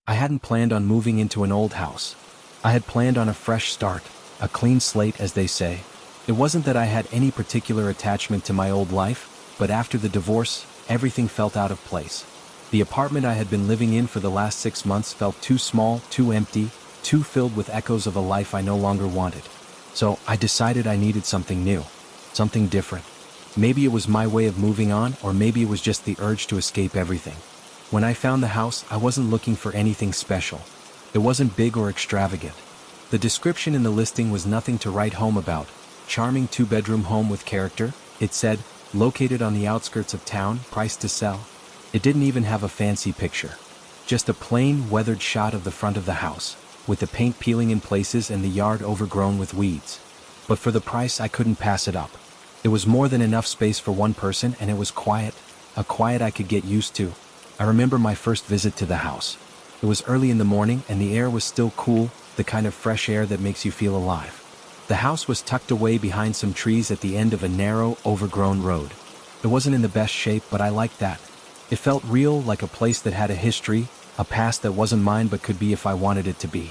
I hadn't planned on moving into an old house. I had planned on a fresh start, a clean slate as they say. It wasn't that I had any particular attachment to my old life, but after the divorce, everything felt out of place. The apartment I had been living in for the last 6 months felt too small, too empty, too filled with echoes of a life I no longer wanted. So I decided I needed something new, something different. Maybe it was my way of moving on, or maybe it was just the urge to escape everything. When I found the house, I wasn't looking for anything special. It wasn't big or extravagant. The description in the listing was nothing to write home about. Charming 2-bedroom home with character, it said, located on the outskirts of town, priced to sell. It didn't even have a fancy picture. Just a plain, weathered shot of the front of the house, with the paint peeling in places and the yard overgrown with weeds. But for the price, I couldn't pass it up. It was more than enough space for one person, and it was quiet, a quiet I could get used to. I remember my first visit to the house. It was early in the morning, and the air was still cool, the kind of fresh air that makes you feel alive. The house was tucked away behind some trees at the end of a narrow, overgrown road. It wasn't in the best shape, but I liked that. It felt real, like a place that had a history, a past that wasn't mine but could be if I wanted it to be.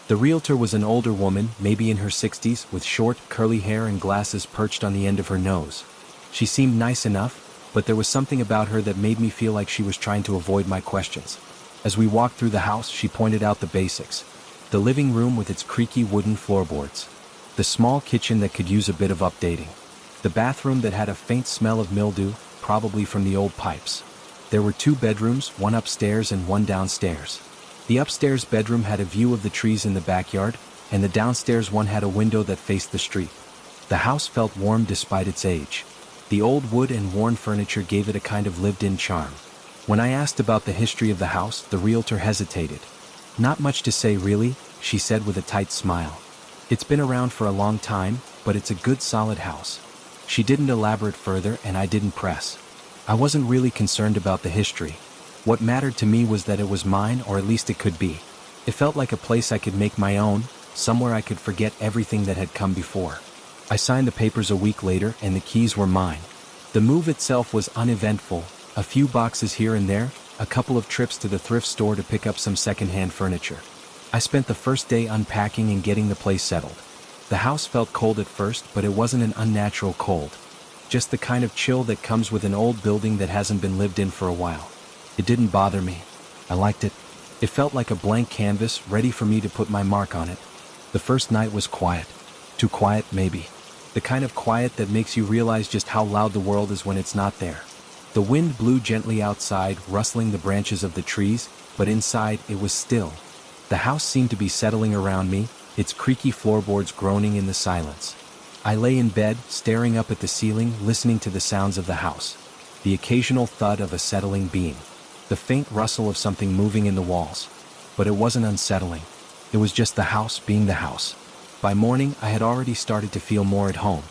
The realtor was an older woman, maybe in her 60s, with short, curly hair and glasses perched on the end of her nose. She seemed nice enough, but there was something about her that made me feel like she was trying to avoid my questions. As we walked through the house, she pointed out the basics. The living room with its creaky wooden floorboards. The small kitchen that could use a bit of updating. The bathroom that had a faint smell of mildew, probably from the old pipes. There were 2 bedrooms, one upstairs and one downstairs. The upstairs bedroom had a view of the trees in the backyard, and the downstairs one had a window that faced the street. The house felt warm despite its age. The old wood and worn furniture gave it a kind of lived-in charm. When I asked about the history of the house, the realtor hesitated. "Not much to say really," she said with a tight smile. "It's been around for a long time, but it's a good solid house." She didn't elaborate further, and I didn't press. I wasn't really concerned about the history. What mattered to me was that it was mine, or at least it could be. It felt like a place I could make my own, somewhere I could forget everything that had come before. I signed the papers a week later, and the keys were mine. The move itself was uneventful, a few boxes here and there, a couple of trips to the thrift store to pick up some second-hand furniture. I spent the first day unpacking and getting the place settled. The house felt cold at first, but it wasn't an unnatural cold. Just the kind of chill that comes with an old building that hasn't been lived in for a while. It didn't bother me. I liked it. It felt like a blank canvas, ready for me to put my mark on it. The first night was quiet. Too quiet, maybe. The kind of quiet that makes you realize just how loud the world is when it's not there. The wind blew gently outside, rustling the branches of the trees, but inside it was still. The house seemed to be settling around me, its creaky floorboards groaning in the silence. I lay in bed, staring up at the ceiling, listening to the sounds of the house. The occasional thud of a settling beam. The faint rustle of something moving in the walls. But it wasn't unsettling. It was just the house being the house. By morning, I had already started to feel more at home.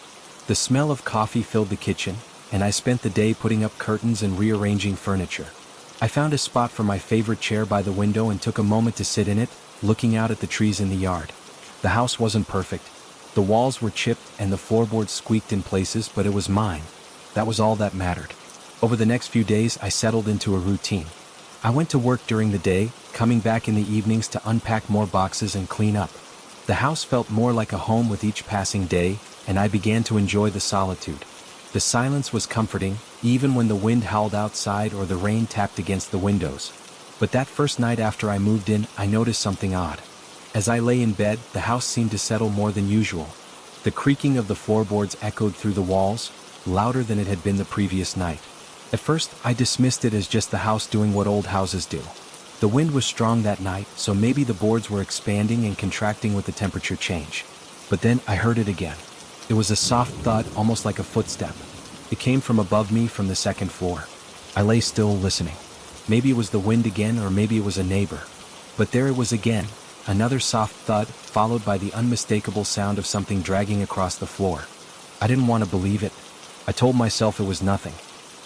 The smell of coffee filled the kitchen, and I spent the day putting up curtains and rearranging furniture. I found a spot for my favorite chair by the window and took a moment to sit in it, looking out at the trees in the yard. The house wasn't perfect. The walls were chipped and the floorboards squeaked in places, but it was mine. That was all that mattered. Over the next few days, I settled into a routine. I went to work during the day, coming back in the evenings to unpack more boxes and clean up. The house felt more like a home with each passing day, and I began to enjoy the solitude. The silence was comforting, even when the wind howled outside or the rain tapped against the windows. But that first night after I moved in, I noticed something odd. As I lay in bed, the house seemed to settle more than usual. The creaking of the floorboards echoed through the walls, louder than it had been the previous night. At first, I dismissed it as just the house doing what old houses do. The wind was strong that night, so maybe the boards were expanding and contracting with the temperature change. But then I heard it again. It was a soft thud, almost like a footstep. It came from above me from the second floor. I lay still, listening. Maybe it was the wind again, or maybe it was a neighbor. But there it was again, another soft thud, followed by the unmistakable sound of something dragging across the floor. I didn't want to believe it. I told myself it was nothing.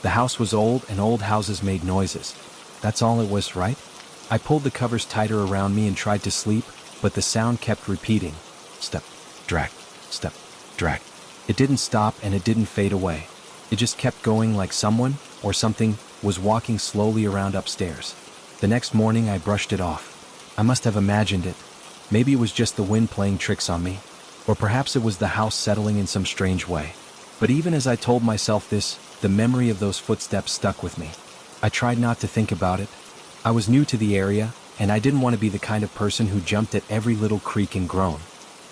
The house was old, and old houses made noises. That's all it was, right? I pulled the covers tighter around me and tried to sleep, but the sound kept repeating. Step, drag, step, drag. It didn't stop, and it didn't fade away. It just kept going, like someone, or something, was walking slowly around upstairs. The next morning I brushed it off. I must have imagined it. Maybe it was just the wind playing tricks on me. Or perhaps it was the house settling in some strange way. But even as I told myself this, the memory of those footsteps stuck with me. I tried not to think about it. I was new to the area, and I didn't want to be the kind of person who jumped at every little creak and groan.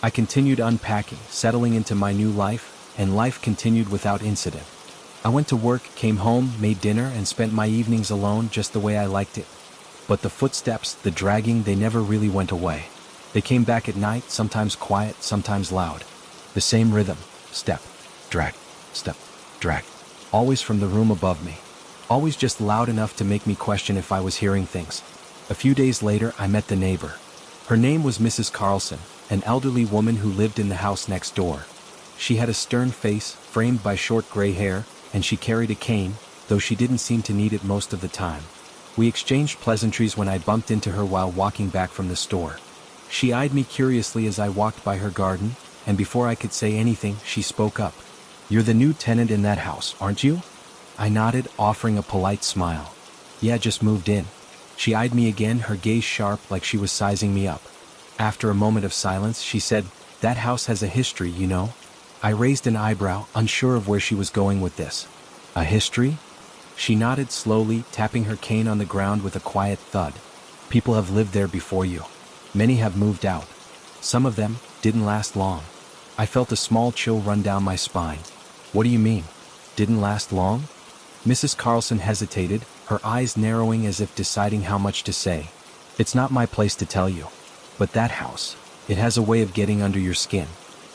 I continued unpacking, settling into my new life, and life continued without incident. I went to work, came home, made dinner, and spent my evenings alone just the way I liked it. But the footsteps, the dragging, they never really went away. They came back at night, sometimes quiet, sometimes loud. The same rhythm: step, drag, step, drag. Always from the room above me. Always just loud enough to make me question if I was hearing things. A few days later, I met the neighbor. Her name was Mrs. Carlson, an elderly woman who lived in the house next door. She had a stern face, framed by short gray hair, and she carried a cane, though she didn't seem to need it most of the time. We exchanged pleasantries when I bumped into her while walking back from the store. She eyed me curiously as I walked by her garden, and before I could say anything, she spoke up. "You're the new tenant in that house, aren't you?" I nodded, offering a polite smile. "Yeah, just moved in." She eyed me again, her gaze sharp like she was sizing me up. After a moment of silence, she said, "That house has a history, you know." I raised an eyebrow, unsure of where she was going with this. "A history?" She nodded slowly, tapping her cane on the ground with a quiet thud. "People have lived there before you. Many have moved out. Some of them didn't last long." I felt a small chill run down my spine. "What do you mean? Didn't last long?" Mrs. Carlson hesitated, her eyes narrowing as if deciding how much to say. "It's not my place to tell you. But that house, it has a way of getting under your skin.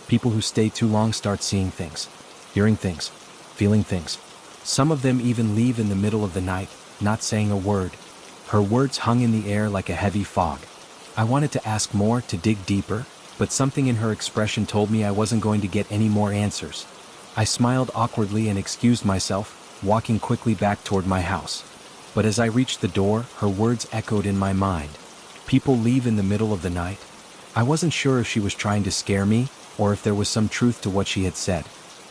People who stay too long start seeing things, hearing things, feeling things. Some of them even leave in the middle of the night, not saying a word." Her words hung in the air like a heavy fog. I wanted to ask more, to dig deeper, but something in her expression told me I wasn't going to get any more answers. I smiled awkwardly and excused myself, walking quickly back toward my house. But as I reached the door, her words echoed in my mind. People leave in the middle of the night. I wasn't sure if she was trying to scare me, or if there was some truth to what she had said.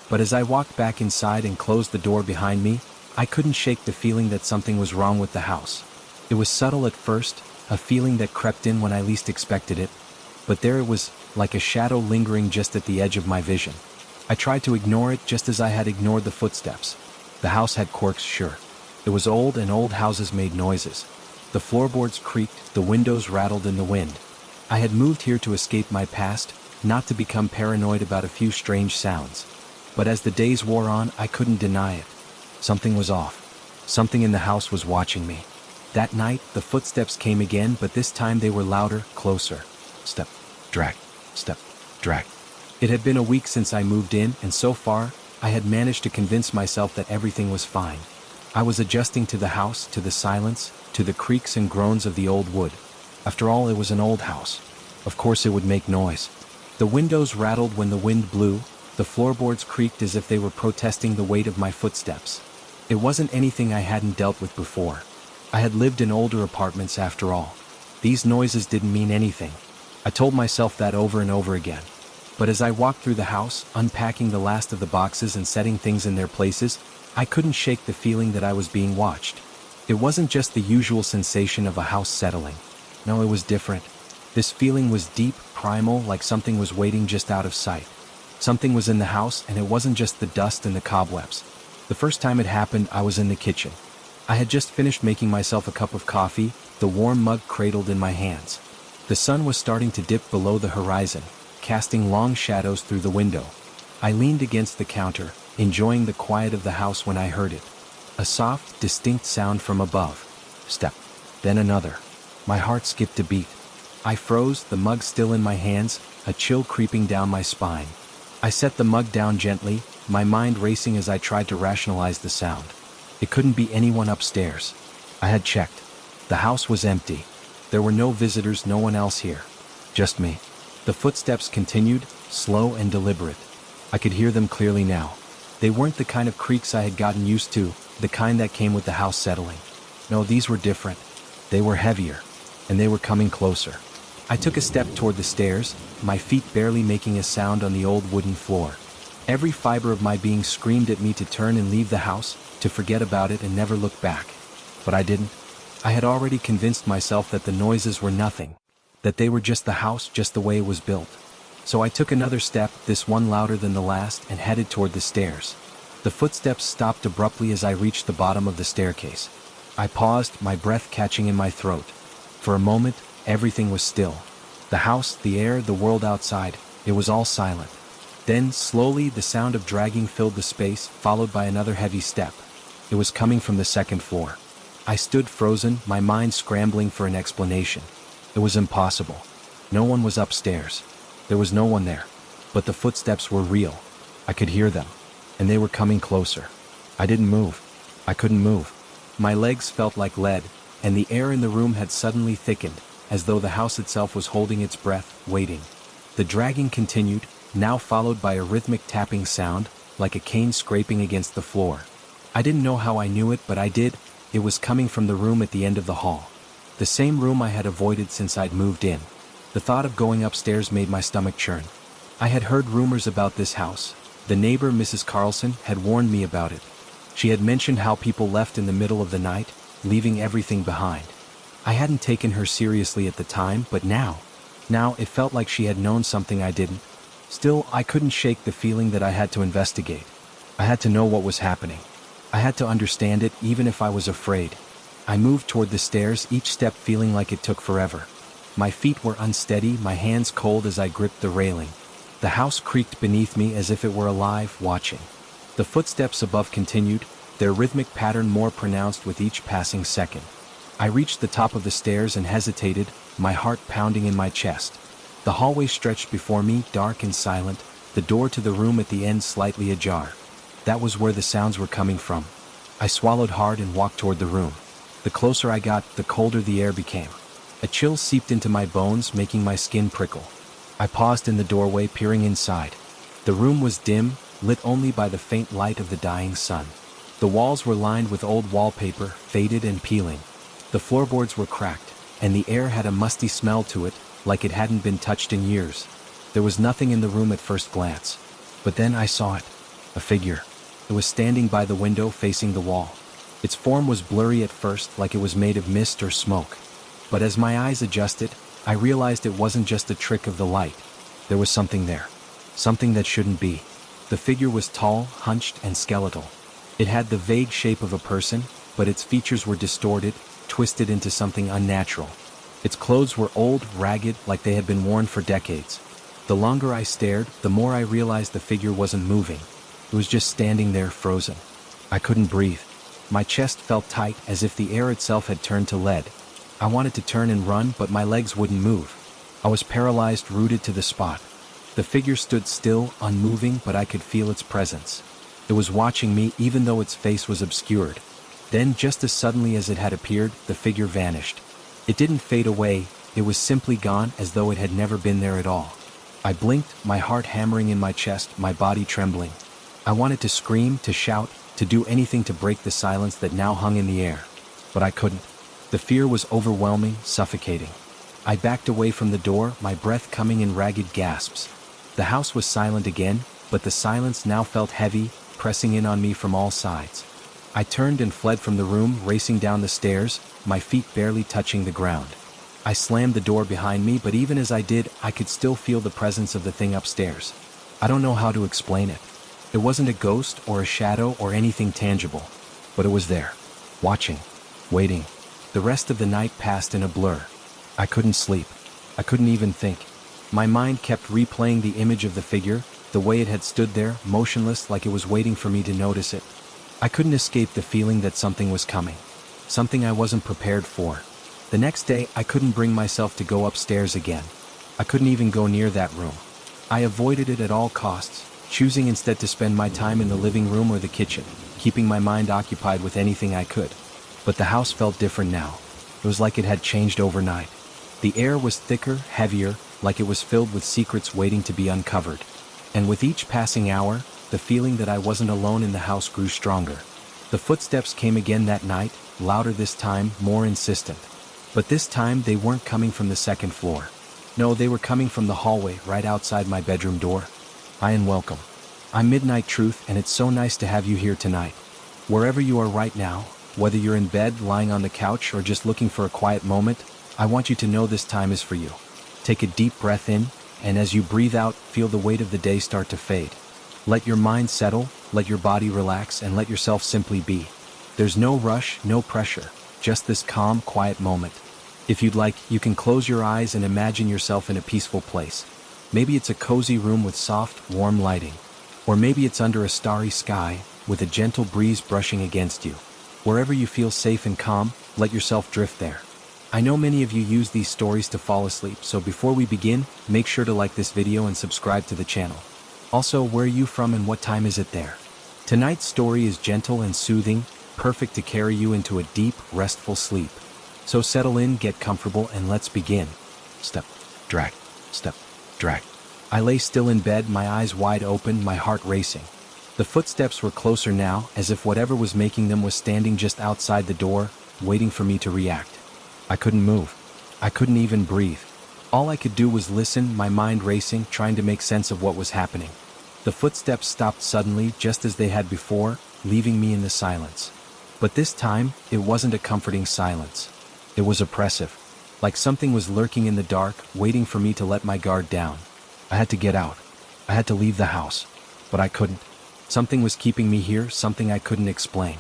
But as I walked back inside and closed the door behind me, I couldn't shake the feeling that something was wrong with the house. It was subtle at first, a feeling that crept in when I least expected it. But there it was, like a shadow lingering just at the edge of my vision. I tried to ignore it just as I had ignored the footsteps. The house had quirks, sure. It was old, and old houses made noises. The floorboards creaked, the windows rattled in the wind. I had moved here to escape my past, not to become paranoid about a few strange sounds. But as the days wore on, I couldn't deny it. Something was off. Something in the house was watching me. That night, the footsteps came again, but this time they were louder, closer. Step, drag, step, drag. It had been a week since I moved in, and so far, I had managed to convince myself that everything was fine. I was adjusting to the house, to the silence, to the creaks and groans of the old wood. After all, it was an old house. Of course it would make noise. The windows rattled when the wind blew, the floorboards creaked as if they were protesting the weight of my footsteps. It wasn't anything I hadn't dealt with before. I had lived in older apartments after all. These noises didn't mean anything. I told myself that over and over again. But as I walked through the house, unpacking the last of the boxes and setting things in their places, I couldn't shake the feeling that I was being watched. It wasn't just the usual sensation of a house settling. No, it was different. This feeling was deep, primal, like something was waiting just out of sight. Something was in the house, and it wasn't just the dust and the cobwebs. The first time it happened, I was in the kitchen. I had just finished making myself a cup of coffee, the warm mug cradled in my hands. The sun was starting to dip below the horizon, casting long shadows through the window. I leaned against the counter, enjoying the quiet of the house when I heard it. A soft, distinct sound from above. Step. Then another. My heart skipped a beat. I froze, the mug still in my hands, a chill creeping down my spine. I set the mug down gently, my mind racing as I tried to rationalize the sound. It couldn't be anyone upstairs. I had checked. The house was empty. There were no visitors, no one else here. Just me. The footsteps continued, slow and deliberate. I could hear them clearly now. They weren't the kind of creaks I had gotten used to, the kind that came with the house settling. No, these were different. They were heavier, and they were coming closer. I took a step toward the stairs, my feet barely making a sound on the old wooden floor. Every fiber of my being screamed at me to turn and leave the house, to forget about it and never look back. But I didn't. I had already convinced myself that the noises were nothing, that they were just the house, just the way it was built. So I took another step, this one louder than the last, and headed toward the stairs. The footsteps stopped abruptly as I reached the bottom of the staircase. I paused, my breath catching in my throat. For a moment, everything was still. The house, the air, the world outside, it was all silent. Then, slowly, the sound of dragging filled the space, followed by another heavy step. It was coming from the second floor. I stood frozen, my mind scrambling for an explanation. It was impossible. No one was upstairs. There was no one there. But the footsteps were real. I could hear them. And they were coming closer. I didn't move. I couldn't move. My legs felt like lead, and the air in the room had suddenly thickened, as though the house itself was holding its breath, waiting. The dragging continued, now followed by a rhythmic tapping sound, like a cane scraping against the floor. I didn't know how I knew it, but I did. It was coming from the room at the end of the hall. The same room I had avoided since I'd moved in. The thought of going upstairs made my stomach churn. I had heard rumors about this house. The neighbor, Mrs. Carlson, had warned me about it. She had mentioned how people left in the middle of the night, leaving everything behind. I hadn't taken her seriously at the time, but now it felt like she had known something I didn't. Still, I couldn't shake the feeling that I had to investigate. I had to know what was happening. I had to understand it, even if I was afraid. I moved toward the stairs, each step feeling like it took forever. My feet were unsteady, my hands cold as I gripped the railing. The house creaked beneath me as if it were alive, watching. The footsteps above continued, their rhythmic pattern more pronounced with each passing second. I reached the top of the stairs and hesitated, my heart pounding in my chest. The hallway stretched before me, dark and silent, the door to the room at the end slightly ajar. That was where the sounds were coming from. I swallowed hard and walked toward the room. The closer I got, the colder the air became. A chill seeped into my bones, making my skin prickle. I paused in the doorway, peering inside. The room was dim, lit only by the faint light of the dying sun. The walls were lined with old wallpaper, faded and peeling. The floorboards were cracked, and the air had a musty smell to it, like it hadn't been touched in years. There was nothing in the room at first glance. But then I saw it. A figure. It was standing by the window facing the wall. Its form was blurry at first, like it was made of mist or smoke. But as my eyes adjusted, I realized it wasn't just a trick of the light. There was something there. Something that shouldn't be. The figure was tall, hunched, and skeletal. It had the vague shape of a person, but its features were distorted, twisted into something unnatural. Its clothes were old, ragged, like they had been worn for decades. The longer I stared, the more I realized the figure wasn't moving. It was just standing there, frozen. I couldn't breathe. My chest felt tight, as if the air itself had turned to lead. I wanted to turn and run, but my legs wouldn't move. I was paralyzed, rooted to the spot. The figure stood still, unmoving, but I could feel its presence. It was watching me, even though its face was obscured. Then, just as suddenly as it had appeared, the figure vanished. It didn't fade away, it was simply gone, as though it had never been there at all. I blinked, my heart hammering in my chest, my body trembling. I wanted to scream, to shout, to do anything to break the silence that now hung in the air. But I couldn't. The fear was overwhelming, suffocating. I backed away from the door, my breath coming in ragged gasps. The house was silent again, but the silence now felt heavy, pressing in on me from all sides. I turned and fled from the room, racing down the stairs, my feet barely touching the ground. I slammed the door behind me, but even as I did, I could still feel the presence of the thing upstairs. I don't know how to explain it. It wasn't a ghost or a shadow or anything tangible, but it was there, watching, waiting. The rest of the night passed in a blur. I couldn't sleep. I couldn't even think. My mind kept replaying the image of the figure, the way it had stood there, motionless, like it was waiting for me to notice it. I couldn't escape the feeling that something was coming. Something I wasn't prepared for. The next day, I couldn't bring myself to go upstairs again. I couldn't even go near that room. I avoided it at all costs, choosing instead to spend my time in the living room or the kitchen, keeping my mind occupied with anything I could. But the house felt different now. It was like it had changed overnight. The air was thicker, heavier, like it was filled with secrets waiting to be uncovered. And with each passing hour, the feeling that I wasn't alone in the house grew stronger. The footsteps came again that night, louder this time, more insistent. But this time they weren't coming from the second floor. No, they were coming from the hallway right outside my bedroom door. Hi and welcome. I'm Midnight Truth, and it's so nice to have you here tonight. Wherever you are right now, whether you're in bed, lying on the couch, or just looking for a quiet moment, I want you to know this time is for you. Take a deep breath in, and as you breathe out, feel the weight of the day start to fade. Let your mind settle, let your body relax, and let yourself simply be. There's no rush, no pressure, just this calm, quiet moment. If you'd like, you can close your eyes and imagine yourself in a peaceful place. Maybe it's a cozy room with soft, warm lighting. Or maybe it's under a starry sky, with a gentle breeze brushing against you. Wherever you feel safe and calm, let yourself drift there. I know many of you use these stories to fall asleep, so before we begin, make sure to like this video and subscribe to the channel. Also, where are you from and what time is it there? Tonight's story is gentle and soothing, perfect to carry you into a deep, restful sleep. So settle in, get comfortable, and let's begin. Step, drag, step, drag. I lay still in bed, my eyes wide open, my heart racing. The footsteps were closer now, as if whatever was making them was standing just outside the door, waiting for me to react. I couldn't move. I couldn't even breathe. All I could do was listen, my mind racing, trying to make sense of what was happening. The footsteps stopped suddenly, just as they had before, leaving me in the silence. But this time, it wasn't a comforting silence. It was oppressive. Like something was lurking in the dark, waiting for me to let my guard down. I had to get out. I had to leave the house. But I couldn't. Something was keeping me here, something I couldn't explain.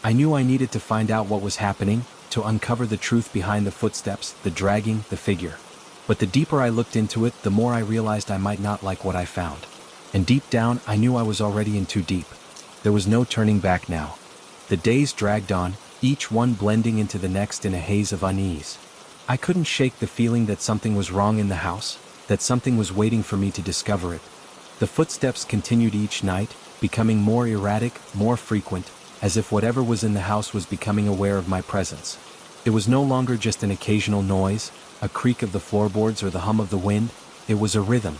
I knew I needed to find out what was happening, to uncover the truth behind the footsteps, the dragging, the figure. But the deeper I looked into it, the more I realized I might not like what I found. And deep down, I knew I was already in too deep. There was no turning back now. The days dragged on, each one blending into the next in a haze of unease. I couldn't shake the feeling that something was wrong in the house, that something was waiting for me to discover it. The footsteps continued each night, becoming more erratic, more frequent, as if whatever was in the house was becoming aware of my presence. It was no longer just an occasional noise, a creak of the floorboards or the hum of the wind. It was a rhythm,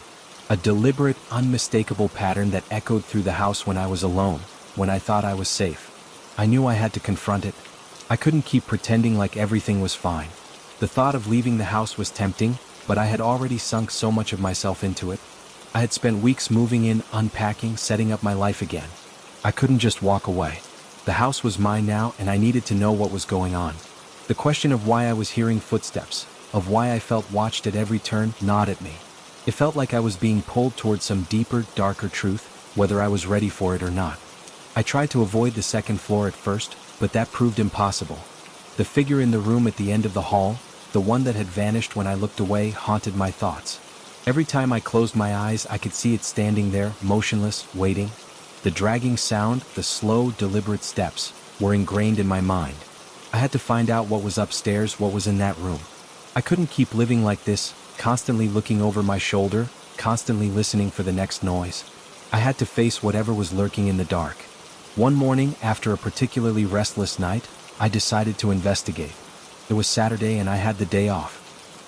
a deliberate, unmistakable pattern that echoed through the house when I was alone, when I thought I was safe. I knew I had to confront it. I couldn't keep pretending like everything was fine. The thought of leaving the house was tempting, but I had already sunk so much of myself into it. I had spent weeks moving in, unpacking, setting up my life again. I couldn't just walk away. The house was mine now, and I needed to know what was going on. The question of why I was hearing footsteps, of why I felt watched at every turn, gnawed at me. It felt like I was being pulled towards some deeper, darker truth, whether I was ready for it or not. I tried to avoid the second floor at first, but that proved impossible. The figure in the room at the end of the hall, the one that had vanished when I looked away, haunted my thoughts. Every time I closed my eyes, I could see it standing there, motionless, waiting. The dragging sound, the slow, deliberate steps, were ingrained in my mind. I had to find out what was upstairs, what was in that room. I couldn't keep living like this, constantly looking over my shoulder, constantly listening for the next noise. I had to face whatever was lurking in the dark. One morning, after a particularly restless night, I decided to investigate. It was Saturday and I had the day off.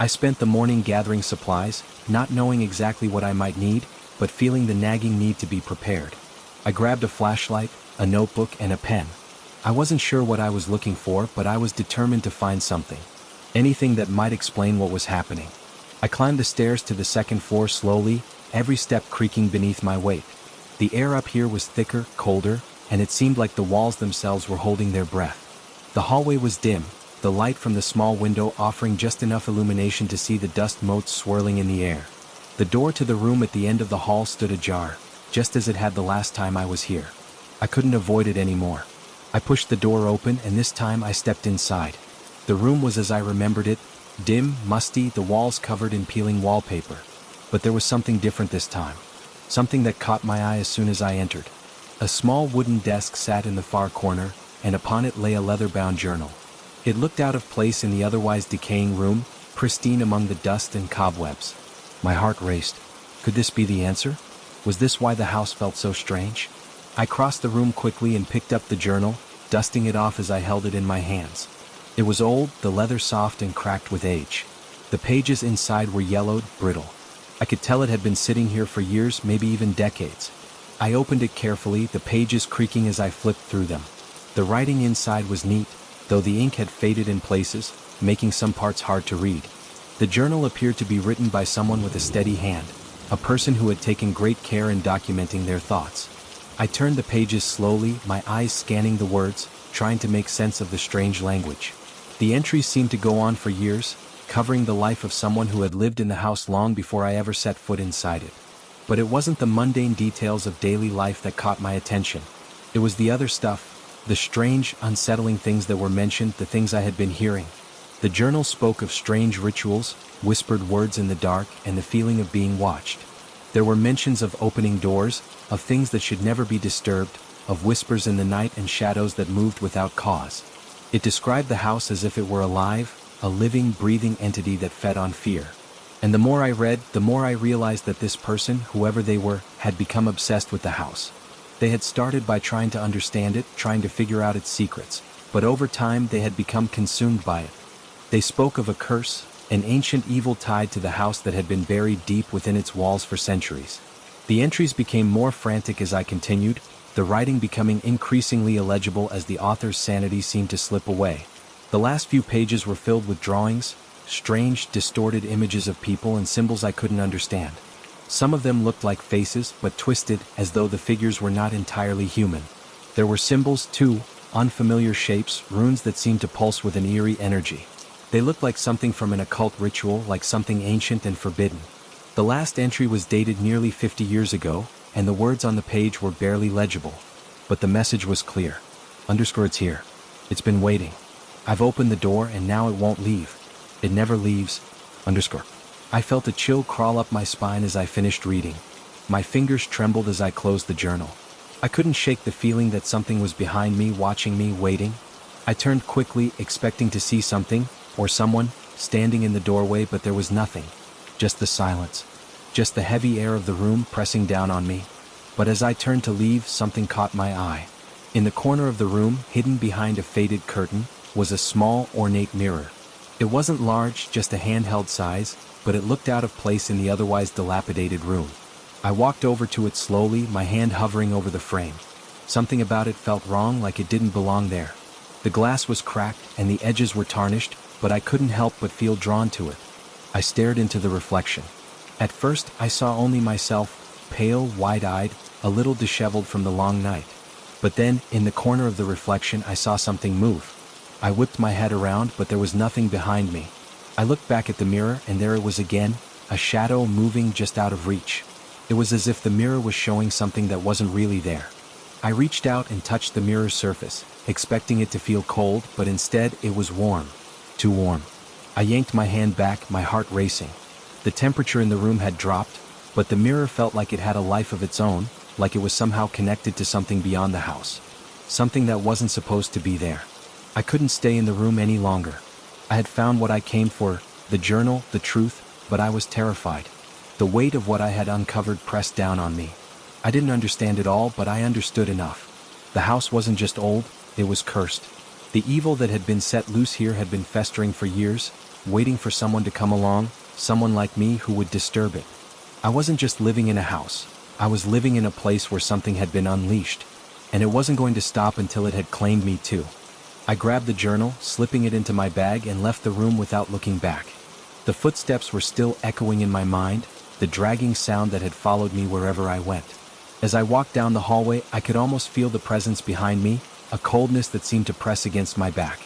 I spent the morning gathering supplies, not knowing exactly what I might need, but feeling the nagging need to be prepared. I grabbed a flashlight, a notebook, and a pen. I wasn't sure what I was looking for, but I was determined to find something. Anything that might explain what was happening. I climbed the stairs to the second floor slowly, every step creaking beneath my weight. The air up here was thicker, colder, and it seemed like the walls themselves were holding their breath. The hallway was dim, the light from the small window offering just enough illumination to see the dust motes swirling in the air. The door to the room at the end of the hall stood ajar, just as it had the last time I was here. I couldn't avoid it anymore. I pushed the door open, and this time I stepped inside. The room was as I remembered it, dim, musty, the walls covered in peeling wallpaper. But there was something different this time. Something that caught my eye as soon as I entered. A small wooden desk sat in the far corner, and upon it lay a leather-bound journal. It looked out of place in the otherwise decaying room, pristine among the dust and cobwebs. My heart raced. Could this be the answer? Was this why the house felt so strange? I crossed the room quickly and picked up the journal, dusting it off as I held it in my hands. It was old, the leather soft and cracked with age. The pages inside were yellowed, brittle. I could tell it had been sitting here for years, maybe even decades. I opened it carefully, the pages creaking as I flipped through them. The writing inside was neat, though the ink had faded in places, making some parts hard to read. The journal appeared to be written by someone with a steady hand, a person who had taken great care in documenting their thoughts. I turned the pages slowly, my eyes scanning the words, trying to make sense of the strange language. The entries seemed to go on for years, covering the life of someone who had lived in the house long before I ever set foot inside it. But it wasn't the mundane details of daily life that caught my attention. It was the other stuff, the strange, unsettling things that were mentioned, the things I had been hearing. The journal spoke of strange rituals, whispered words in the dark, and the feeling of being watched. There were mentions of opening doors, of things that should never be disturbed, of whispers in the night and shadows that moved without cause. It described the house as if it were alive, a living, breathing entity that fed on fear. And the more I read, the more I realized that this person, whoever they were, had become obsessed with the house. They had started by trying to understand it, trying to figure out its secrets, but over time they had become consumed by it. They spoke of a curse, an ancient evil tied to the house that had been buried deep within its walls for centuries. The entries became more frantic as I continued, the writing becoming increasingly illegible as the author's sanity seemed to slip away. The last few pages were filled with drawings, strange, distorted images of people and symbols I couldn't understand. Some of them looked like faces, but twisted, as though the figures were not entirely human. There were symbols, too, unfamiliar shapes, runes that seemed to pulse with an eerie energy. They looked like something from an occult ritual, like something ancient and forbidden. The last entry was dated nearly 50 years ago, and the words on the page were barely legible. But the message was clear. It's here. It's been waiting. I've opened the door and now it won't leave. It never leaves. I felt a chill crawl up my spine as I finished reading. My fingers trembled as I closed the journal. I couldn't shake the feeling that something was behind me, watching me, waiting. I turned quickly, expecting to see something, or someone, standing in the doorway, but there was nothing. Just the silence. Just the heavy air of the room pressing down on me. But as I turned to leave, something caught my eye. In the corner of the room, hidden behind a faded curtain, was a small, ornate mirror. It wasn't large, just a handheld size, but it looked out of place in the otherwise dilapidated room. I walked over to it slowly, my hand hovering over the frame. Something about it felt wrong, like it didn't belong there. The glass was cracked, and the edges were tarnished, but I couldn't help but feel drawn to it. I stared into the reflection. At first, I saw only myself, pale, wide-eyed, a little disheveled from the long night. But then, in the corner of the reflection, I saw something move. I whipped my head around, but there was nothing behind me. I looked back at the mirror, and there it was again, a shadow moving just out of reach. It was as if the mirror was showing something that wasn't really there. I reached out and touched the mirror's surface, expecting it to feel cold, but instead it was warm. Too warm. I yanked my hand back, my heart racing. The temperature in the room had dropped, but the mirror felt like it had a life of its own, like it was somehow connected to something beyond the house. Something that wasn't supposed to be there. I couldn't stay in the room any longer. I had found what I came for, the journal, the truth, but I was terrified. The weight of what I had uncovered pressed down on me. I didn't understand it all, but I understood enough. The house wasn't just old, it was cursed. The evil that had been set loose here had been festering for years, waiting for someone to come along, someone like me who would disturb it. I wasn't just living in a house. I was living in a place where something had been unleashed, and it wasn't going to stop until it had claimed me too. I grabbed the journal, slipping it into my bag, and left the room without looking back. The footsteps were still echoing in my mind, the dragging sound that had followed me wherever I went. As I walked down the hallway, I could almost feel the presence behind me, a coldness that seemed to press against my back.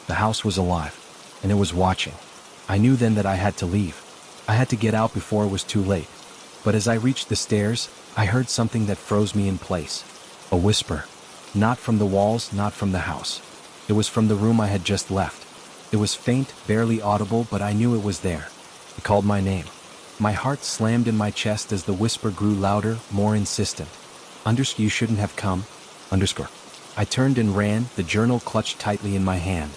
The house was alive, and it was watching. I knew then that I had to leave. I had to get out before it was too late. But as I reached the stairs, I heard something that froze me in place. A whisper. Not from the walls, not from the house. It was from the room I had just left. It was faint, barely audible, but I knew it was there. It called my name. My heart slammed in my chest as the whisper grew louder, more insistent. You shouldn't have come. I turned and ran, the journal clutched tightly in my hand.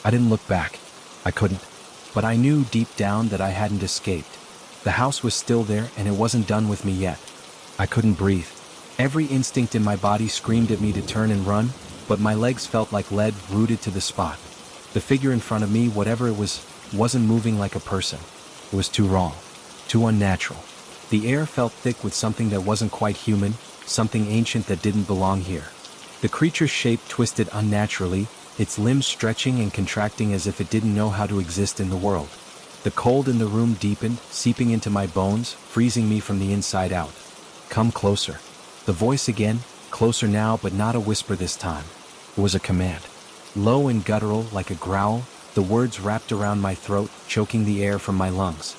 I didn't look back. I couldn't. But I knew deep down that I hadn't escaped. The house was still there, and it wasn't done with me yet. I couldn't breathe. Every instinct in my body screamed at me to turn and run, but my legs felt like lead, rooted to the spot. The figure in front of me, whatever it was, wasn't moving like a person. It was too wrong, too unnatural. The air felt thick with something that wasn't quite human, something ancient that didn't belong here. The creature's shape twisted unnaturally, its limbs stretching and contracting as if it didn't know how to exist in the world. The cold in the room deepened, seeping into my bones, freezing me from the inside out. Come closer. The voice again, closer now, but not a whisper this time. It was a command. Low and guttural, like a growl, The words wrapped around my throat, choking the air from my lungs.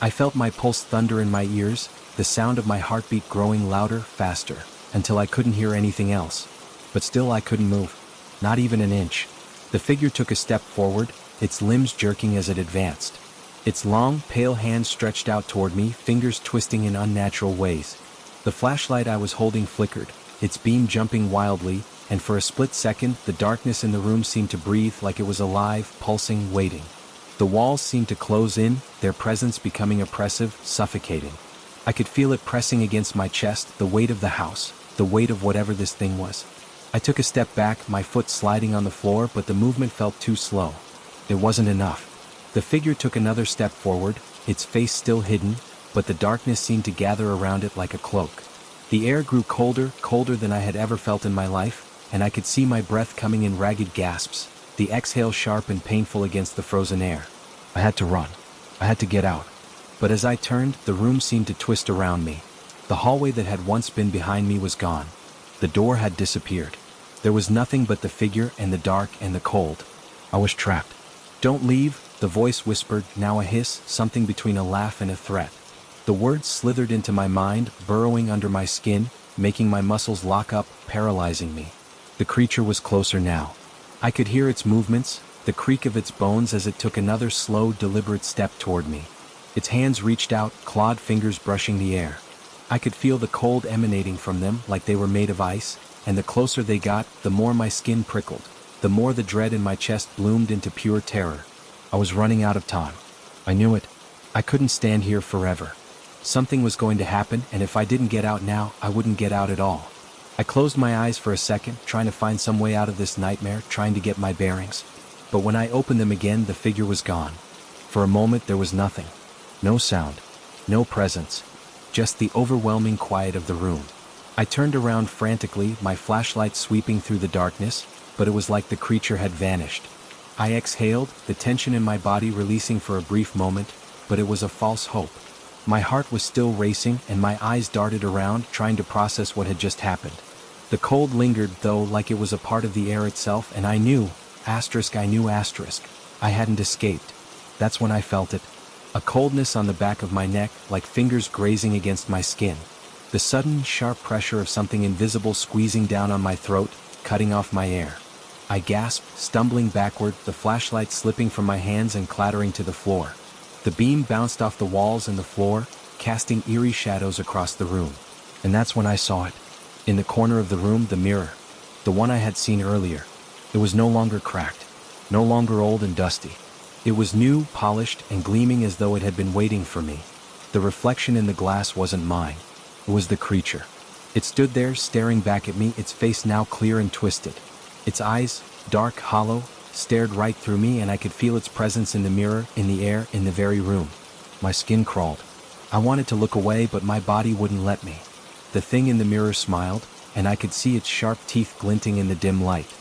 I felt my pulse thunder in my ears, the sound of my heartbeat growing louder, faster, until I couldn't hear anything else. But still I couldn't move. Not even an inch. The figure took a step forward, its limbs jerking as it advanced. Its long, pale hands stretched out toward me, fingers twisting in unnatural ways. The flashlight I was holding flickered, its beam jumping wildly, and for a split second, the darkness in the room seemed to breathe like it was alive, pulsing, waiting. The walls seemed to close in, their presence becoming oppressive, suffocating. I could feel it pressing against my chest, the weight of the house, the weight of whatever this thing was. I took a step back, my foot sliding on the floor, but the movement felt too slow. It wasn't enough. The figure took another step forward, its face still hidden, but the darkness seemed to gather around it like a cloak. The air grew colder, colder than I had ever felt in my life, and I could see my breath coming in ragged gasps, the exhale sharp and painful against the frozen air. I had to run. I had to get out. But as I turned, the room seemed to twist around me. The hallway that had once been behind me was gone. The door had disappeared. There was nothing but the figure and the dark and the cold. I was trapped. "Don't leave," the voice whispered, now a hiss, something between a laugh and a threat. The words slithered into my mind, burrowing under my skin, making my muscles lock up, paralyzing me. The creature was closer now. I could hear its movements, the creak of its bones as it took another slow, deliberate step toward me. Its hands reached out, clawed fingers brushing the air. I could feel the cold emanating from them like they were made of ice, and the closer they got, the more my skin prickled, the more the dread in my chest bloomed into pure terror. I was running out of time. I knew it. I couldn't stand here forever. Something was going to happen, and if I didn't get out now, I wouldn't get out at all. I closed my eyes for a second, trying to find some way out of this nightmare, trying to get my bearings. But when I opened them again, the figure was gone. For a moment, there was nothing. No sound. No presence. Just the overwhelming quiet of the room. I turned around frantically, my flashlight sweeping through the darkness, but it was like the creature had vanished. I exhaled, the tension in my body releasing for a brief moment, but it was a false hope. My heart was still racing, and my eyes darted around, trying to process what had just happened. The cold lingered, though, like it was a part of the air itself, and I knew, I hadn't escaped. That's when I felt it. A coldness on the back of my neck, like fingers grazing against my skin. The sudden, sharp pressure of something invisible squeezing down on my throat, cutting off my air. I gasped, stumbling backward, the flashlight slipping from my hands and clattering to the floor. The beam bounced off the walls and the floor, casting eerie shadows across the room. And that's when I saw it. In the corner of the room, the mirror. The one I had seen earlier. It was no longer cracked. No longer old and dusty. It was new, polished, and gleaming as though it had been waiting for me. The reflection in the glass wasn't mine. It was the creature. It stood there, staring back at me, its face now clear and twisted. Its eyes, dark, hollow, stared right through me, and I could feel its presence in the mirror, in the air, in the very room. My skin crawled. I wanted to look away, but my body wouldn't let me. The thing in the mirror smiled, and I could see its sharp teeth glinting in the dim light.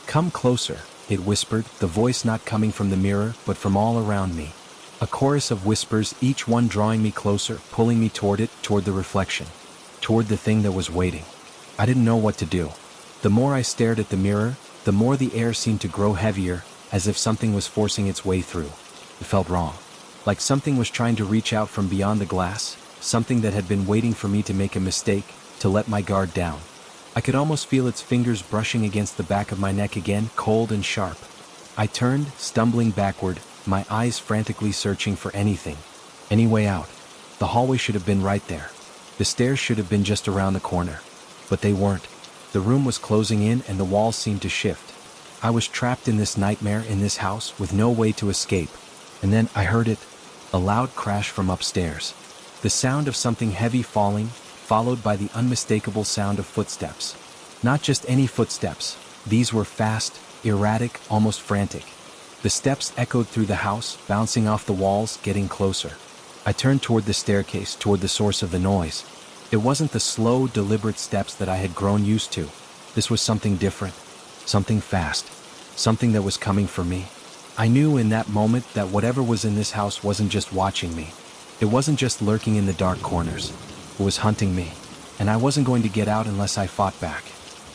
"Come closer," it whispered, the voice not coming from the mirror, but from all around me. A chorus of whispers, each one drawing me closer, pulling me toward it, toward the reflection. Toward the thing that was waiting. I didn't know what to do. The more I stared at the mirror, the more the air seemed to grow heavier, as if something was forcing its way through. It felt wrong. Like something was trying to reach out from beyond the glass, something that had been waiting for me to make a mistake, to let my guard down. I could almost feel its fingers brushing against the back of my neck again, cold and sharp. I turned, stumbling backward, my eyes frantically searching for anything. Any way out. The hallway should have been right there. The stairs should have been just around the corner. But they weren't. The room was closing in and the walls seemed to shift. I was trapped in this nightmare, in this house, with no way to escape. And then I heard it. A loud crash from upstairs. The sound of something heavy falling, followed by the unmistakable sound of footsteps. Not just any footsteps. These were fast, erratic, almost frantic. The steps echoed through the house, bouncing off the walls, getting closer. I turned toward the staircase, toward the source of the noise. It wasn't the slow, deliberate steps that I had grown used to. This was something different. Something fast. Something that was coming for me. I knew in that moment that whatever was in this house wasn't just watching me. It wasn't just lurking in the dark corners. It was hunting me. And I wasn't going to get out unless I fought back.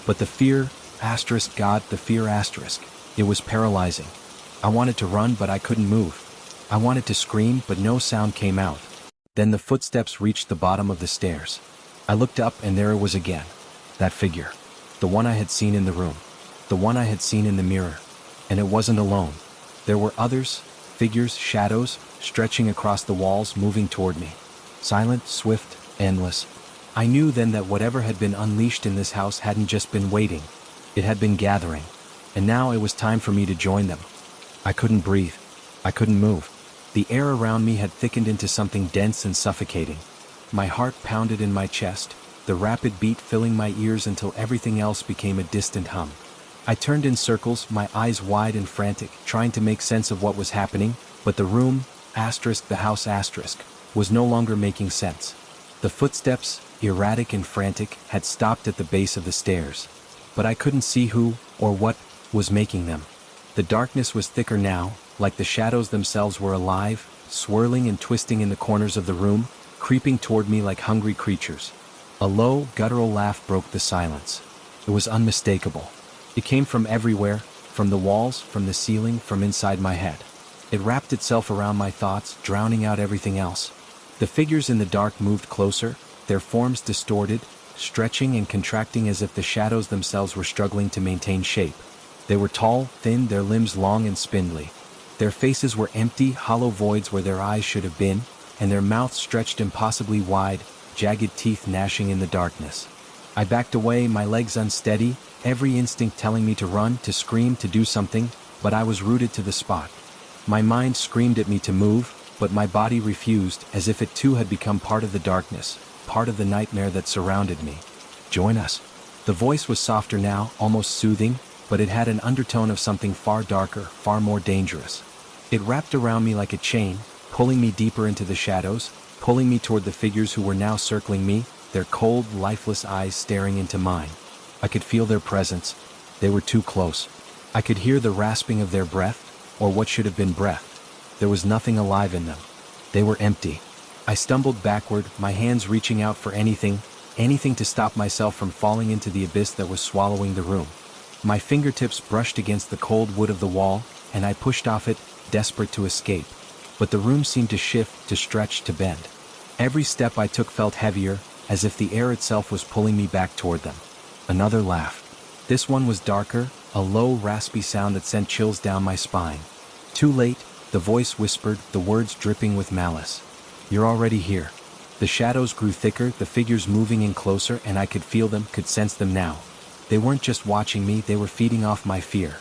But the fear, *God, the fear*, it was paralyzing. I wanted to run, but I couldn't move. I wanted to scream, but no sound came out. Then the footsteps reached the bottom of the stairs. I looked up, and there it was again. That figure. The one I had seen in the room. The one I had seen in the mirror. And it wasn't alone. There were others, figures, shadows, stretching across the walls, moving toward me. Silent, swift, endless. I knew then that whatever had been unleashed in this house hadn't just been waiting. It had been gathering. And now it was time for me to join them. I couldn't breathe. I couldn't move. The air around me had thickened into something dense and suffocating. My heart pounded in my chest, the rapid beat filling my ears until everything else became a distant hum. I turned in circles, my eyes wide and frantic, trying to make sense of what was happening, but the room, the house, was no longer making sense. The footsteps, erratic and frantic, had stopped at the base of the stairs. But I couldn't see who, or what, was making them. The darkness was thicker now, like the shadows themselves were alive, swirling and twisting in the corners of the room, creeping toward me like hungry creatures. A low, guttural laugh broke the silence. It was unmistakable. It came from everywhere, from the walls, from the ceiling, from inside my head. It wrapped itself around my thoughts, drowning out everything else. The figures in the dark moved closer, their forms distorted, stretching and contracting as if the shadows themselves were struggling to maintain shape. They were tall, thin, their limbs long and spindly. Their faces were empty, hollow voids where their eyes should have been, and their mouths stretched impossibly wide, jagged teeth gnashing in the darkness. I backed away, my legs unsteady, every instinct telling me to run, to scream, to do something, but I was rooted to the spot. My mind screamed at me to move, but my body refused, as if it too had become part of the darkness, part of the nightmare that surrounded me. Join us. The voice was softer now, almost soothing, but it had an undertone of something far darker, far more dangerous. It wrapped around me like a chain, pulling me deeper into the shadows, pulling me toward the figures who were now circling me, their cold, lifeless eyes staring into mine. I could feel their presence. They were too close. I could hear the rasping of their breath, or what should have been breath. There was nothing alive in them. They were empty. I stumbled backward, my hands reaching out for anything to stop myself from falling into the abyss that was swallowing the room. My fingertips brushed against the cold wood of the wall, and I pushed off it, desperate to escape. But the room seemed to shift, to stretch, to bend. Every step I took felt heavier, as if the air itself was pulling me back toward them. Another laugh. This one was darker, a low, raspy sound that sent chills down my spine. Too late, the voice whispered, the words dripping with malice. You're already here. The shadows grew thicker, the figures moving in closer, and I could feel them, could sense them now. They weren't just watching me, they were feeding off my fear.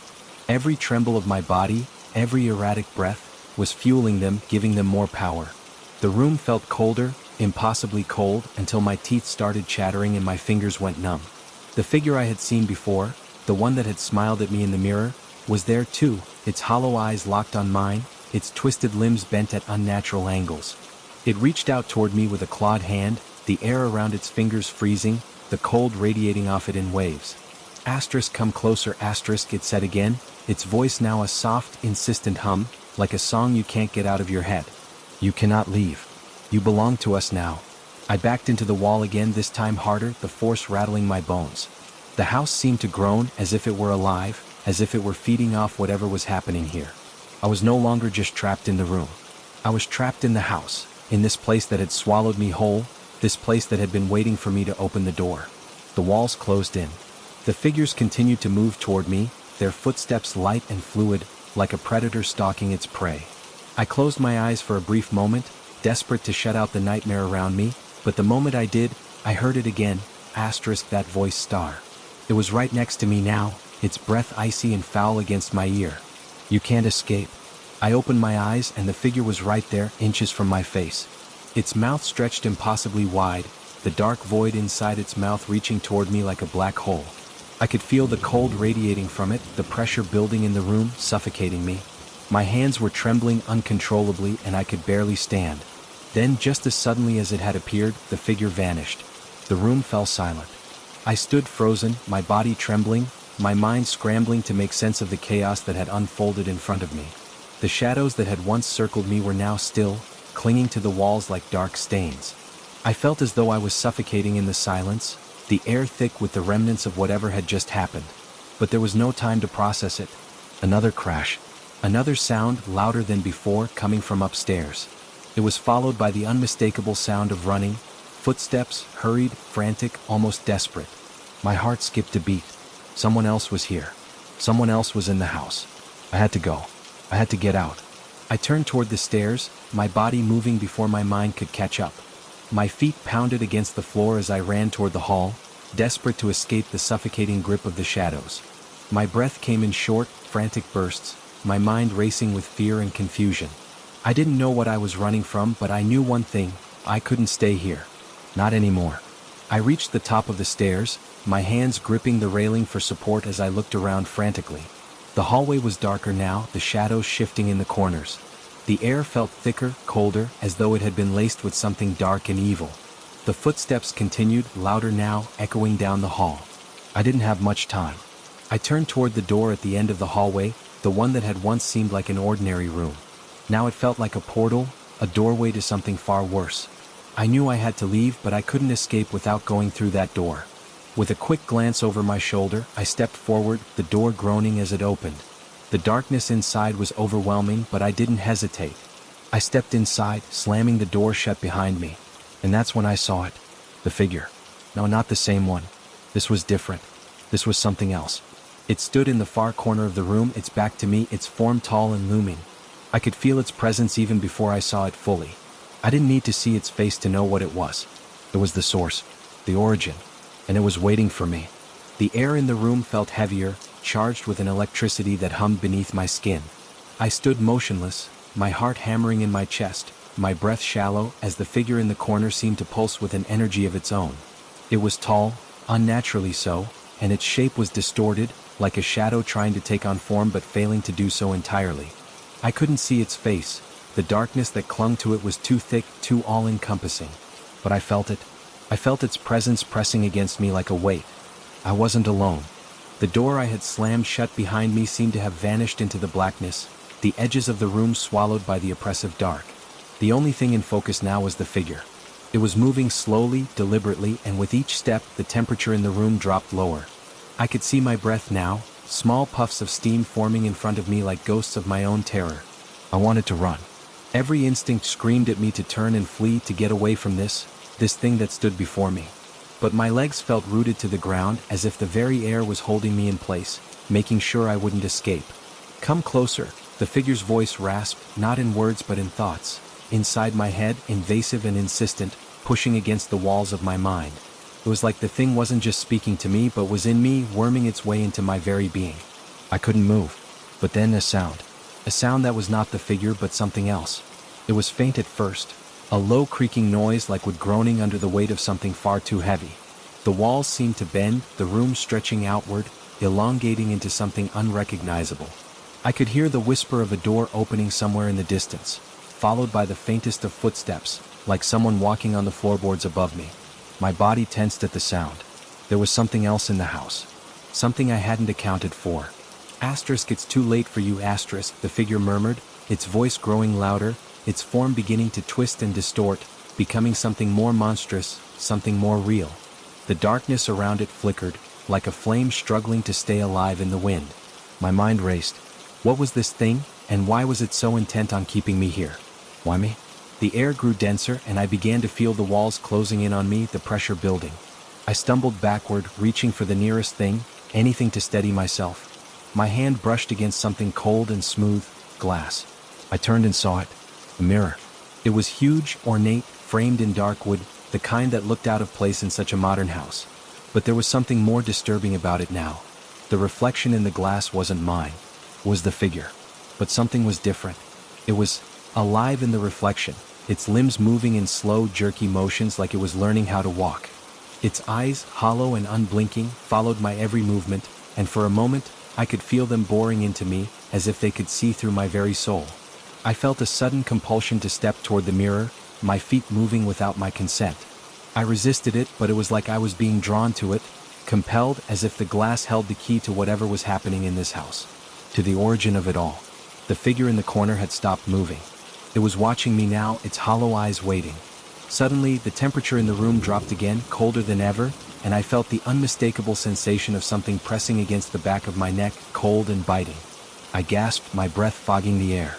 Every tremble of my body, every erratic breath, was fueling them, giving them more power. The room felt colder, impossibly cold, until my teeth started chattering and my fingers went numb. The figure I had seen before, the one that had smiled at me in the mirror, was there too, its hollow eyes locked on mine, its twisted limbs bent at unnatural angles. It reached out toward me with a clawed hand, the air around its fingers freezing, the cold radiating off it in waves. Come closer, it said again, its voice now a soft, insistent hum, like a song you can't get out of your head. You cannot leave. You belong to us now. I backed into the wall again, this time harder, the force rattling my bones. The house seemed to groan, as if it were alive, as if it were feeding off whatever was happening here. I was no longer just trapped in the room. I was trapped in the house, in this place that had swallowed me whole, this place that had been waiting for me to open the door. The walls closed in. The figures continued to move toward me, their footsteps light and fluid, like a predator stalking its prey. I closed my eyes for a brief moment, desperate to shut out the nightmare around me, but the moment I did, I heard it again, that voice star. It was right next to me now, its breath icy and foul against my ear. You can't escape. I opened my eyes and the figure was right there, inches from my face. Its mouth stretched impossibly wide, the dark void inside its mouth reaching toward me like a black hole. I could feel the cold radiating from it, the pressure building in the room, suffocating me. My hands were trembling uncontrollably and I could barely stand. Then, just as suddenly as it had appeared, the figure vanished. The room fell silent. I stood frozen, my body trembling, my mind scrambling to make sense of the chaos that had unfolded in front of me. The shadows that had once circled me were now still, clinging to the walls like dark stains. I felt as though I was suffocating in the silence, the air thick with the remnants of whatever had just happened. But there was no time to process it. Another crash. Another sound, louder than before, coming from upstairs. It was followed by the unmistakable sound of running, footsteps, hurried, frantic, almost desperate. My heart skipped a beat. Someone else was here. Someone else was in the house. I had to go. I had to get out. I turned toward the stairs, my body moving before my mind could catch up. My feet pounded against the floor as I ran toward the hall, desperate to escape the suffocating grip of the shadows. My breath came in short, frantic bursts, my mind racing with fear and confusion. I didn't know what I was running from, but I knew one thing: I couldn't stay here. Not anymore. I reached the top of the stairs, my hands gripping the railing for support as I looked around frantically. The hallway was darker now, the shadows shifting in the corners. The air felt thicker, colder, as though it had been laced with something dark and evil. The footsteps continued, louder now, echoing down the hall. I didn't have much time. I turned toward the door at the end of the hallway, the one that had once seemed like an ordinary room. Now it felt like a portal, a doorway to something far worse. I knew I had to leave, but I couldn't escape without going through that door. With a quick glance over my shoulder, I stepped forward, the door groaning as it opened. The darkness inside was overwhelming, but I didn't hesitate. I stepped inside, slamming the door shut behind me. And that's when I saw it. The figure. No, not the same one. This was different. This was something else. It stood in the far corner of the room, its back to me, its form tall and looming. I could feel its presence even before I saw it fully. I didn't need to see its face to know what it was. It was the source, the origin, and it was waiting for me. The air in the room felt heavier, charged with an electricity that hummed beneath my skin. I stood motionless, my heart hammering in my chest, my breath shallow as the figure in the corner seemed to pulse with an energy of its own. It was tall, unnaturally so, and its shape was distorted, like a shadow trying to take on form but failing to do so entirely. I couldn't see its face. The darkness that clung to it was too thick, too all-encompassing. But I felt it. I felt its presence pressing against me like a weight. I wasn't alone. The door I had slammed shut behind me seemed to have vanished into the blackness, the edges of the room swallowed by the oppressive dark. The only thing in focus now was the figure. It was moving slowly, deliberately, and with each step, the temperature in the room dropped lower. I could see my breath now, small puffs of steam forming in front of me like ghosts of my own terror. I wanted to run. Every instinct screamed at me to turn and flee, to get away from this thing that stood before me. But my legs felt rooted to the ground, as if the very air was holding me in place, making sure I wouldn't escape. "Come closer," the figure's voice rasped, not in words but in thoughts. Inside my head, invasive and insistent, pushing against the walls of my mind. It was like the thing wasn't just speaking to me, but was in me, worming its way into my very being. I couldn't move. But then a sound. A sound that was not the figure, but something else. It was faint at first. A low creaking noise like wood groaning under the weight of something far too heavy. The walls seemed to bend, the room stretching outward, elongating into something unrecognizable. I could hear the whisper of a door opening somewhere in the distance, followed by the faintest of footsteps, like someone walking on the floorboards above me. My body tensed at the sound. There was something else in the house. Something I hadn't accounted for. Asterisk, "It's too late for you, asterisk," the figure murmured, its voice growing louder, its form beginning to twist and distort, becoming something more monstrous, something more real. The darkness around it flickered, like a flame struggling to stay alive in the wind. My mind raced. What was this thing, and why was it so intent on keeping me here? Why me? The air grew denser, and I began to feel the walls closing in on me, the pressure building. I stumbled backward, reaching for the nearest thing, anything to steady myself. My hand brushed against something cold and smooth, glass. I turned and saw it. A mirror. It was huge, ornate, framed in dark wood, the kind that looked out of place in such a modern house. But there was something more disturbing about it now. The reflection in the glass wasn't mine. It was the figure. But something was different. It was alive in the reflection, its limbs moving in slow, jerky motions like it was learning how to walk. Its eyes, hollow and unblinking, followed my every movement, and for a moment, I could feel them boring into me, as if they could see through my very soul. I felt a sudden compulsion to step toward the mirror, my feet moving without my consent. I resisted it, but it was like I was being drawn to it, compelled, as if the glass held the key to whatever was happening in this house. To the origin of it all. The figure in the corner had stopped moving. It was watching me now, its hollow eyes waiting. Suddenly, the temperature in the room dropped again, colder than ever, and I felt the unmistakable sensation of something pressing against the back of my neck, cold and biting. I gasped, my breath fogging the air.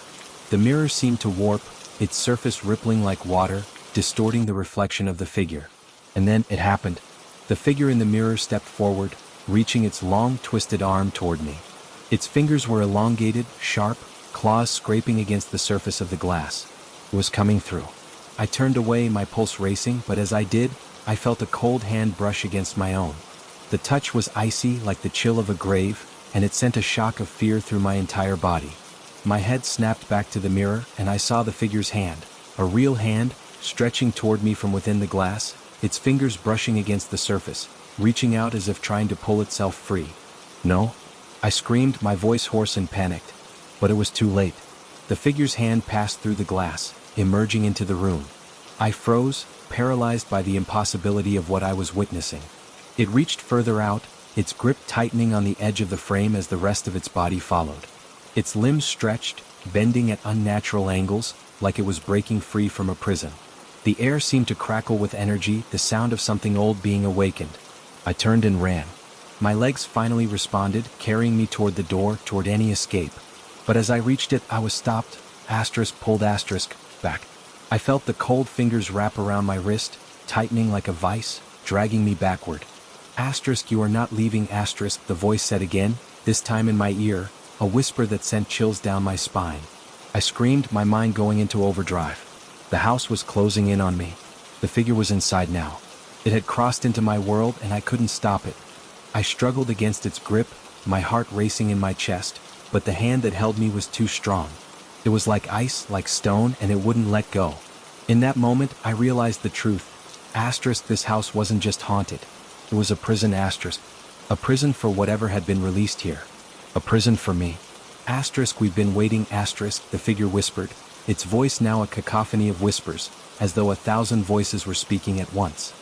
The mirror seemed to warp, its surface rippling like water, distorting the reflection of the figure. And then it happened. The figure in the mirror stepped forward, reaching its long, twisted arm toward me. Its fingers were elongated, sharp, claws scraping against the surface of the glass. It was coming through. I turned away, my pulse racing, but as I did, I felt a cold hand brush against my own. The touch was icy, like the chill of a grave, and it sent a shock of fear through my entire body. My head snapped back to the mirror, and I saw the figure's hand, a real hand, stretching toward me from within the glass, its fingers brushing against the surface, reaching out as if trying to pull itself free. No? I screamed, my voice hoarse and panicked. But it was too late. The figure's hand passed through the glass, emerging into the room. I froze, paralyzed by the impossibility of what I was witnessing. It reached further out, its grip tightening on the edge of the frame as the rest of its body followed. Its limbs stretched, bending at unnatural angles, like it was breaking free from a prison. The air seemed to crackle with energy, the sound of something old being awakened. I turned and ran. My legs finally responded, carrying me toward the door, toward any escape. But as I reached it, I was stopped, pulled back. I felt the cold fingers wrap around my wrist, tightening like a vice, dragging me backward. You are not leaving, the voice said again, this time in my ear, a whisper that sent chills down my spine. I screamed, my mind going into overdrive. The house was closing in on me. The figure was inside now. It had crossed into my world and I couldn't stop it. I struggled against its grip, my heart racing in my chest, but the hand that held me was too strong. It was like ice, like stone, and it wouldn't let go. In that moment, I realized the truth. This house wasn't just haunted. It was a prison, a prison for whatever had been released here. A prison for me. We've been waiting, the figure whispered, its voice now a cacophony of whispers, as though 1,000 voices were speaking at once.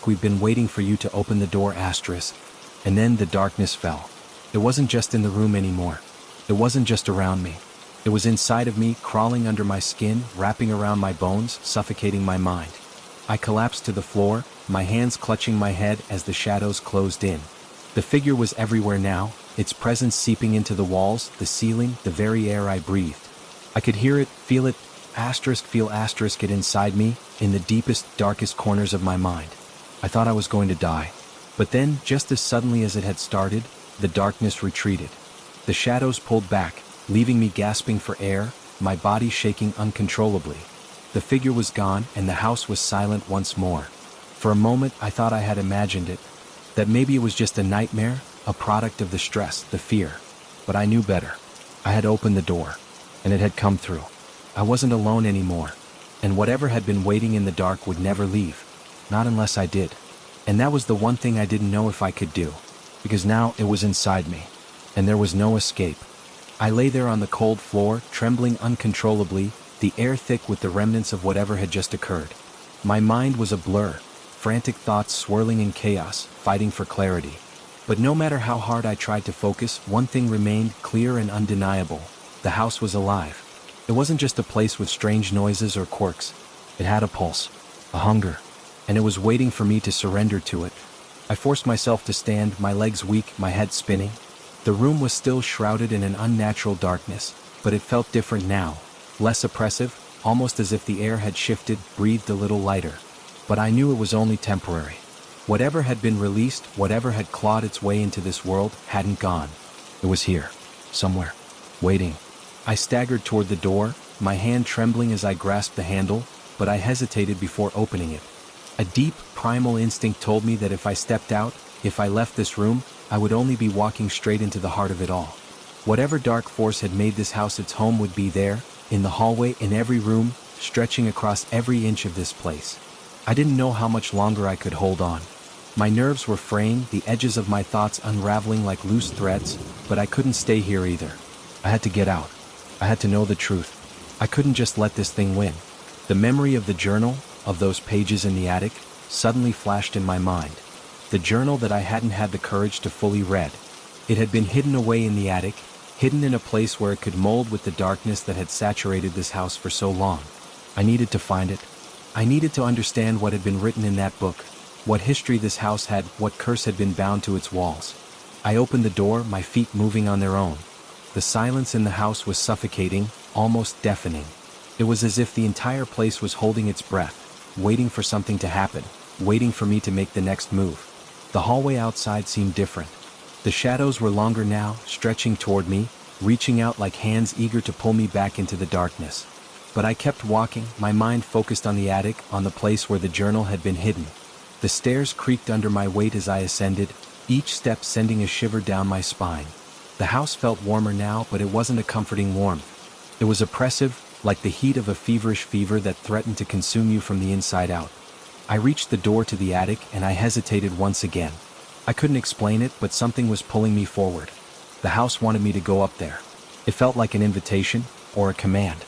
We've been waiting for you to open the door, And then the darkness fell. It wasn't just in the room anymore. It wasn't just around me. It was inside of me, crawling under my skin, wrapping around my bones, suffocating my mind. I collapsed to the floor, my hands clutching my head as the shadows closed in. The figure was everywhere now, its presence seeping into the walls, the ceiling, the very air I breathed. I could hear it, feel it, feel it inside me, in the deepest, darkest corners of my mind. I thought I was going to die. But then, just as suddenly as it had started, the darkness retreated. The shadows pulled back, leaving me gasping for air, my body shaking uncontrollably. The figure was gone, and the house was silent once more. For a moment, I thought I had imagined it, that maybe it was just a nightmare, a product of the stress, the fear. But I knew better. I had opened the door, and it had come through. I wasn't alone anymore, and whatever had been waiting in the dark would never leave, not unless I did. And that was the one thing I didn't know if I could do, because now it was inside me, and there was no escape. I lay there on the cold floor, trembling uncontrollably, the air thick with the remnants of whatever had just occurred. My mind was a blur, frantic thoughts swirling in chaos, fighting for clarity. But no matter how hard I tried to focus, one thing remained clear and undeniable. The house was alive. It wasn't just a place with strange noises or quirks. It had a pulse, a hunger, and it was waiting for me to surrender to it. I forced myself to stand, my legs weak, my head spinning. The room was still shrouded in an unnatural darkness, but it felt different now, less oppressive, almost as if the air had shifted, breathed a little lighter. But I knew it was only temporary. Whatever had been released, whatever had clawed its way into this world, hadn't gone. It was here, somewhere, waiting. I staggered toward the door, my hand trembling as I grasped the handle, but I hesitated before opening it. A deep, primal instinct told me that if I stepped out, if I left this room, I would only be walking straight into the heart of it all. Whatever dark force had made this house its home would be there, in the hallway, in every room, stretching across every inch of this place. I didn't know how much longer I could hold on. My nerves were fraying, the edges of my thoughts unraveling like loose threads, but I couldn't stay here either. I had to get out. I had to know the truth. I couldn't just let this thing win. The memory of the journal, of those pages in the attic, suddenly flashed in my mind. The journal that I hadn't had the courage to fully read. It had been hidden away in the attic, hidden in a place where it could mold with the darkness that had saturated this house for so long. I needed to find it. I needed to understand what had been written in that book, what history this house had, what curse had been bound to its walls. I opened the door, my feet moving on their own. The silence in the house was suffocating, almost deafening. It was as if the entire place was holding its breath, waiting for something to happen, waiting for me to make the next move. The hallway outside seemed different. The shadows were longer now, stretching toward me, reaching out like hands eager to pull me back into the darkness. But I kept walking, my mind focused on the attic, on the place where the journal had been hidden. The stairs creaked under my weight as I ascended, each step sending a shiver down my spine. The house felt warmer now, but it wasn't a comforting warmth. It was oppressive, like the heat of a feverish fever that threatened to consume you from the inside out. I reached the door to the attic and I hesitated once again. I couldn't explain it, but something was pulling me forward. The house wanted me to go up there. It felt like an invitation, or a command.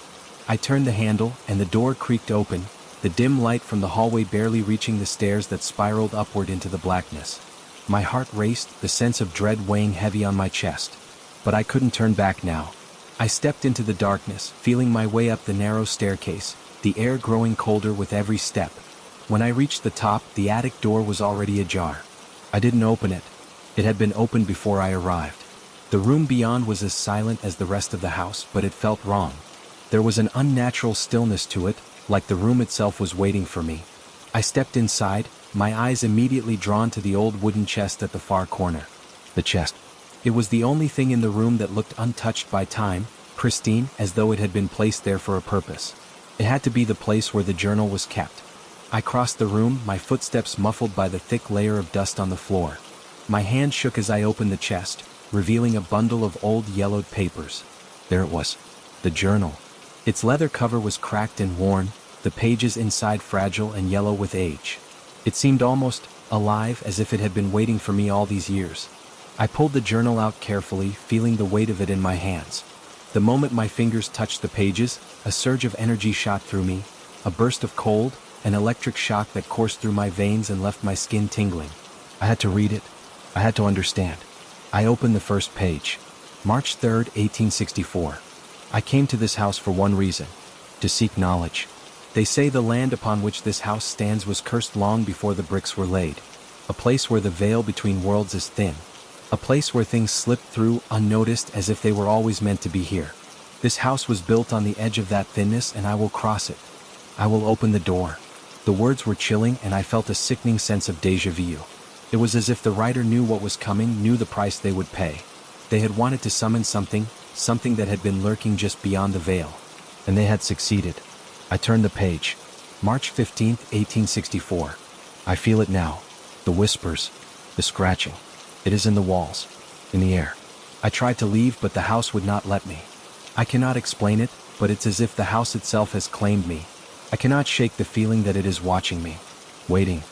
I turned the handle and the door creaked open, the dim light from the hallway barely reaching the stairs that spiraled upward into the blackness. My heart raced, the sense of dread weighing heavy on my chest. But I couldn't turn back now. I stepped into the darkness, feeling my way up the narrow staircase, the air growing colder with every step. When I reached the top, the attic door was already ajar. I didn't open it. It had been opened before I arrived. The room beyond was as silent as the rest of the house, but it felt wrong. There was an unnatural stillness to it, like the room itself was waiting for me. I stepped inside, my eyes immediately drawn to the old wooden chest at the far corner. The chest. It was the only thing in the room that looked untouched by time, pristine, as though it had been placed there for a purpose. It had to be the place where the journal was kept. I crossed the room, my footsteps muffled by the thick layer of dust on the floor. My hand shook as I opened the chest, revealing a bundle of old yellowed papers. There it was. The journal. Its leather cover was cracked and worn, the pages inside fragile and yellow with age. It seemed almost alive, as if it had been waiting for me all these years. I pulled the journal out carefully, feeling the weight of it in my hands. The moment my fingers touched the pages, a surge of energy shot through me, a burst of cold, an electric shock that coursed through my veins and left my skin tingling. I had to read it. I had to understand. I opened the first page. March 3rd, 1864. I came to this house for one reason: to seek knowledge. They say the land upon which this house stands was cursed long before the bricks were laid. A place where the veil between worlds is thin. A place where things slip through unnoticed, as if they were always meant to be here. This house was built on the edge of that thinness, and I will cross it. I will open the door. The words were chilling, and I felt a sickening sense of déjà vu. It was as if the writer knew what was coming, knew the price they would pay. They had wanted to summon something that had been lurking just beyond the veil. And they had succeeded. I turned the page. March 15th, 1864. I feel it now. The whispers. The scratching. It is in the walls. In the air. I tried to leave, but the house would not let me. I cannot explain it, but it's as if the house itself has claimed me. I cannot shake the feeling that it is watching me. Waiting.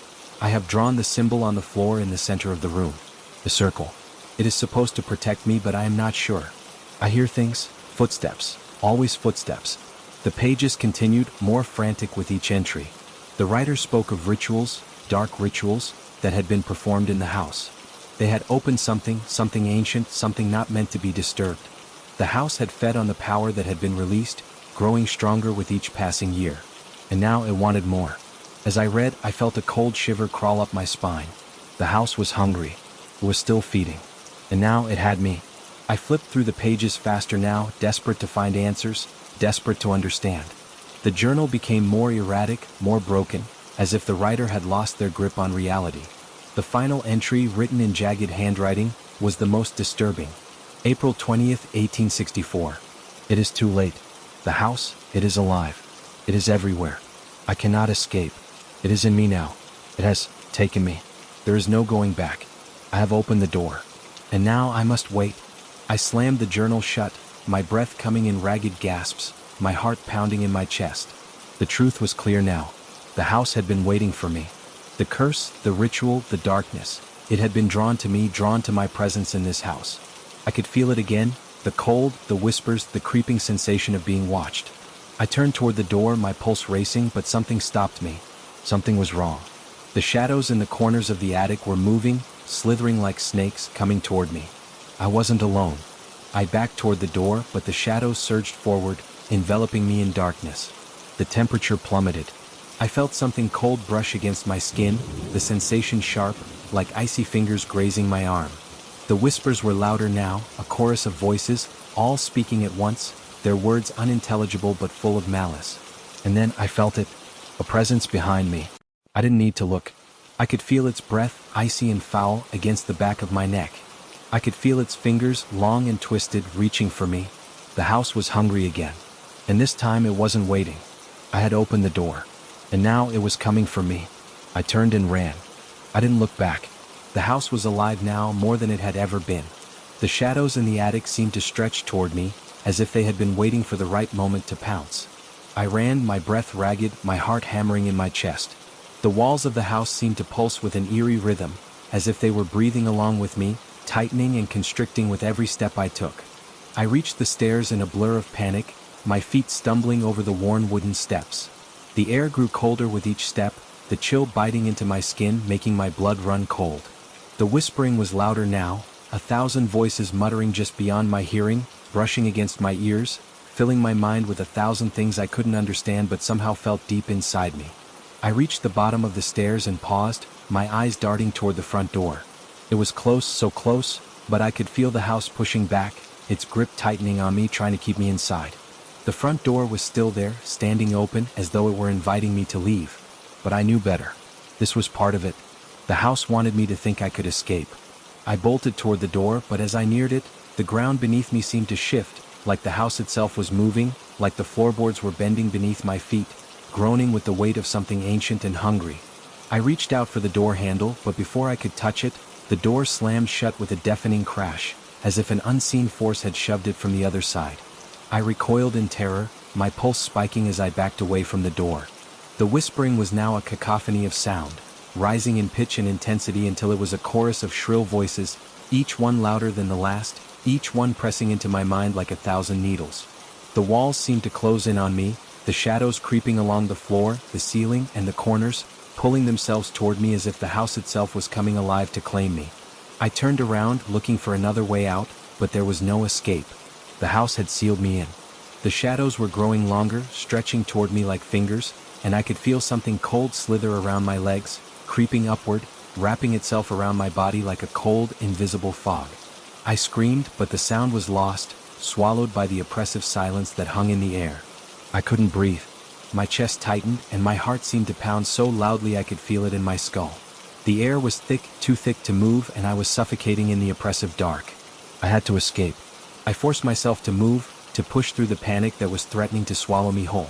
I have drawn the symbol on the floor in the center of the room. The circle. It is supposed to protect me, but I am not sure. I hear things. Footsteps. Always footsteps. The pages continued, more frantic with each entry. The writer spoke of rituals, dark rituals, that had been performed in the house. They had opened something ancient, something not meant to be disturbed. The house had fed on the power that had been released, growing stronger with each passing year. And now it wanted more. As I read, I felt a cold shiver crawl up my spine. The house was hungry. It was still feeding. And now it had me. I flipped through the pages faster now, desperate to find answers, desperate to understand. The journal became more erratic, more broken, as if the writer had lost their grip on reality. The final entry, written in jagged handwriting, was the most disturbing. April 20th, 1864. It is too late. The house, it is alive. It is everywhere. I cannot escape. It is in me now. It has taken me. There is no going back. I have opened the door. And now I must wait. I slammed the journal shut, my breath coming in ragged gasps, my heart pounding in my chest. The truth was clear now. The house had been waiting for me. The curse, the ritual, the darkness. It had been drawn to me, drawn to my presence in this house. I could feel it again, the cold, the whispers, the creeping sensation of being watched. I turned toward the door, my pulse racing, but something stopped me. Something was wrong. The shadows in the corners of the attic were moving, slithering like snakes, coming toward me. I wasn't alone. I backed toward the door, but the shadows surged forward, enveloping me in darkness. The temperature plummeted. I felt something cold brush against my skin, the sensation sharp, like icy fingers grazing my arm. The whispers were louder now, a chorus of voices, all speaking at once, their words unintelligible but full of malice. And then I felt it, a presence behind me. I didn't need to look. I could feel its breath, icy and foul, against the back of my neck. I could feel its fingers, long and twisted, reaching for me. The house was hungry again. And this time it wasn't waiting. I had opened the door. And now it was coming for me. I turned and ran. I didn't look back. The house was alive now more than it had ever been. The shadows in the attic seemed to stretch toward me, as if they had been waiting for the right moment to pounce. I ran, my breath ragged, my heart hammering in my chest. The walls of the house seemed to pulse with an eerie rhythm, as if they were breathing along with me, tightening and constricting with every step I took. I reached the stairs in a blur of panic, my feet stumbling over the worn wooden steps. The air grew colder with each step, the chill biting into my skin, making my blood run cold. The whispering was louder now, 1,000 voices muttering just beyond my hearing, brushing against my ears, filling my mind with 1,000 things I couldn't understand but somehow felt deep inside me. I reached the bottom of the stairs and paused, my eyes darting toward the front door. It was close, so close, but I could feel the house pushing back, its grip tightening on me, trying to keep me inside. The front door was still there, standing open, as though it were inviting me to leave. But I knew better. This was part of it. The house wanted me to think I could escape. I bolted toward the door, but as I neared it, the ground beneath me seemed to shift, like the house itself was moving, like the floorboards were bending beneath my feet, groaning with the weight of something ancient and hungry. I reached out for the door handle, but before I could touch it, the door slammed shut with a deafening crash, as if an unseen force had shoved it from the other side. I recoiled in terror, my pulse spiking as I backed away from the door. The whispering was now a cacophony of sound, rising in pitch and intensity until it was a chorus of shrill voices, each one louder than the last, each one pressing into my mind like 1,000 needles. The walls seemed to close in on me, the shadows creeping along the floor, the ceiling, and the corners, pulling themselves toward me as if the house itself was coming alive to claim me. I turned around, looking for another way out, but there was no escape. The house had sealed me in. The shadows were growing longer, stretching toward me like fingers, and I could feel something cold slither around my legs, creeping upward, wrapping itself around my body like a cold, invisible fog. I screamed, but the sound was lost, swallowed by the oppressive silence that hung in the air. I couldn't breathe. My chest tightened, and my heart seemed to pound so loudly I could feel it in my skull. The air was thick, too thick to move, and I was suffocating in the oppressive dark. I had to escape. I forced myself to move, to push through the panic that was threatening to swallow me whole.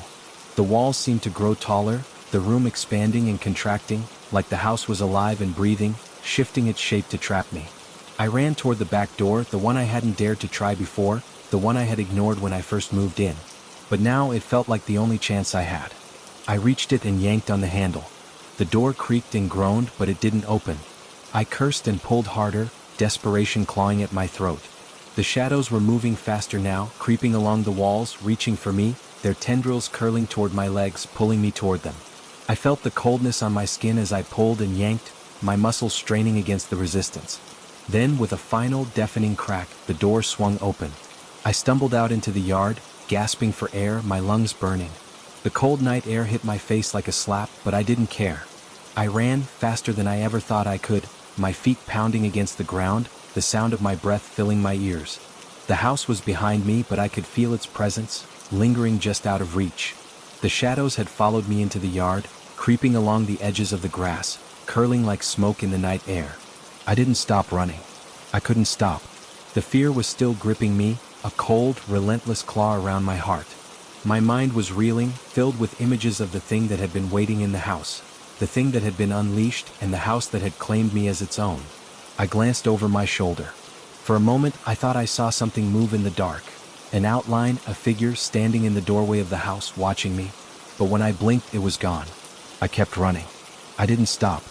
The walls seemed to grow taller, the room expanding and contracting, like the house was alive and breathing, shifting its shape to trap me. I ran toward the back door, the one I hadn't dared to try before, the one I had ignored when I first moved in. But now it felt like the only chance I had. I reached it and yanked on the handle. The door creaked and groaned, but it didn't open. I cursed and pulled harder, desperation clawing at my throat. The shadows were moving faster now, creeping along the walls, reaching for me, their tendrils curling toward my legs, pulling me toward them. I felt the coldness on my skin as I pulled and yanked, my muscles straining against the resistance. Then, with a final, deafening crack, the door swung open. I stumbled out into the yard, gasping for air, my lungs burning. The cold night air hit my face like a slap, but I didn't care. I ran, faster than I ever thought I could, my feet pounding against the ground, the sound of my breath filling my ears. The house was behind me, but I could feel its presence, lingering just out of reach. The shadows had followed me into the yard, creeping along the edges of the grass, curling like smoke in the night air. I didn't stop running. I couldn't stop. The fear was still gripping me, a cold, relentless claw around my heart. My mind was reeling, filled with images of the thing that had been waiting in the house, the thing that had been unleashed, and the house that had claimed me as its own. I glanced over my shoulder. For a moment, I thought I saw something move in the dark. An outline, a figure standing in the doorway of the house, watching me. But when I blinked, it was gone. I kept running. I didn't stop.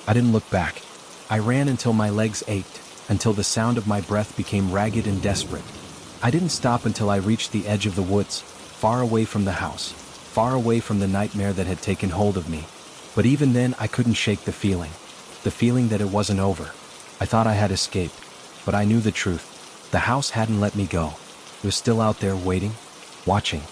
I didn't look back. I ran until my legs ached, until the sound of my breath became ragged and desperate. I didn't stop until I reached the edge of the woods, far away from the house, far away from the nightmare that had taken hold of me. But even then, I couldn't shake the feeling that it wasn't over. I thought I had escaped, but I knew the truth. The house hadn't let me go. It was still out there waiting, watching.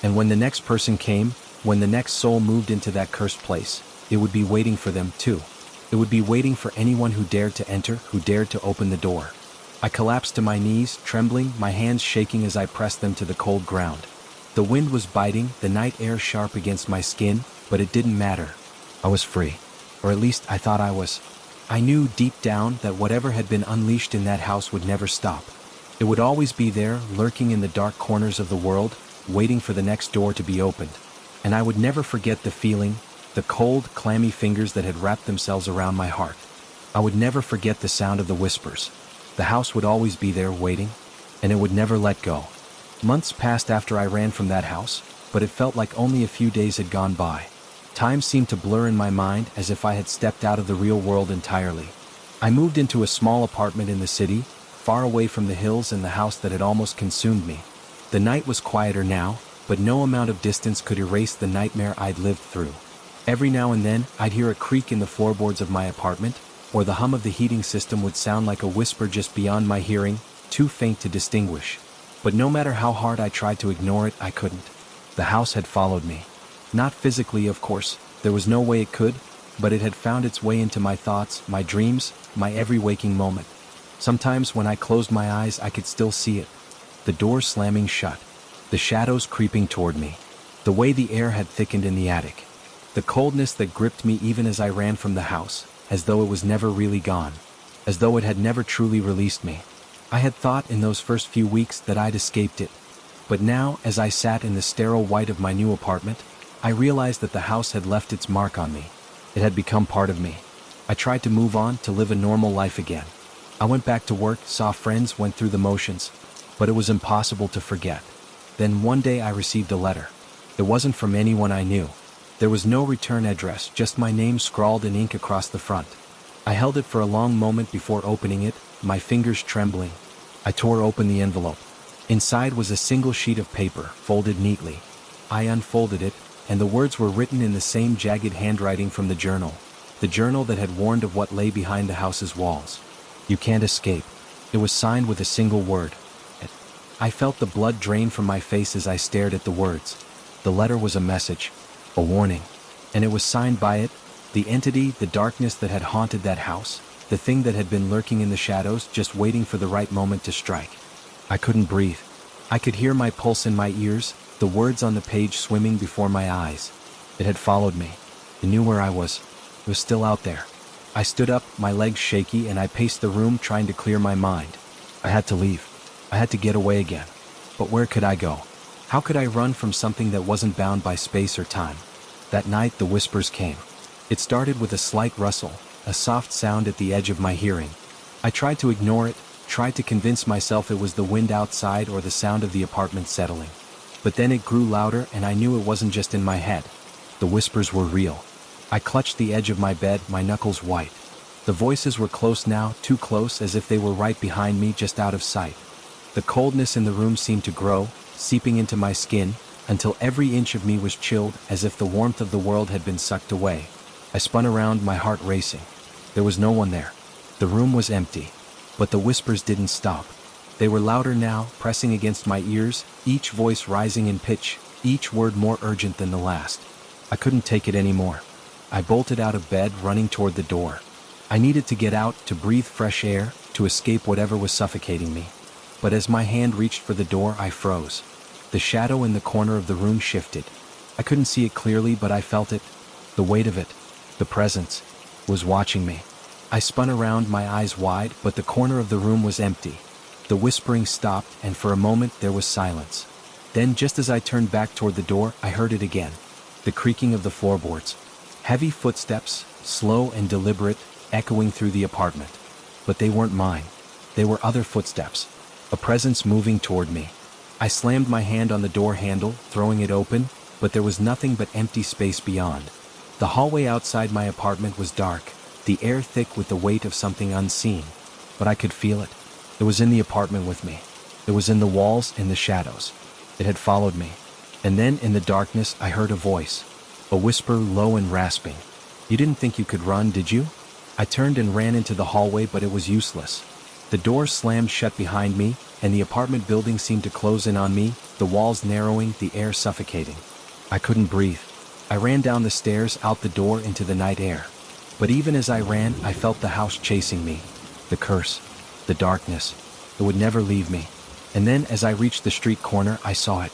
And when the next person came, when the next soul moved into that cursed place, it would be waiting for them too. It would be waiting for anyone who dared to enter, who dared to open the door. I collapsed to my knees, trembling, my hands shaking as I pressed them to the cold ground. The wind was biting, the night air sharp against my skin, but it didn't matter. I was free. Or at least I thought I was. I knew deep down that whatever had been unleashed in that house would never stop. It would always be there, lurking in the dark corners of the world, waiting for the next door to be opened. And I would never forget the feeling, the cold, clammy fingers that had wrapped themselves around my heart. I would never forget the sound of the whispers. The house would always be there waiting, and it would never let go. Months passed after I ran from that house, but it felt like only a few days had gone by. Time seemed to blur in my mind as if I had stepped out of the real world entirely. I moved into a small apartment in the city, far away from the hills and the house that had almost consumed me. The night was quieter now, but no amount of distance could erase the nightmare I'd lived through. Every now and then, I'd hear a creak in the floorboards of my apartment, or the hum of the heating system would sound like a whisper just beyond my hearing, too faint to distinguish. But no matter how hard I tried to ignore it, I couldn't. The house had followed me. Not physically, of course, there was no way it could, but it had found its way into my thoughts, my dreams, my every waking moment. Sometimes when I closed my eyes, I could still see it. The door slamming shut. The shadows creeping toward me. The way the air had thickened in the attic. The coldness that gripped me even as I ran from the house, as though it was never really gone. As though it had never truly released me. I had thought in those first few weeks that I'd escaped it. But now, as I sat in the sterile white of my new apartment, I realized that the house had left its mark on me. It had become part of me. I tried to move on, to live a normal life again. I went back to work, saw friends, went through the motions, but it was impossible to forget. Then one day I received a letter. It wasn't from anyone I knew. There was no return address, just my name scrawled in ink across the front. I held it for a long moment before opening it, my fingers trembling. I tore open the envelope. Inside was a single sheet of paper, folded neatly. I unfolded it, and the words were written in the same jagged handwriting from the journal that had warned of what lay behind the house's walls. You can't escape. It was signed with a single word. I felt the blood drain from my face as I stared at the words. The letter was a message, a warning, and it was signed by it, the entity, the darkness that had haunted that house, the thing that had been lurking in the shadows, just waiting for the right moment to strike. I couldn't breathe. I could hear my pulse in my ears, the words on the page swimming before my eyes. It had followed me. It knew where I was. It was still out there. I stood up, my legs shaky, and I paced the room trying to clear my mind. I had to leave. I had to get away again. But where could I go? How could I run from something that wasn't bound by space or time? That night, the whispers came. It started with a slight rustle, a soft sound at the edge of my hearing. I tried to ignore it, tried to convince myself it was the wind outside or the sound of the apartment settling. But then it grew louder, and I knew it wasn't just in my head. The whispers were real. I clutched the edge of my bed, my knuckles white. The voices were close now, too close, as if they were right behind me, just out of sight. The coldness in the room seemed to grow, seeping into my skin, until every inch of me was chilled, as if the warmth of the world had been sucked away. I spun around, my heart racing. There was no one there. The room was empty. But the whispers didn't stop. They were louder now, pressing against my ears, each voice rising in pitch, each word more urgent than the last. I couldn't take it anymore. I bolted out of bed, running toward the door. I needed to get out, to breathe fresh air, to escape whatever was suffocating me. But as my hand reached for the door, I froze. The shadow in the corner of the room shifted. I couldn't see it clearly, but I felt it. The weight of it, the presence, was watching me. I spun around, my eyes wide, but the corner of the room was empty. The whispering stopped, and for a moment there was silence. Then, just as I turned back toward the door, I heard it again. The creaking of the floorboards. Heavy footsteps, slow and deliberate, echoing through the apartment. But they weren't mine. They were other footsteps. A presence moving toward me. I slammed my hand on the door handle, throwing it open, but there was nothing but empty space beyond. The hallway outside my apartment was dark, the air thick with the weight of something unseen. But I could feel it. It was in the apartment with me. It was in the walls, in the shadows. It had followed me. And then, in the darkness, I heard a voice. A whisper, low and rasping. You didn't think you could run, did you? I turned and ran into the hallway, but it was useless. The door slammed shut behind me, and the apartment building seemed to close in on me, the walls narrowing, the air suffocating. I couldn't breathe. I ran down the stairs, out the door, into the night air. But even as I ran, I felt the house chasing me. The curse. The darkness. It would never leave me. And then, as I reached the street corner, I saw it.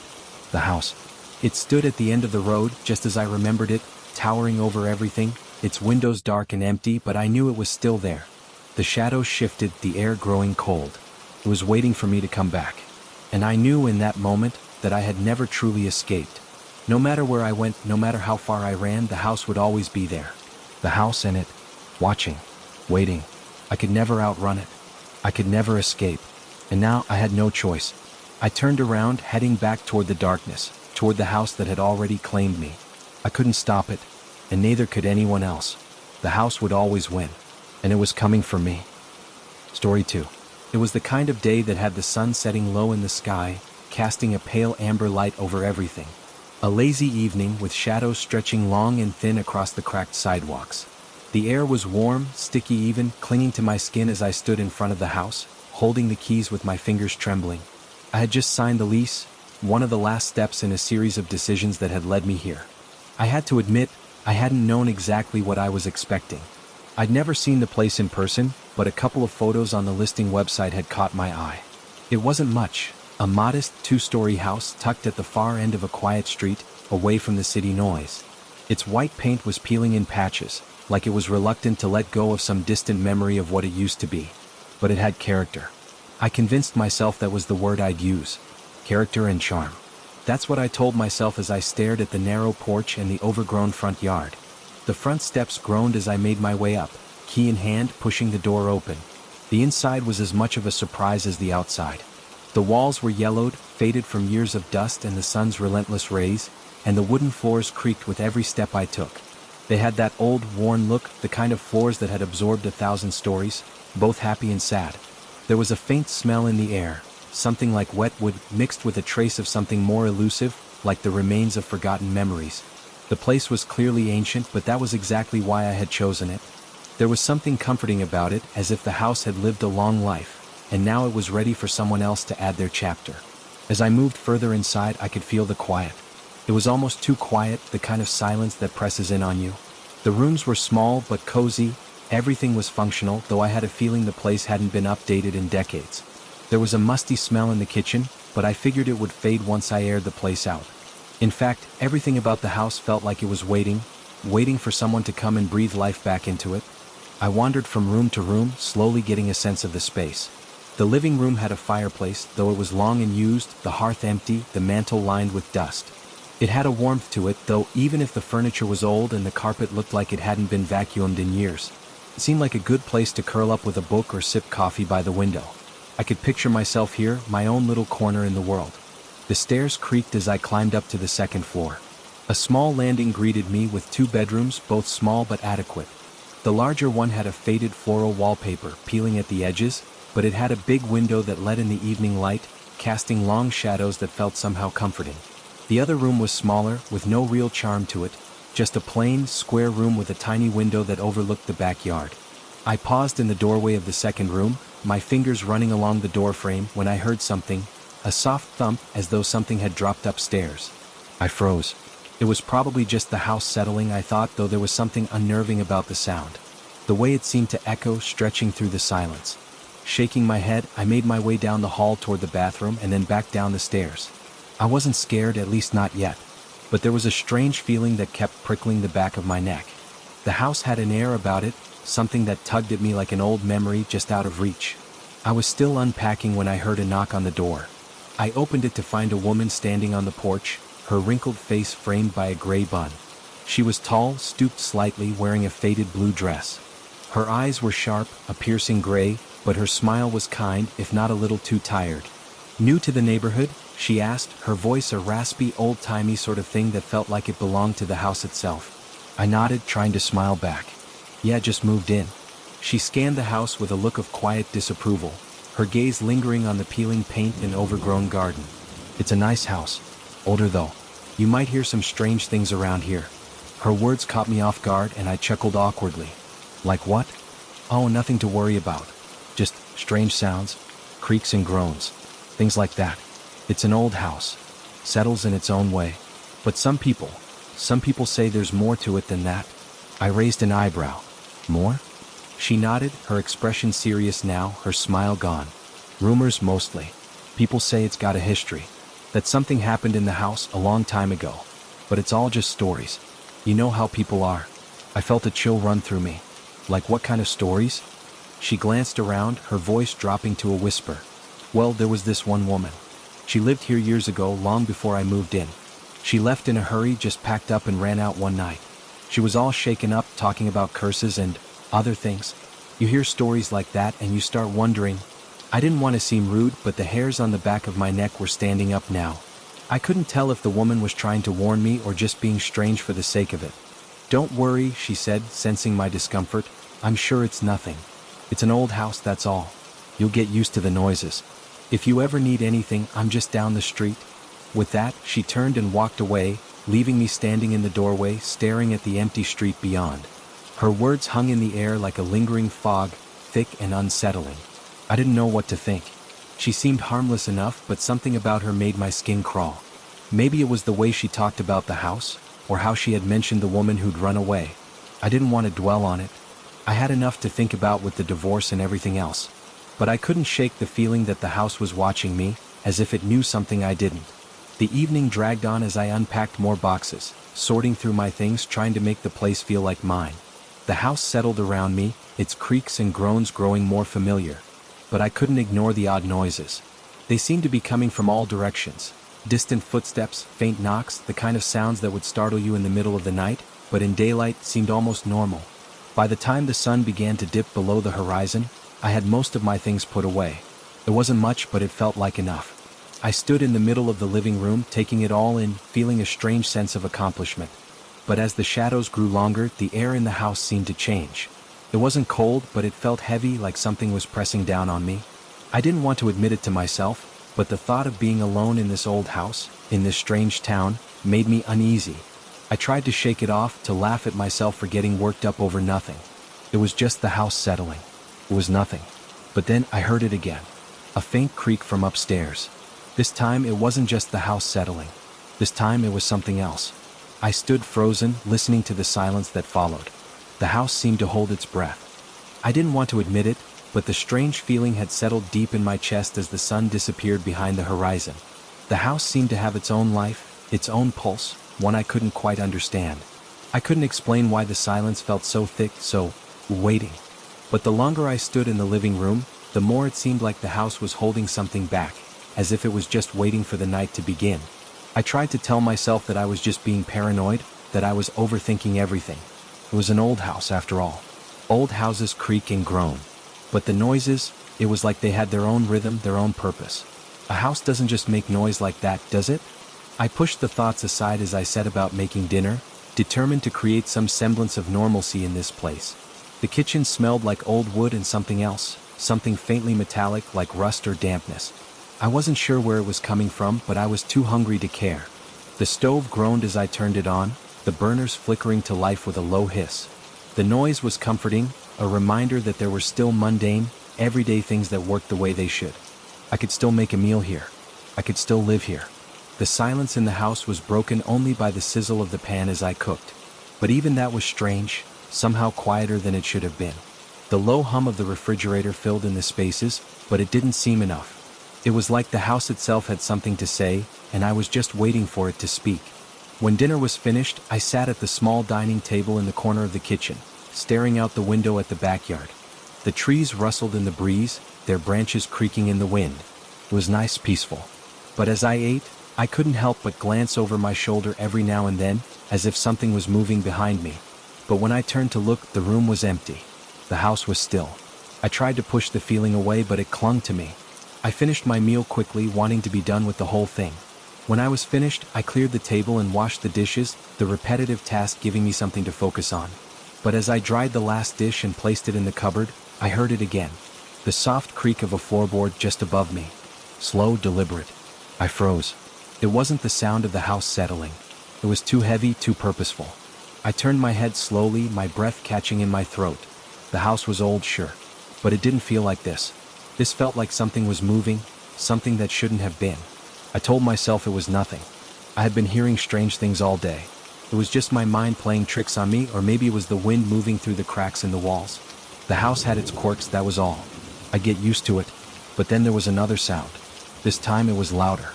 The house. It stood at the end of the road, just as I remembered it, towering over everything, its windows dark and empty, but I knew it was still there. The shadows shifted, the air growing cold. It was waiting for me to come back. And I knew in that moment that I had never truly escaped. No matter where I went, no matter how far I ran, the house would always be there. The house and it, watching, waiting. I could never outrun it. I could never escape. And now I had no choice. I turned around, heading back toward the darkness, toward the house that had already claimed me. I couldn't stop it, and neither could anyone else. The house would always win, and it was coming for me. Story 2. It was the kind of day that had the sun setting low in the sky, casting a pale amber light over everything. A lazy evening with shadows stretching long and thin across the cracked sidewalks. The air was warm, sticky even, clinging to my skin as I stood in front of the house, holding the keys with my fingers trembling. I had just signed the lease, one of the last steps in a series of decisions that had led me here. I had to admit, I hadn't known exactly what I was expecting. I'd never seen the place in person, but a couple of photos on the listing website had caught my eye. It wasn't much, a modest 2-story house tucked at the far end of a quiet street, away from the city noise. Its white paint was peeling in patches, like it was reluctant to let go of some distant memory of what it used to be. But it had character. I convinced myself that was the word I'd use. Character and charm. That's what I told myself as I stared at the narrow porch and the overgrown front yard. The front steps groaned as I made my way up, key in hand, pushing the door open. The inside was as much of a surprise as the outside. The walls were yellowed, faded from years of dust and the sun's relentless rays, and the wooden floors creaked with every step I took. They had that old, worn look, the kind of floors that had absorbed 1,000 stories, both happy and sad. There was a faint smell in the air, something like wet wood mixed with a trace of something more elusive, like the remains of forgotten memories. The place was clearly ancient, but that was exactly why I had chosen it. There was something comforting about it, as if the house had lived a long life, and now it was ready for someone else to add their chapter. As I moved further inside, I could feel the quiet. It was almost too quiet, the kind of silence that presses in on you. The rooms were small but cozy. Everything was functional, though I had a feeling the place hadn't been updated in decades. There was a musty smell in the kitchen, but I figured it would fade once I aired the place out. In fact, everything about the house felt like it was waiting for someone to come and breathe life back into it. I wandered from room to room, slowly getting a sense of the space. The living room had a fireplace, though it was long and used, the hearth empty, the mantel lined with dust. It had a warmth to it, though, even if the furniture was old and the carpet looked like it hadn't been vacuumed in years. It seemed like a good place to curl up with a book or sip coffee by the window. I could picture myself here, my own little corner in the world. The stairs creaked as I climbed up to the second floor. A small landing greeted me with 2 bedrooms, both small but adequate. The larger one had a faded floral wallpaper peeling at the edges, but it had a big window that let in the evening light, casting long shadows that felt somehow comforting. The other room was smaller, with no real charm to it, just a plain, square room with a tiny window that overlooked the backyard. I paused in the doorway of the second room, my fingers running along the door frame, when I heard something, a soft thump as though something had dropped upstairs. I froze. It was probably just the house settling, I thought, though there was something unnerving about the sound. The way it seemed to echo, stretching through the silence. Shaking my head, I made my way down the hall toward the bathroom and then back down the stairs. I wasn't scared, at least not yet. But there was a strange feeling that kept prickling the back of my neck. The house had an air about it, something that tugged at me like an old memory just out of reach. I was still unpacking when I heard a knock on the door. I opened it to find a woman standing on the porch, her wrinkled face framed by a gray bun. She was tall, stooped slightly, wearing a faded blue dress. Her eyes were sharp, a piercing gray, but her smile was kind, if not a little too tired. "New to the neighborhood?" she asked, her voice a raspy, old-timey sort of thing that felt like it belonged to the house itself. I nodded, trying to smile back. "Yeah, just moved in." She scanned the house with a look of quiet disapproval, her gaze lingering on the peeling paint and overgrown garden. "It's a nice house. Older though. You might hear some strange things around here." Her words caught me off guard and I chuckled awkwardly. "Like what?" "Oh, nothing to worry about. Just strange sounds, creaks and groans. Things like that. It's an old house. Settles in its own way. But some people say there's more to it than that." I raised an eyebrow. "More?" She nodded, her expression serious now, her smile gone. Rumors mostly. People say it's got a history. That something happened in the house a long time ago. But it's all just stories. You know how people are. I felt a chill run through me. Like what kind of stories? She glanced around, her voice dropping to a whisper. Well, there was this one woman. She lived here years ago, long before I moved in. She left in a hurry, just packed up and ran out one night. She was all shaken up, talking about curses and other things. You hear stories like that and you start wondering. I didn't want to seem rude, but the hairs on the back of my neck were standing up now. I couldn't tell if the woman was trying to warn me or just being strange for the sake of it. Don't worry, she said, sensing my discomfort. I'm sure it's nothing. It's an old house, that's all. You'll get used to the noises. If you ever need anything, I'm just down the street. With that, she turned and walked away, leaving me standing in the doorway, staring at the empty street beyond. Her words hung in the air like a lingering fog, thick and unsettling. I didn't know what to think. She seemed harmless enough, but something about her made my skin crawl. Maybe it was the way she talked about the house, or how she had mentioned the woman who'd run away. I didn't want to dwell on it. I had enough to think about with the divorce and everything else. But I couldn't shake the feeling that the house was watching me, as if it knew something I didn't. The evening dragged on as I unpacked more boxes, sorting through my things, trying to make the place feel like mine. The house settled around me, its creaks and groans growing more familiar. But I couldn't ignore the odd noises. They seemed to be coming from all directions. Distant footsteps, faint knocks, the kind of sounds that would startle you in the middle of the night, but in daylight seemed almost normal. By the time the sun began to dip below the horizon, I had most of my things put away. It wasn't much, but it felt like enough. I stood in the middle of the living room, taking it all in, feeling a strange sense of accomplishment. But as the shadows grew longer, the air in the house seemed to change. It wasn't cold, but it felt heavy, like something was pressing down on me. I didn't want to admit it to myself, but the thought of being alone in this old house, in this strange town, made me uneasy. I tried to shake it off, to laugh at myself for getting worked up over nothing. It was just the house settling. It was nothing. But then I heard it again. A faint creak from upstairs. This time it wasn't just the house settling. This time it was something else. I stood frozen, listening to the silence that followed. The house seemed to hold its breath. I didn't want to admit it, but the strange feeling had settled deep in my chest as the sun disappeared behind the horizon. The house seemed to have its own life, its own pulse, one I couldn't quite understand. I couldn't explain why the silence felt so thick, so waiting. But the longer I stood in the living room, the more it seemed like the house was holding something back, as if it was just waiting for the night to begin. I tried to tell myself that I was just being paranoid, that I was overthinking everything. It was an old house after all. Old houses creak and groan. But the noises, it was like they had their own rhythm, their own purpose. A house doesn't just make noise like that, does it? I pushed the thoughts aside as I set about making dinner, determined to create some semblance of normalcy in this place. The kitchen smelled like old wood and something else, something faintly metallic like rust or dampness. I wasn't sure where it was coming from, but I was too hungry to care. The stove groaned as I turned it on, the burners flickering to life with a low hiss. The noise was comforting, a reminder that there were still mundane, everyday things that worked the way they should. I could still make a meal here. I could still live here. The silence in the house was broken only by the sizzle of the pan as I cooked. But even that was strange, somehow quieter than it should have been. The low hum of the refrigerator filled in the spaces, but it didn't seem enough. It was like the house itself had something to say, and I was just waiting for it to speak. When dinner was finished, I sat at the small dining table in the corner of the kitchen, staring out the window at the backyard. The trees rustled in the breeze, their branches creaking in the wind. It was nice, peaceful. But as I ate, I couldn't help but glance over my shoulder every now and then, as if something was moving behind me. But when I turned to look, the room was empty. The house was still. I tried to push the feeling away, but it clung to me. I finished my meal quickly, wanting to be done with the whole thing. When I was finished, I cleared the table and washed the dishes, the repetitive task giving me something to focus on. But as I dried the last dish and placed it in the cupboard, I heard it again. The soft creak of a floorboard just above me. Slow, deliberate. I froze. It wasn't the sound of the house settling. It was too heavy, too purposeful. I turned my head slowly, my breath catching in my throat. The house was old, sure, but it didn't feel like this. This felt like something was moving, something that shouldn't have been. I told myself it was nothing. I had been hearing strange things all day. It was just my mind playing tricks on me, or maybe it was the wind moving through the cracks in the walls. The house had its quirks, that was all. I'd get used to it. But then there was another sound. This time it was louder.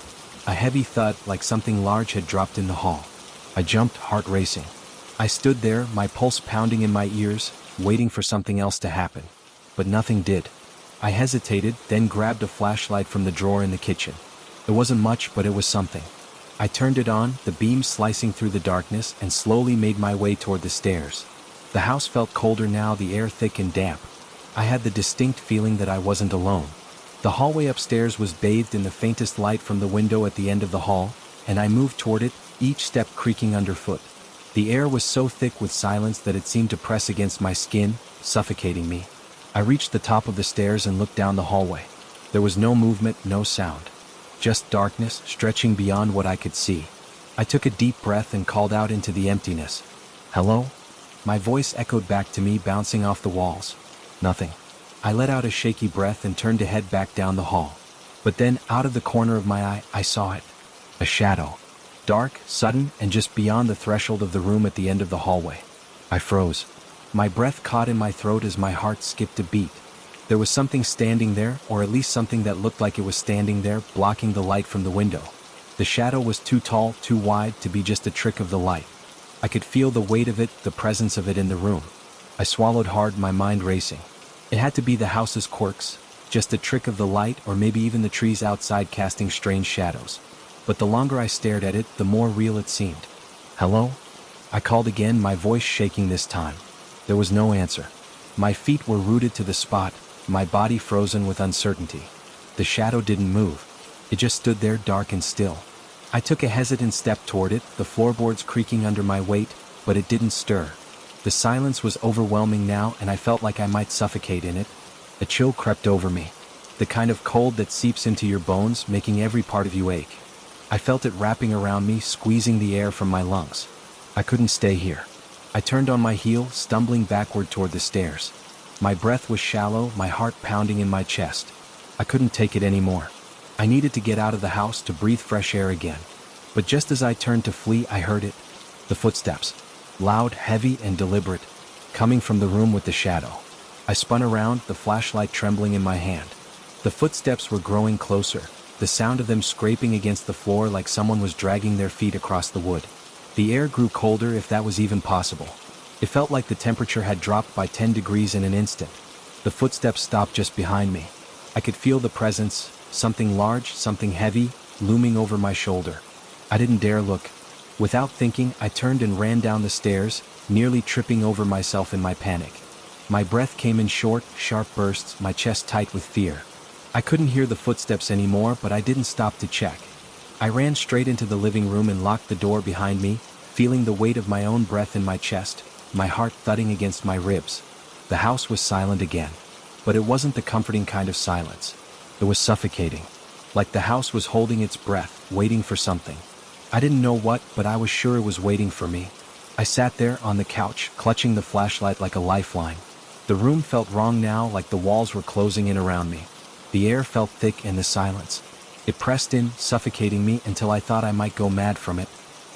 A heavy thud like something large had dropped in the hall. I jumped, heart racing. I stood there, my pulse pounding in my ears, waiting for something else to happen. But nothing did. I hesitated, then grabbed a flashlight from the drawer in the kitchen. It wasn't much, but it was something. I turned it on, the beam slicing through the darkness, and slowly made my way toward the stairs. The house felt colder now, the air thick and damp. I had the distinct feeling that I wasn't alone. The hallway upstairs was bathed in the faintest light from the window at the end of the hall, and I moved toward it, each step creaking underfoot. The air was so thick with silence that it seemed to press against my skin, suffocating me. I reached the top of the stairs and looked down the hallway. There was no movement, no sound. Just darkness, stretching beyond what I could see. I took a deep breath and called out into the emptiness. "Hello?" My voice echoed back to me, bouncing off the walls. Nothing. I let out a shaky breath and turned to head back down the hall. But then, out of the corner of my eye, I saw it. A shadow. Dark, sudden, and just beyond the threshold of the room at the end of the hallway. I froze. My breath caught in my throat as my heart skipped a beat. There was something standing there, or at least something that looked like it was standing there, blocking the light from the window. The shadow was too tall, too wide to be just a trick of the light. I could feel the weight of it, the presence of it in the room. I swallowed hard, my mind racing. It had to be the house's quirks, just a trick of the light, or maybe even the trees outside casting strange shadows. But the longer I stared at it, the more real it seemed. "Hello?" I called again, my voice shaking this time. There was no answer. My feet were rooted to the spot, my body frozen with uncertainty. The shadow didn't move. It just stood there, dark and still. I took a hesitant step toward it, the floorboards creaking under my weight, but it didn't stir. The silence was overwhelming now, and I felt like I might suffocate in it. A chill crept over me, the kind of cold that seeps into your bones, making every part of you ache. I felt it wrapping around me, squeezing the air from my lungs. I couldn't stay here. I turned on my heel, stumbling backward toward the stairs. My breath was shallow, my heart pounding in my chest. I couldn't take it anymore. I needed to get out of the house to breathe fresh air again. But just as I turned to flee, I heard it. The footsteps. Loud, heavy, and deliberate, coming from the room with the shadow. I spun around, the flashlight trembling in my hand. The footsteps were growing closer, the sound of them scraping against the floor like someone was dragging their feet across the wood. The air grew colder, if that was even possible. It felt like the temperature had dropped by 10 degrees in an instant. The footsteps stopped just behind me. I could feel the presence, something large, something heavy, looming over my shoulder. I didn't dare look. Without thinking, I turned and ran down the stairs, nearly tripping over myself in my panic. My breath came in short, sharp bursts, my chest tight with fear. I couldn't hear the footsteps anymore, but I didn't stop to check. I ran straight into the living room and locked the door behind me, feeling the weight of my own breath in my chest, my heart thudding against my ribs. The house was silent again. But it wasn't the comforting kind of silence. It was suffocating. Like the house was holding its breath, waiting for something. I didn't know what, but I was sure it was waiting for me. I sat there on the couch, clutching the flashlight like a lifeline. The room felt wrong now, like the walls were closing in around me. The air felt thick in the silence. It pressed in, suffocating me until I thought I might go mad from it.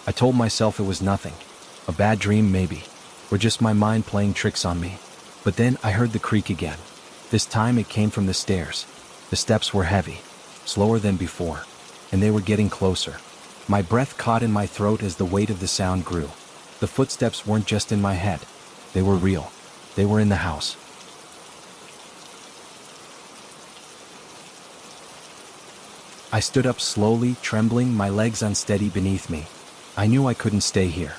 I told myself it was nothing. A bad dream maybe, or just my mind playing tricks on me. But then I heard the creak again. This time it came from the stairs. The steps were heavy, slower than before, and they were getting closer. My breath caught in my throat as the weight of the sound grew. The footsteps weren't just in my head. They were real. They were in the house. I stood up slowly, trembling, my legs unsteady beneath me. I knew I couldn't stay here.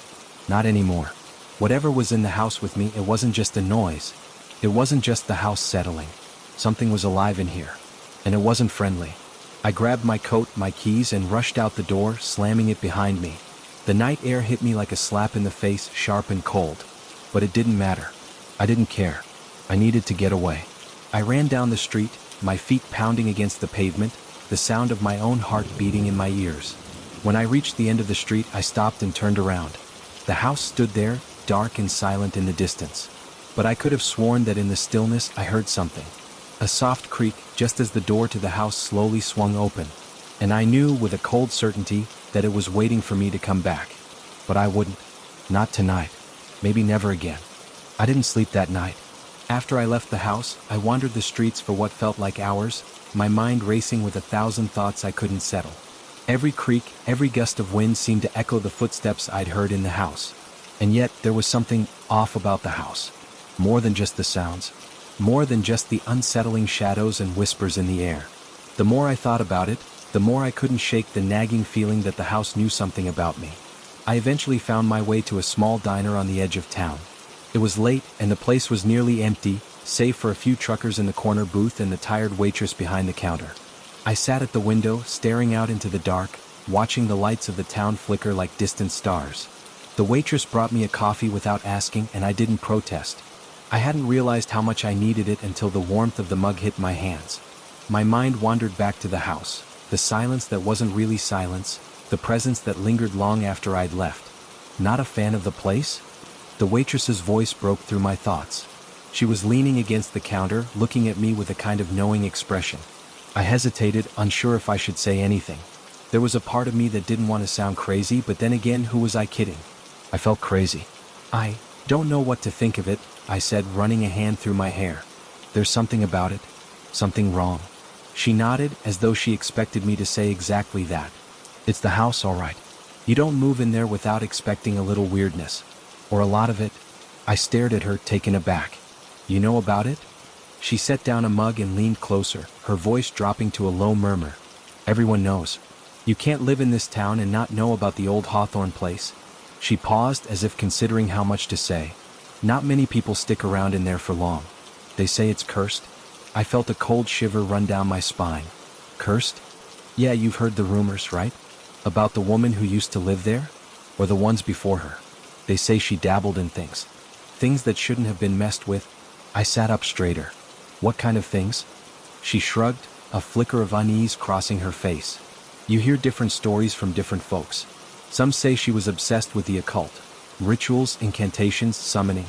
Not anymore. Whatever was in the house with me, it wasn't just a noise. It wasn't just the house settling. Something was alive in here. And it wasn't friendly. I grabbed my coat, my keys, and rushed out the door, slamming it behind me. The night air hit me like a slap in the face, sharp and cold. But it didn't matter. I didn't care. I needed to get away. I ran down the street, my feet pounding against the pavement, the sound of my own heart beating in my ears. When I reached the end of the street, I stopped and turned around. The house stood there, dark and silent in the distance. But I could have sworn that in the stillness I heard something. A soft creak, just as the door to the house slowly swung open. And I knew with a cold certainty that it was waiting for me to come back. But I wouldn't. Not tonight. Maybe never again. I didn't sleep that night. After I left the house, I wandered the streets for what felt like hours, my mind racing with 1,000 thoughts I couldn't settle. Every creak, every gust of wind seemed to echo the footsteps I'd heard in the house. And yet, there was something off about the house. More than just the sounds. More than just the unsettling shadows and whispers in the air. The more I thought about it, the more I couldn't shake the nagging feeling that the house knew something about me. I eventually found my way to a small diner on the edge of town. It was late, and the place was nearly empty, save for a few truckers in the corner booth and the tired waitress behind the counter. I sat at the window, staring out into the dark, watching the lights of the town flicker like distant stars. The waitress brought me a coffee without asking, and I didn't protest. I hadn't realized how much I needed it until the warmth of the mug hit my hands. My mind wandered back to the house, the silence that wasn't really silence, the presence that lingered long after I'd left. Not a fan of the place? The waitress's voice broke through my thoughts. She was leaning against the counter, looking at me with a kind of knowing expression. I hesitated, unsure if I should say anything. There was a part of me that didn't want to sound crazy, but then again, who was I kidding? I felt crazy. I don't know what to think of it, I said, running a hand through my hair. There's something about it. Something wrong. She nodded, as though she expected me to say exactly that. It's the house, all right. You don't move in there without expecting a little weirdness. Or a lot of it. I stared at her, taken aback. You know about it? She set down a mug and leaned closer, her voice dropping to a low murmur. Everyone knows. You can't live in this town and not know about the old Hawthorne place. She paused, as if considering how much to say. Not many people stick around in there for long. They say it's cursed. I felt a cold shiver run down my spine. Cursed? Yeah, you've heard the rumors, right? About the woman who used to live there? Or the ones before her? They say she dabbled in things. Things that shouldn't have been messed with. I sat up straighter. What kind of things? She shrugged, a flicker of unease crossing her face. You hear different stories from different folks. Some say she was obsessed with the occult. Rituals, incantations, summoning.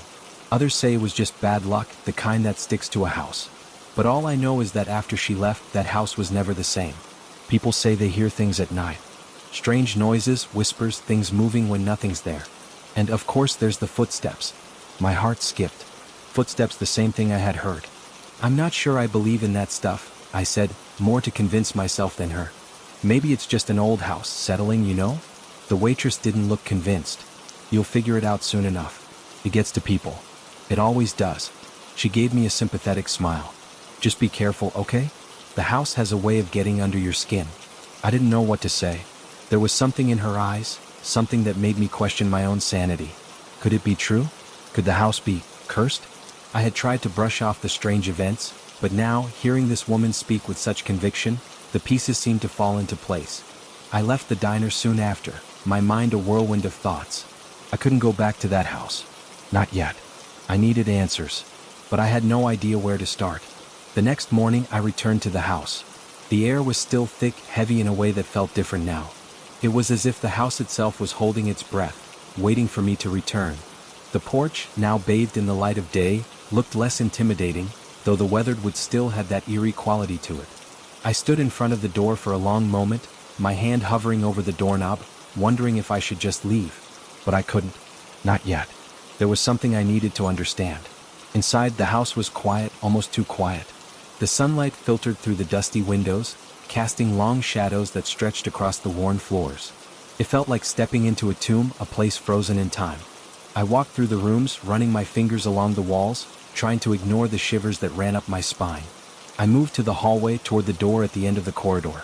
Others say it was just bad luck, the kind that sticks to a house. But all I know is that after she left, that house was never the same. People say they hear things at night. Strange noises, whispers, things moving when nothing's there. And of course there's the footsteps. My heart skipped. Footsteps, the same thing I had heard. I'm not sure I believe in that stuff, I said, more to convince myself than her. Maybe it's just an old house, settling, you know? The waitress didn't look convinced. You'll figure it out soon enough. It gets to people. It always does. She gave me a sympathetic smile. Just be careful, okay? The house has a way of getting under your skin. I didn't know what to say. There was something in her eyes, something that made me question my own sanity. Could it be true? Could the house be cursed? I had tried to brush off the strange events, but now, hearing this woman speak with such conviction, the pieces seemed to fall into place. I left the diner soon after, my mind a whirlwind of thoughts. I couldn't go back to that house. Not yet. I needed answers, but I had no idea where to start. The next morning, I returned to the house. The air was still thick, heavy in a way that felt different now. It was as if the house itself was holding its breath, waiting for me to return. The porch, now bathed in the light of day, looked less intimidating, though the weathered wood still had that eerie quality to it. I stood in front of the door for a long moment, my hand hovering over the doorknob, wondering if I should just leave. But I couldn't. Not yet. There was something I needed to understand. Inside, the house was quiet, almost too quiet. The sunlight filtered through the dusty windows, casting long shadows that stretched across the worn floors. It felt like stepping into a tomb, a place frozen in time. I walked through the rooms, running my fingers along the walls, trying to ignore the shivers that ran up my spine. I moved to the hallway toward the door at the end of the corridor.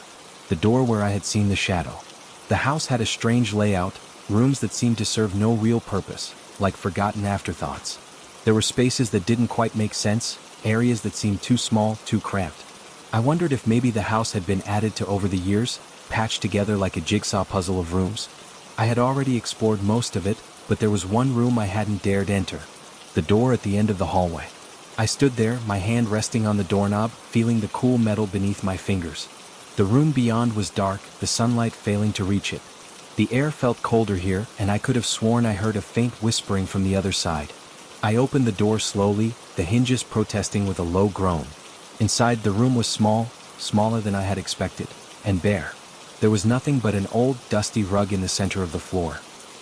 The door where I had seen the shadow. The house had a strange layout, rooms that seemed to serve no real purpose, like forgotten afterthoughts. There were spaces that didn't quite make sense, areas that seemed too small, too cramped. I wondered if maybe the house had been added to over the years, patched together like a jigsaw puzzle of rooms. I had already explored most of it, but there was one room I hadn't dared enter. The door at the end of the hallway. I stood there, my hand resting on the doorknob, feeling the cool metal beneath my fingers. The room beyond was dark, the sunlight failing to reach it. The air felt colder here, and I could have sworn I heard a faint whispering from the other side. I opened the door slowly, the hinges protesting with a low groan. Inside, the room was small, smaller than I had expected, and bare. There was nothing but an old, dusty rug in the center of the floor.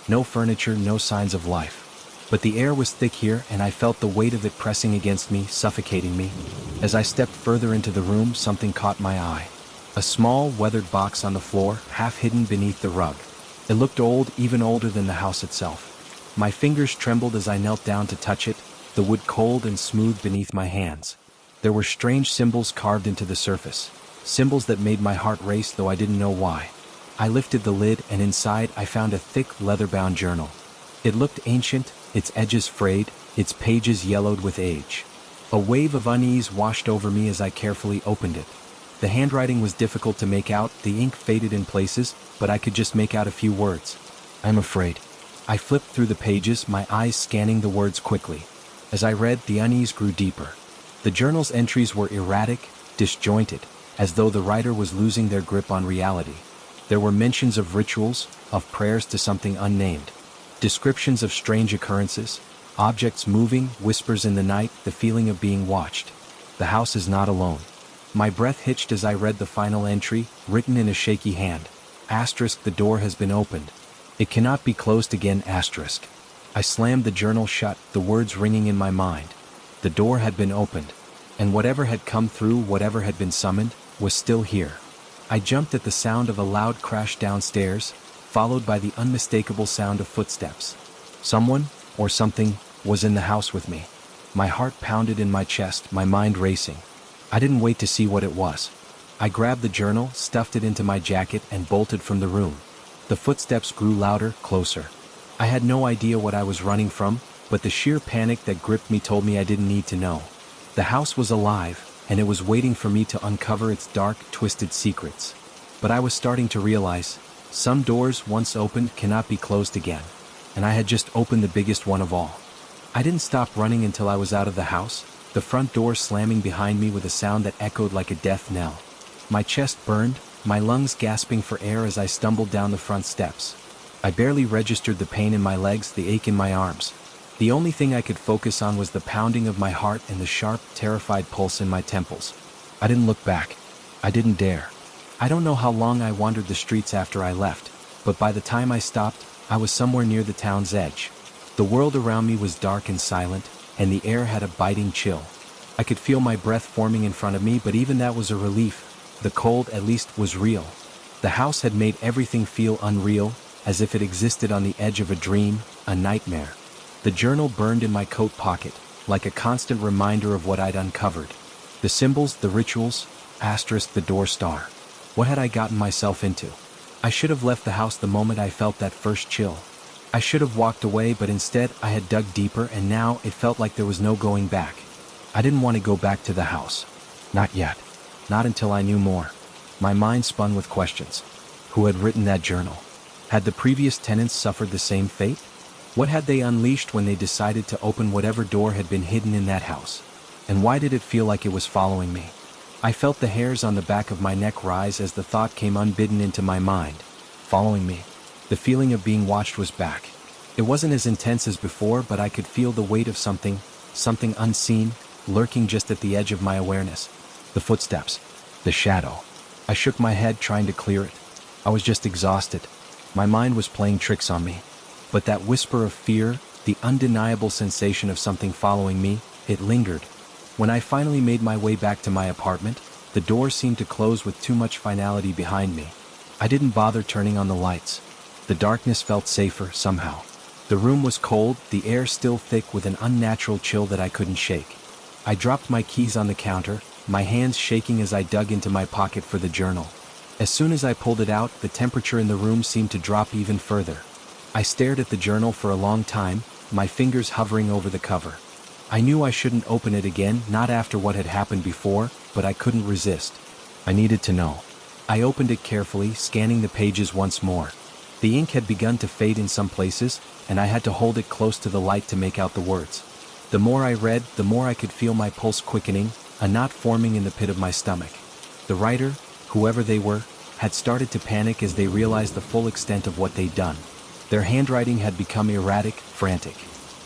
No furniture, no signs of life. But the air was thick here and I felt the weight of it pressing against me, suffocating me. As I stepped further into the room, something caught my eye. A small, weathered box on the floor, half hidden beneath the rug. It looked old, even older than the house itself. My fingers trembled as I knelt down to touch it, the wood cold and smooth beneath my hands. There were strange symbols carved into the surface, symbols that made my heart race, though I didn't know why. I lifted the lid and inside I found a thick, leather-bound journal. It looked ancient, its edges frayed, its pages yellowed with age. A wave of unease washed over me as I carefully opened it. The handwriting was difficult to make out, the ink faded in places, but I could just make out a few words. "I'm afraid." I flipped through the pages, my eyes scanning the words quickly. As I read, the unease grew deeper. The journal's entries were erratic, disjointed, as though the writer was losing their grip on reality. There were mentions of rituals, of prayers to something unnamed, descriptions of strange occurrences, objects moving, whispers in the night, the feeling of being watched. The house is not alone. My breath hitched as I read the final entry, written in a shaky hand. Asterisk, the door has been opened. It cannot be closed again, asterisk. I slammed the journal shut, the words ringing in my mind. The door had been opened, and whatever had come through, whatever had been summoned, was still here. I jumped at the sound of a loud crash downstairs, followed by the unmistakable sound of footsteps. Someone, or something, was in the house with me. My heart pounded in my chest, my mind racing. I didn't wait to see what it was. I grabbed the journal, stuffed it into my jacket, and bolted from the room. The footsteps grew louder, closer. I had no idea what I was running from, but the sheer panic that gripped me told me I didn't need to know. The house was alive, and it was waiting for me to uncover its dark, twisted secrets. But I was starting to realize, some doors once opened cannot be closed again, and I had just opened the biggest one of all. I didn't stop running until I was out of the house, the front door slamming behind me with a sound that echoed like a death knell. My chest burned, my lungs gasping for air as I stumbled down the front steps. I barely registered the pain in my legs, the ache in my arms. The only thing I could focus on was the pounding of my heart and the sharp, terrified pulse in my temples. I didn't look back. I didn't dare. I don't know how long I wandered the streets after I left, but by the time I stopped, I was somewhere near the town's edge. The world around me was dark and silent, and the air had a biting chill. I could feel my breath forming in front of me, but even that was a relief. The cold, at least, was real. The house had made everything feel unreal, as if it existed on the edge of a dream, a nightmare. The journal burned in my coat pocket, like a constant reminder of what I'd uncovered. The symbols, the rituals, asterisk, the door star. What had I gotten myself into? I should have left the house the moment I felt that first chill. I should have walked away, but instead I had dug deeper, and now it felt like there was no going back. I didn't want to go back to the house. Not yet. Not until I knew more. My mind spun with questions. Who had written that journal? Had the previous tenants suffered the same fate? What had they unleashed when they decided to open whatever door had been hidden in that house? And why did it feel like it was following me? I felt the hairs on the back of my neck rise as the thought came unbidden into my mind. Following me. The feeling of being watched was back. It wasn't as intense as before, but I could feel the weight of something unseen, lurking just at the edge of my awareness. The footsteps. The shadow. I shook my head, trying to clear it. I was just exhausted. My mind was playing tricks on me. But that whisper of fear, the undeniable sensation of something following me, it lingered. When I finally made my way back to my apartment, the door seemed to close with too much finality behind me. I didn't bother turning on the lights. The darkness felt safer, somehow. The room was cold, the air still thick with an unnatural chill that I couldn't shake. I dropped my keys on the counter, my hands shaking as I dug into my pocket for the journal. As soon as I pulled it out, the temperature in the room seemed to drop even further. I stared at the journal for a long time, my fingers hovering over the cover. I knew I shouldn't open it again, not after what had happened before, but I couldn't resist. I needed to know. I opened it carefully, scanning the pages once more. The ink had begun to fade in some places, and I had to hold it close to the light to make out the words. The more I read, the more I could feel my pulse quickening, a knot forming in the pit of my stomach. The writer, whoever they were, had started to panic as they realized the full extent of what they'd done. Their handwriting had become erratic, frantic.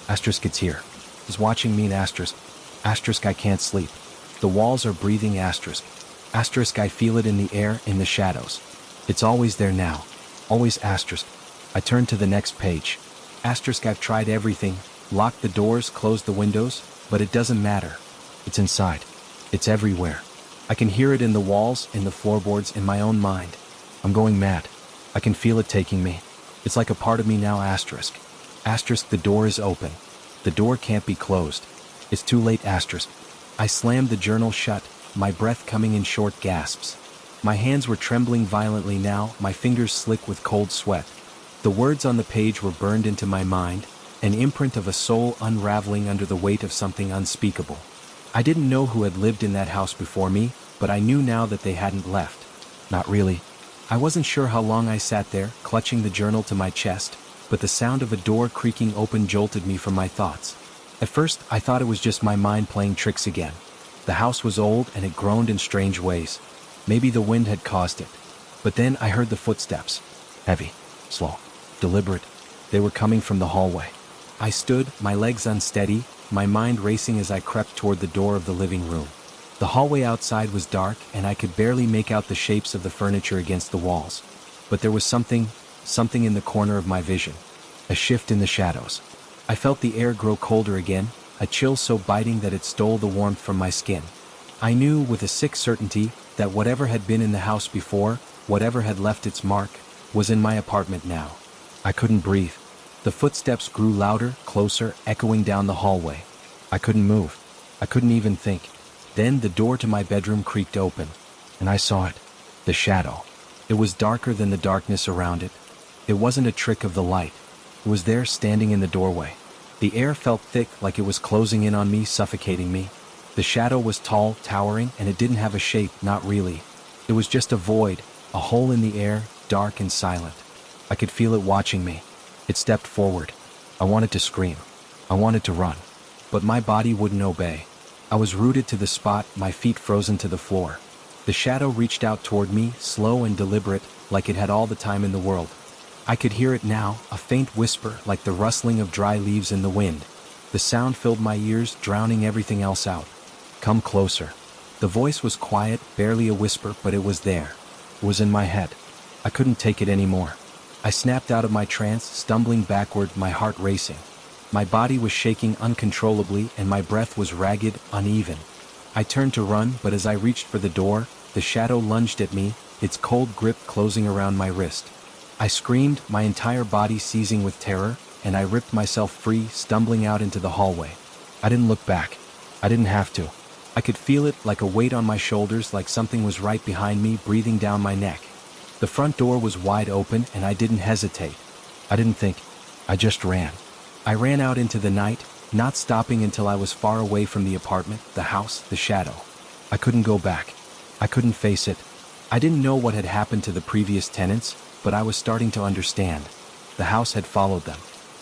Asterisk, it's here. Is watching me, an asterisk. Asterisk, I can't sleep. The walls are breathing, asterisk. Asterisk, I feel it in the air, in the shadows. It's always there now. Always, asterisk. I turned to the next page. Asterisk, I've tried everything. Lock the doors, close the windows, but it doesn't matter. It's inside. It's everywhere. I can hear it in the walls, in the floorboards, in my own mind. I'm going mad. I can feel it taking me. It's like a part of me now, asterisk. Asterisk, the door is open. The door can't be closed. It's too late, asterisk. I slammed the journal shut, my breath coming in short gasps. My hands were trembling violently now, my fingers slick with cold sweat. The words on the page were burned into my mind, an imprint of a soul unraveling under the weight of something unspeakable. I didn't know who had lived in that house before me, but I knew now that they hadn't left. Not really. I wasn't sure how long I sat there, clutching the journal to my chest, but the sound of a door creaking open jolted me from my thoughts. At first, I thought it was just my mind playing tricks again. The house was old and it groaned in strange ways. Maybe the wind had caused it. But then I heard the footsteps. Heavy, slow, deliberate. They were coming from the hallway. I stood, my legs unsteady, my mind racing as I crept toward the door of the living room. The hallway outside was dark and I could barely make out the shapes of the furniture against the walls. But there was something in the corner of my vision. A shift in the shadows. I felt the air grow colder again, a chill so biting that it stole the warmth from my skin. I knew with a sick certainty that whatever had been in the house before, whatever had left its mark, was in my apartment now. I couldn't breathe. The footsteps grew louder, closer, echoing down the hallway. I couldn't move. I couldn't even think. Then the door to my bedroom creaked open, and I saw it. The shadow. It was darker than the darkness around it. It wasn't a trick of the light. It was there, standing in the doorway. The air felt thick, like it was closing in on me, suffocating me. The shadow was tall, towering, and it didn't have a shape, not really. It was just a void, a hole in the air, dark and silent. I could feel it watching me. It stepped forward. I wanted to scream. I wanted to run. But my body wouldn't obey. I was rooted to the spot, my feet frozen to the floor. The shadow reached out toward me, slow and deliberate, like it had all the time in the world. I could hear it now, a faint whisper, like the rustling of dry leaves in the wind. The sound filled my ears, drowning everything else out. Come closer. The voice was quiet, barely a whisper, but it was there. It was in my head. I couldn't take it anymore. I snapped out of my trance, stumbling backward, my heart racing. My body was shaking uncontrollably, and my breath was ragged, uneven. I turned to run, but as I reached for the door, the shadow lunged at me, its cold grip closing around my wrist. I screamed, my entire body seizing with terror, and I ripped myself free, stumbling out into the hallway. I didn't look back. I didn't have to. I could feel it, like a weight on my shoulders, like something was right behind me, breathing down my neck. The front door was wide open, and I didn't hesitate. I didn't think. I just ran. I ran out into the night, not stopping until I was far away from the apartment, the house, the shadow. I couldn't go back. I couldn't face it. I didn't know what had happened to the previous tenants, but I was starting to understand. The house had followed them.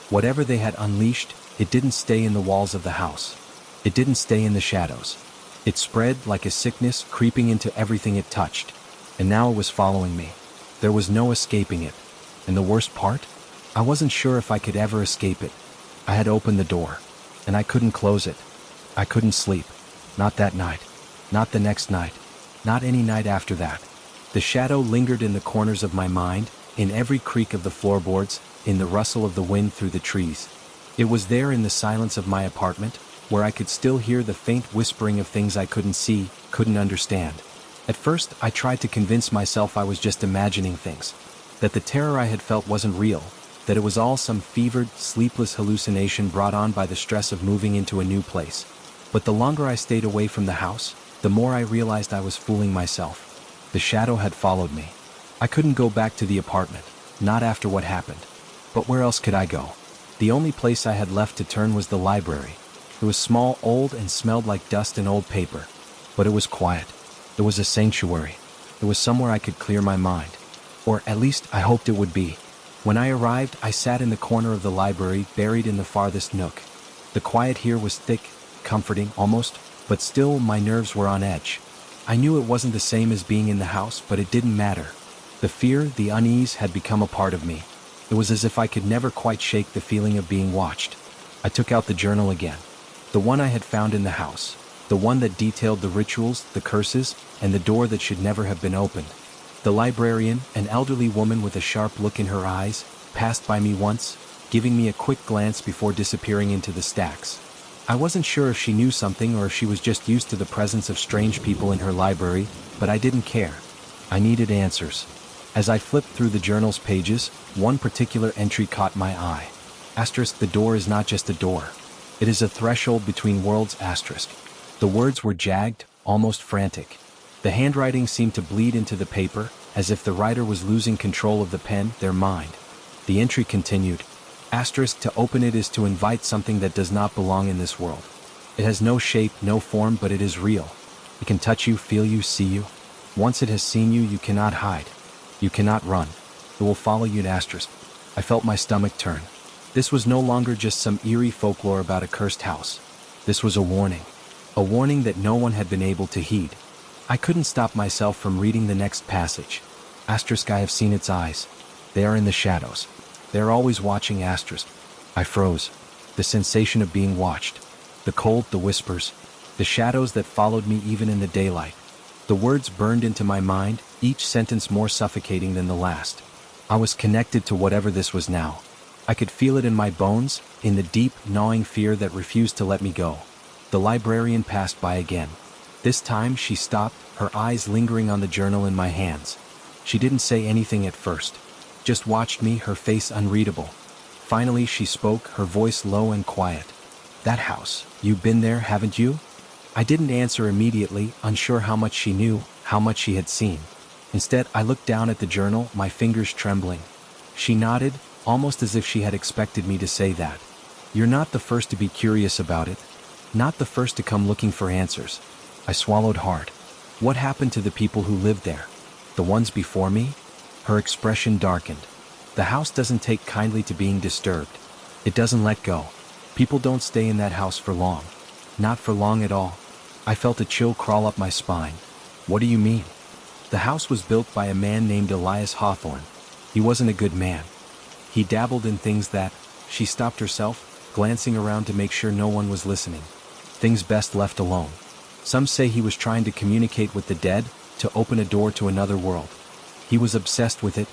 Whatever they had unleashed, it didn't stay in the walls of the house. It didn't stay in the shadows. It spread like a sickness, creeping into everything it touched. And now it was following me. There was no escaping it. And the worst part? I wasn't sure if I could ever escape it. I had opened the door, and I couldn't close it. I couldn't sleep. Not that night. Not the next night. Not any night after that. The shadow lingered in the corners of my mind, in every creak of the floorboards, in the rustle of the wind through the trees. It was there in the silence of my apartment, where I could still hear the faint whispering of things I couldn't see, couldn't understand. At first, I tried to convince myself I was just imagining things, that the terror I had felt wasn't real, that it was all some fevered, sleepless hallucination brought on by the stress of moving into a new place. But the longer I stayed away from the house, the more I realized I was fooling myself. The shadow had followed me. I couldn't go back to the apartment, not after what happened. But where else could I go? The only place I had left to turn was the library. It was small, old, and smelled like dust and old paper. But it was quiet. It was a sanctuary. It was somewhere I could clear my mind. Or at least I hoped it would be. When I arrived, I sat in the corner of the library, buried in the farthest nook. The quiet here was thick, comforting, almost, but still my nerves were on edge. I knew it wasn't the same as being in the house, but it didn't matter. The fear, the unease had become a part of me. It was as if I could never quite shake the feeling of being watched. I took out the journal again. The one I had found in the house. The one that detailed the rituals, the curses, and the door that should never have been opened. The librarian, an elderly woman with a sharp look in her eyes, passed by me once, giving me a quick glance before disappearing into the stacks. I wasn't sure if she knew something or if she was just used to the presence of strange people in her library, but I didn't care. I needed answers. As I flipped through the journal's pages, one particular entry caught my eye. Asterisk, the door is not just a door. It is a threshold between worlds, asterisk. The words were jagged, almost frantic. The handwriting seemed to bleed into the paper, as if the writer was losing control of the pen, their mind. The entry continued. Asterisk, to open it is to invite something that does not belong in this world. It has no shape, no form, but it is real. It can touch you, feel you, see you. Once it has seen you, you cannot hide. You cannot run. It will follow you, asterisk. I felt my stomach turn. This was no longer just some eerie folklore about a cursed house. This was a warning. A warning that no one had been able to heed. I couldn't stop myself from reading the next passage. Asterisk, I have seen its eyes. They are in the shadows. They are always watching, asterisk. I froze. The sensation of being watched. The cold, the whispers. The shadows that followed me even in the daylight. The words burned into my mind, each sentence more suffocating than the last. I was connected to whatever this was now. I could feel it in my bones, in the deep, gnawing fear that refused to let me go. The librarian passed by again. This time she stopped, her eyes lingering on the journal in my hands. She didn't say anything at first. Just watched me, her face unreadable. Finally she spoke, her voice low and quiet. That house, you've been there, haven't you? I didn't answer immediately, unsure how much she knew, how much she had seen. Instead, I looked down at the journal, my fingers trembling. She nodded, almost as if she had expected me to say that. You're not the first to be curious about it. Not the first to come looking for answers. I swallowed hard. What happened to the people who lived there? The ones before me? Her expression darkened. The house doesn't take kindly to being disturbed. It doesn't let go. People don't stay in that house for long. Not for long at all. I felt a chill crawl up my spine. What do you mean? The house was built by a man named Elias Hawthorne. He wasn't a good man. He dabbled in things that... She stopped herself, glancing around to make sure no one was listening. Things best left alone. Some say he was trying to communicate with the dead, to open a door to another world. He was obsessed with it.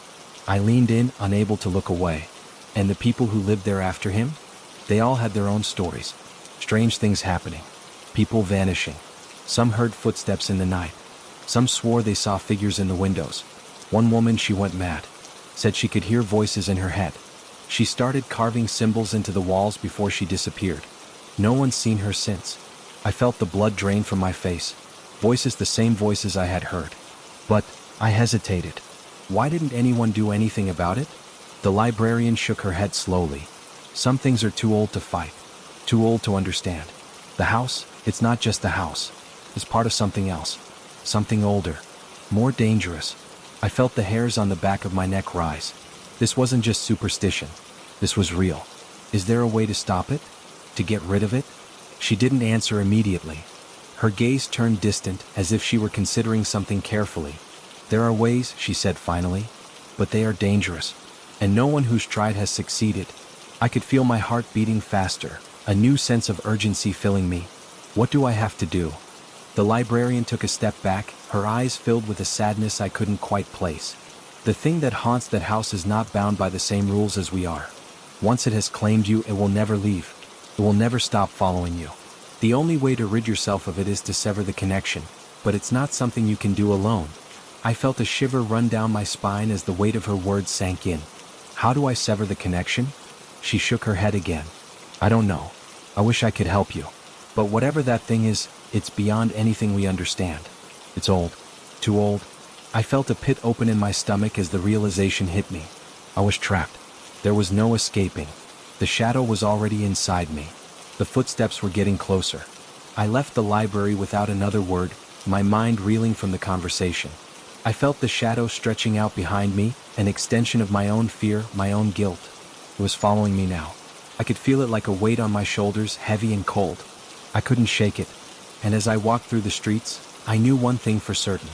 I leaned in, unable to look away. And the people who lived there after him? They all had their own stories. Strange things happening. People vanishing. Some heard footsteps in the night. Some swore they saw figures in the windows. One woman, she went mad. Said she could hear voices in her head. She started carving symbols into the walls before she disappeared. No one's seen her since. I felt the blood drain from my face. Voices, the same voices I had heard. But I hesitated. Why didn't anyone do anything about it? The librarian shook her head slowly. Some things are too old to fight. Too old to understand. The house, it's not just the house. It's part of something else. Something older. More dangerous. I felt the hairs on the back of my neck rise. This wasn't just superstition. This was real. Is there a way to stop it? To get rid of it? She didn't answer immediately. Her gaze turned distant, as if she were considering something carefully. There are ways, she said finally, but they are dangerous. And no one who's tried has succeeded. I could feel my heart beating faster, a new sense of urgency filling me. What do I have to do? The librarian took a step back, her eyes filled with a sadness I couldn't quite place. The thing that haunts that house is not bound by the same rules as we are. Once it has claimed you, it will never leave. It will never stop following you. The only way to rid yourself of it is to sever the connection, but it's not something you can do alone. I felt a shiver run down my spine as the weight of her words sank in. How do I sever the connection? She shook her head again. I don't know. I wish I could help you. But whatever that thing is, it's beyond anything we understand. It's old. Too old. I felt a pit open in my stomach as the realization hit me. I was trapped. There was no escaping. The shadow was already inside me. The footsteps were getting closer. I left the library without another word, my mind reeling from the conversation. I felt the shadow stretching out behind me, an extension of my own fear, my own guilt. It was following me now. I could feel it like a weight on my shoulders, heavy and cold. I couldn't shake it. And as I walked through the streets, I knew one thing for certain.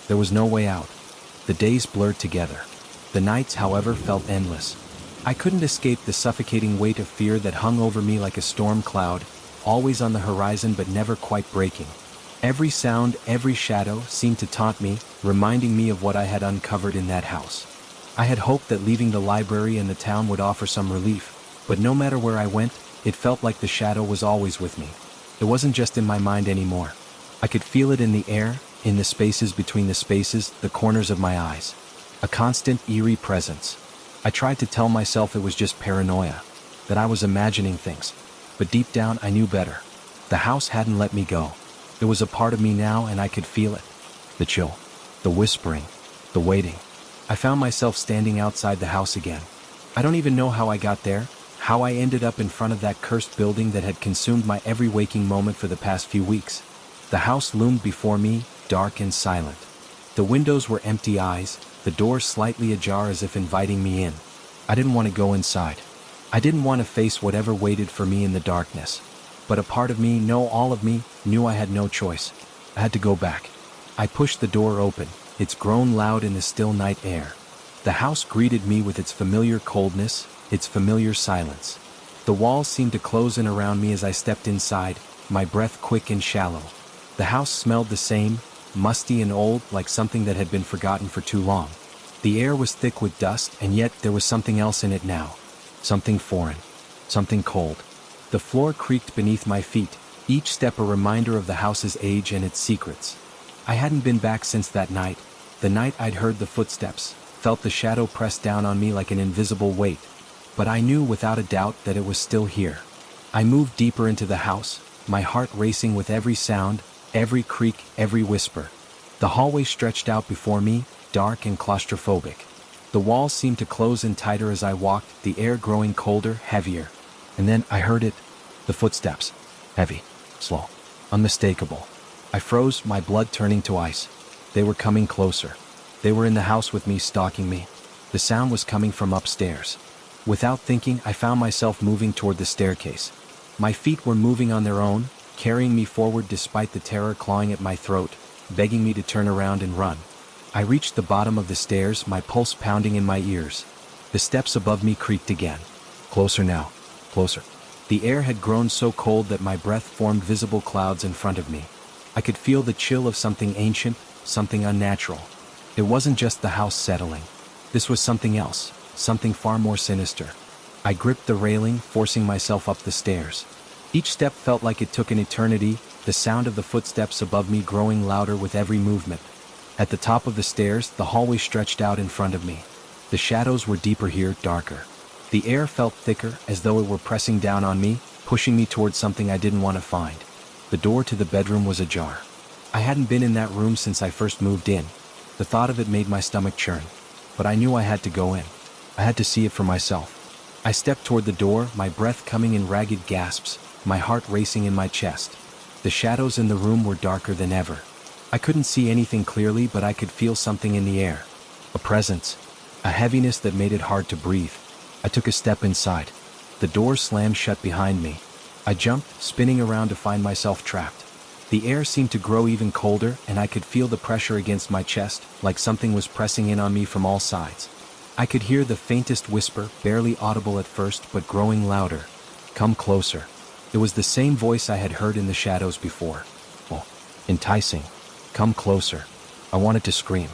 There was no way out. The days blurred together. The nights, however, felt endless. I couldn't escape the suffocating weight of fear that hung over me like a storm cloud, always on the horizon but never quite breaking. Every sound, every shadow seemed to taunt me, reminding me of what I had uncovered in that house. I had hoped that leaving the library and the town would offer some relief, But no matter where I went, it felt like the shadow was always with me. It wasn't just in my mind anymore. I could feel it in the air, in the spaces between the spaces, the corners of my eyes. A constant, eerie presence. I tried to tell myself it was just paranoia, that I was imagining things. But deep down, I knew better. The house hadn't let me go. It was a part of me now, and I could feel it. The chill, the whispering, the waiting. I found myself standing outside the house again. I don't even know how I got there, how I ended up in front of that cursed building that had consumed my every waking moment for the past few weeks. The house loomed before me, dark and silent. The windows were empty eyes, the door slightly ajar as if inviting me in. I didn't want to go inside. I didn't want to face whatever waited for me in the darkness. But a part of me, no, all of me, knew I had no choice. I had to go back. I pushed the door open, its groan loud in the still night air. The house greeted me with its familiar coldness, its familiar silence. The walls seemed to close in around me as I stepped inside, my breath quick and shallow. The house smelled the same, musty and old, like something that had been forgotten for too long. The air was thick with dust, and yet there was something else in it now. Something foreign. Something cold. The floor creaked beneath my feet, each step a reminder of the house's age and its secrets. I hadn't been back since that night, the night I'd heard the footsteps, felt the shadow press down on me like an invisible weight. But I knew without a doubt that it was still here. I moved deeper into the house, my heart racing with every sound, every creak, every whisper. The hallway stretched out before me, dark and claustrophobic. The walls seemed to close in tighter as I walked, the air growing colder, heavier. And then I heard it. The footsteps. Heavy, slow, unmistakable. I froze, my blood turning to ice. They were coming closer. They were in the house with me, stalking me. The sound was coming from upstairs. Without thinking, I found myself moving toward the staircase. My feet were moving on their own, carrying me forward despite the terror clawing at my throat, begging me to turn around and run. I reached the bottom of the stairs, my pulse pounding in my ears. The steps above me creaked again. Closer now. Closer. The air had grown so cold that my breath formed visible clouds in front of me. I could feel the chill of something ancient, something unnatural. It wasn't just the house settling. This was something else, something far more sinister. I gripped the railing, forcing myself up the stairs. Each step felt like it took an eternity, the sound of the footsteps above me growing louder with every movement. At the top of the stairs, the hallway stretched out in front of me. The shadows were deeper here, darker. The air felt thicker, as though it were pressing down on me, pushing me towards something I didn't want to find. The door to the bedroom was ajar. I hadn't been in that room since I first moved in. The thought of it made my stomach churn. But I knew I had to go in. I had to see it for myself. I stepped toward the door, my breath coming in ragged gasps, my heart racing in my chest. The shadows in the room were darker than ever. I couldn't see anything clearly, but I could feel something in the air. A presence. A heaviness that made it hard to breathe. I took a step inside. The door slammed shut behind me. I jumped, spinning around to find myself trapped. The air seemed to grow even colder, and I could feel the pressure against my chest, like something was pressing in on me from all sides. I could hear the faintest whisper, barely audible at first, but growing louder. Come closer. It was the same voice I had heard in the shadows before. Oh, enticing. Come closer. I wanted to scream.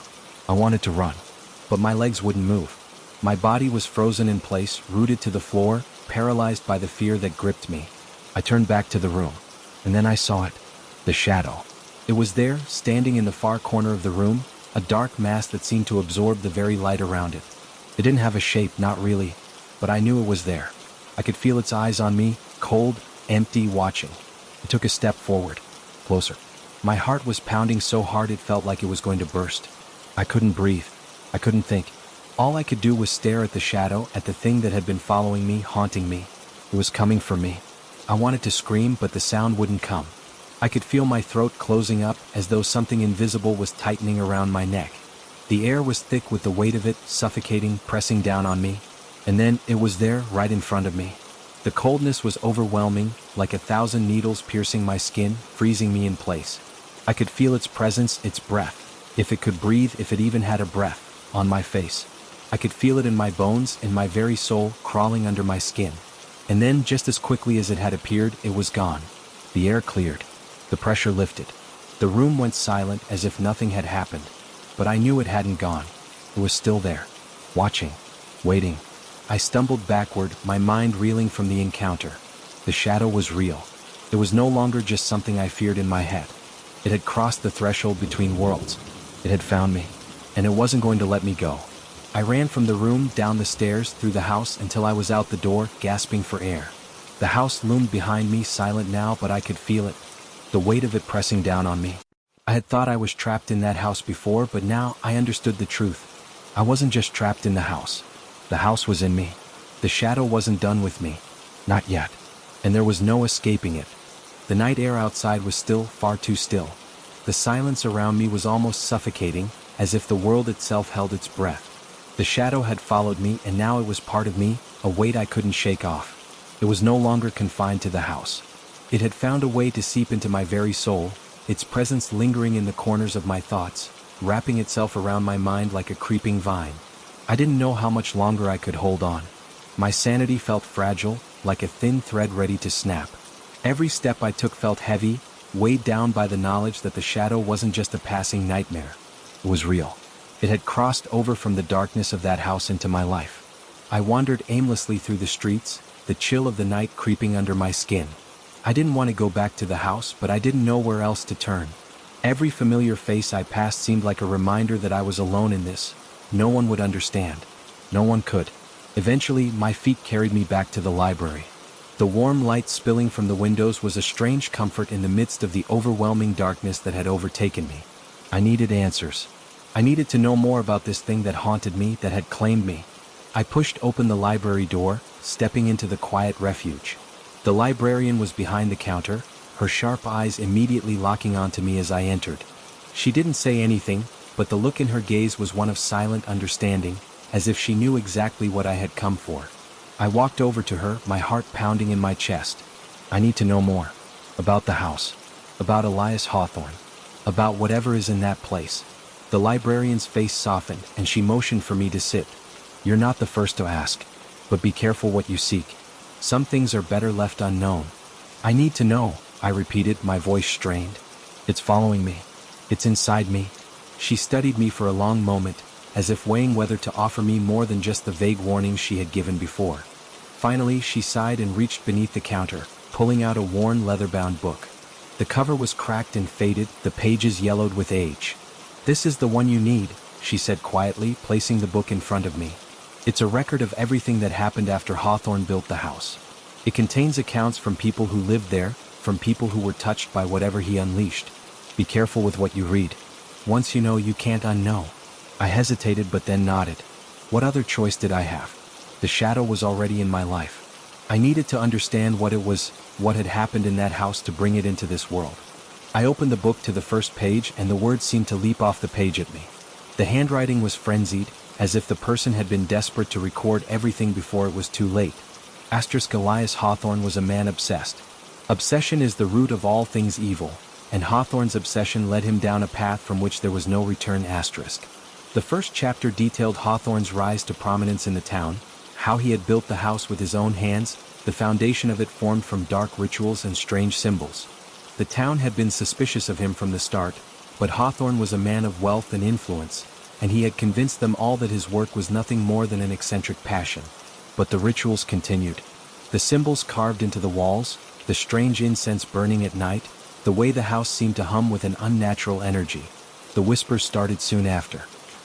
I wanted to run. But my legs wouldn't move. My body was frozen in place, rooted to the floor, paralyzed by the fear that gripped me. I turned back to the room. And then I saw it. The shadow. It was there, standing in the far corner of the room, a dark mass that seemed to absorb the very light around it. It didn't have a shape, not really, but I knew it was there. I could feel its eyes on me, cold, empty, watching. I took a step forward, closer. My heart was pounding so hard it felt like it was going to burst. I couldn't breathe. I couldn't think. All I could do was stare at the shadow, at the thing that had been following me, haunting me. It was coming for me. I wanted to scream, but the sound wouldn't come. I could feel my throat closing up, as though something invisible was tightening around my neck. The air was thick with the weight of it, suffocating, pressing down on me. And then, it was there, right in front of me. The coldness was overwhelming, like 1,000 needles piercing my skin, freezing me in place. I could feel its presence, its breath. If it could breathe, if it even had a breath, on my face. I could feel it in my bones, in my very soul, crawling under my skin. And then, just as quickly as it had appeared, it was gone. The air cleared. The pressure lifted. The room went silent, as if nothing had happened. But I knew it hadn't gone. It was still there. Watching. Waiting. I stumbled backward, my mind reeling from the encounter. The shadow was real. It was no longer just something I feared in my head. It had crossed the threshold between worlds. It had found me, and it wasn't going to let me go. I ran from the room, down the stairs, through the house until I was out the door, gasping for air. The house loomed behind me, silent now, but I could feel it, the weight of it pressing down on me. I had thought I was trapped in that house before, but now I understood the truth. I wasn't just trapped in the house. The house was in me. The shadow wasn't done with me. Not yet. And there was no escaping it. The night air outside was still, far too still. The silence around me was almost suffocating, as if the world itself held its breath. The shadow had followed me, and now it was part of me, a weight I couldn't shake off. It was no longer confined to the house. It had found a way to seep into my very soul, its presence lingering in the corners of my thoughts, wrapping itself around my mind like a creeping vine. I didn't know how much longer I could hold on. My sanity felt fragile, like a thin thread ready to snap. Every step I took felt heavy, weighed down by the knowledge that the shadow wasn't just a passing nightmare. It was real. It had crossed over from the darkness of that house into my life. I wandered aimlessly through the streets, the chill of the night creeping under my skin. I didn't want to go back to the house, but I didn't know where else to turn. Every familiar face I passed seemed like a reminder that I was alone in this. No one would understand. No one could. Eventually, my feet carried me back to the library. The warm light spilling from the windows was a strange comfort in the midst of the overwhelming darkness that had overtaken me. I needed answers. I needed to know more about this thing that haunted me, that had claimed me. I pushed open the library door, stepping into the quiet refuge. The librarian was behind the counter, her sharp eyes immediately locking onto me as I entered. She didn't say anything, but the look in her gaze was one of silent understanding, as if she knew exactly what I had come for. I walked over to her, my heart pounding in my chest. I need to know more. About the house. About Elias Hawthorne. About whatever is in that place. The librarian's face softened, and she motioned for me to sit. You're not the first to ask. But be careful what you seek. Some things are better left unknown. I need to know, I repeated, my voice strained. It's following me. It's inside me. She studied me for a long moment, as if weighing whether to offer me more than just the vague warnings she had given before. Finally, she sighed and reached beneath the counter, pulling out a worn leather-bound book. The cover was cracked and faded, the pages yellowed with age. This is the one you need, she said quietly, placing the book in front of me. It's a record of everything that happened after Hawthorne built the house. It contains accounts from people who lived there, from people who were touched by whatever he unleashed. Be careful with what you read. Once you know, you can't unknow. I hesitated but then nodded. What other choice did I have? The shadow was already in my life. I needed to understand what it was, what had happened in that house to bring it into this world. I opened the book to the first page, and the words seemed to leap off the page at me. The handwriting was frenzied, as if the person had been desperate to record everything before it was too late. Elias Hawthorne was a man obsessed. Obsession is the root of all things evil, and Hawthorne's obsession led him down a path from which there was no return. The first chapter detailed Hawthorne's rise to prominence in the town, how he had built the house with his own hands, the foundation of it formed from dark rituals and strange symbols. The town had been suspicious of him from the start, but Hawthorne was a man of wealth and influence, and he had convinced them all that his work was nothing more than an eccentric passion. But the rituals continued. The symbols carved into the walls, the strange incense burning at night, the way the house seemed to hum with an unnatural energy. The whispers started soon after.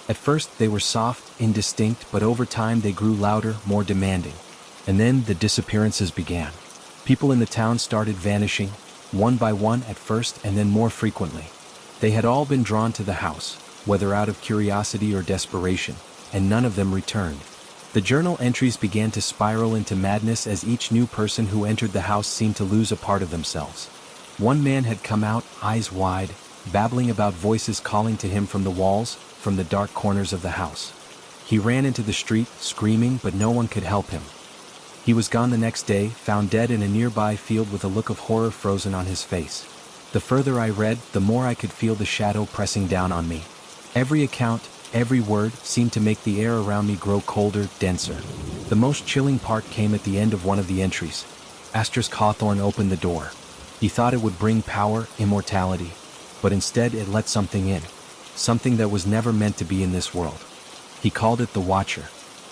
At first they were soft, indistinct, but over time they grew louder, more demanding. And then the disappearances began. People in the town started vanishing, one by one at first and then more frequently. They had all been drawn to the house, whether out of curiosity or desperation, and none of them returned. The journal entries began to spiral into madness as each new person who entered the house seemed to lose a part of themselves. One man had come out, eyes wide, babbling about voices calling to him from the walls, from the dark corners of the house. He ran into the street, screaming, but no one could help him. He was gone the next day, found dead in a nearby field with a look of horror frozen on his face. The further I read, the more I could feel the shadow pressing down on me. Every account, every word, seemed to make the air around me grow colder, denser. The most chilling part came at the end of one of the entries. Hawthorne opened the door. He thought it would bring power, immortality, but instead it let something in. Something that was never meant to be in this world. He called it the Watcher.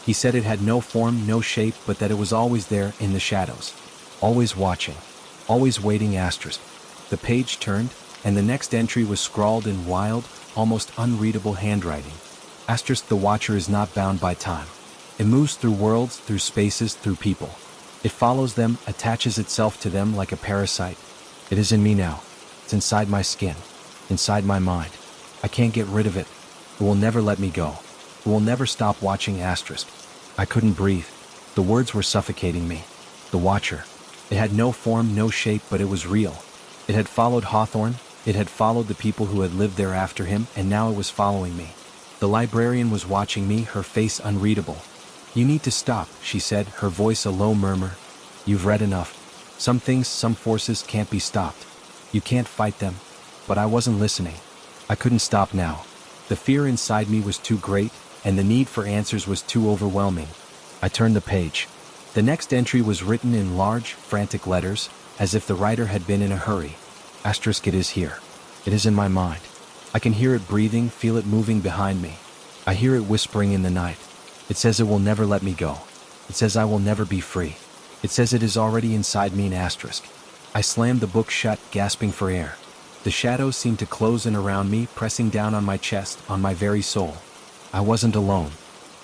He said it had no form, no shape, but that it was always there in the shadows. Always watching. Always waiting asterisk. The page turned, and the next entry was scrawled in wild, almost unreadable handwriting. Asterisk, the watcher is not bound by time. It moves through worlds, through spaces, through people. It follows them, attaches itself to them like a parasite. It is in me now. It's inside my skin. Inside my mind. I can't get rid of it. It will never let me go. It will never stop watching asterisk. I couldn't breathe. The words were suffocating me. The watcher. It had no form, no shape, but it was real. It had followed Hawthorne. It had followed the people who had lived there after him, and now it was following me. The librarian was watching me, her face unreadable. You need to stop, she said, her voice a low murmur. You've read enough. Some things, some forces can't be stopped. You can't fight them. But I wasn't listening. I couldn't stop now. The fear inside me was too great, and the need for answers was too overwhelming. I turned the page. The next entry was written in large, frantic letters, as if the writer had been in a hurry. Asterisk, it is here. It is in my mind. I can hear it breathing, feel it moving behind me. I hear it whispering in the night. It says it will never let me go. It says I will never be free. It says it is already inside me, an asterisk. I slammed the book shut, gasping for air. The shadows seemed to close in around me, pressing down on my chest, on my very soul. I wasn't alone.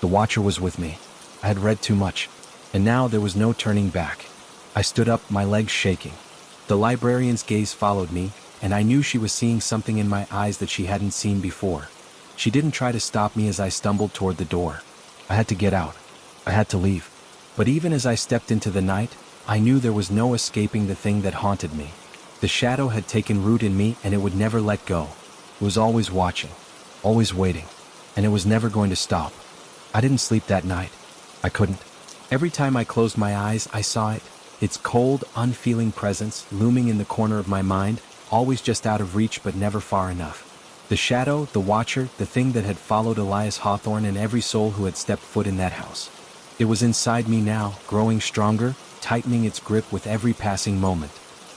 The watcher was with me. I had read too much, and now there was no turning back. I stood up, my legs shaking. The librarian's gaze followed me, and I knew she was seeing something in my eyes that she hadn't seen before. She didn't try to stop me as I stumbled toward the door. I had to get out. I had to leave. But even as I stepped into the night, I knew there was no escaping the thing that haunted me. The shadow had taken root in me, and it would never let go. It was always watching, always waiting, and it was never going to stop. I didn't sleep that night. I couldn't. Every time I closed my eyes, I saw it, its cold, unfeeling presence looming in the corner of my mind, always just out of reach but never far enough. The shadow, the watcher, the thing that had followed Elias Hawthorne and every soul who had stepped foot in that house. It was inside me now, growing stronger, tightening its grip with every passing moment.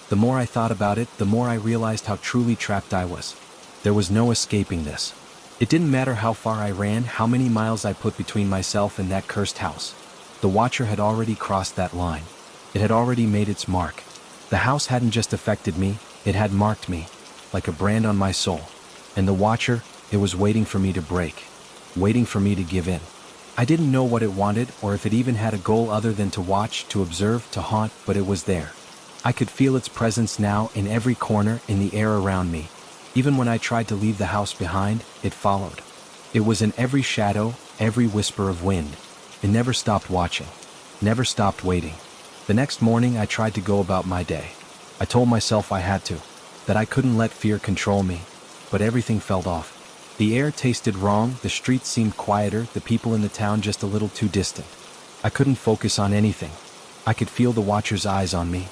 The more I thought about it, the more I realized how truly trapped I was. There was no escaping this. It didn't matter how far I ran, how many miles I put between myself and that cursed house. The watcher had already crossed that line. It had already made its mark. The house hadn't just affected me, it had marked me, like a brand on my soul. And the watcher, it was waiting for me to break, waiting for me to give in. I didn't know what it wanted or if it even had a goal other than to watch, to observe, to haunt, but it was there. I could feel its presence now in every corner, in the air around me. Even when I tried to leave the house behind, it followed. It was in every shadow, every whisper of wind. It never stopped watching, never stopped waiting. The next morning I tried to go about my day. I told myself I had to, that I couldn't let fear control me, but everything felt off. The air tasted wrong, the streets seemed quieter, the people in the town just a little too distant. I couldn't focus on anything. I could feel the watcher's eyes on me.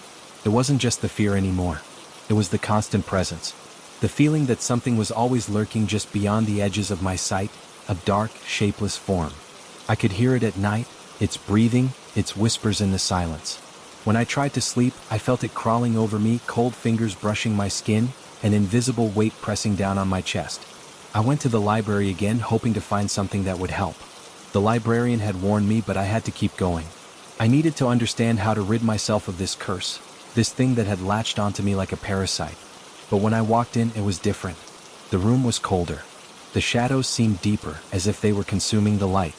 It wasn't just the fear anymore. It was the constant presence. The feeling that something was always lurking just beyond the edges of my sight, a dark, shapeless form. I could hear it at night, its breathing, its whispers in the silence. When I tried to sleep, I felt it crawling over me, cold fingers brushing my skin, an invisible weight pressing down on my chest. I went to the library again, hoping to find something that would help. The librarian had warned me, but I had to keep going. I needed to understand how to rid myself of this curse, this thing that had latched onto me like a parasite. But when I walked in, it was different. The room was colder. The shadows seemed deeper, as if they were consuming the light.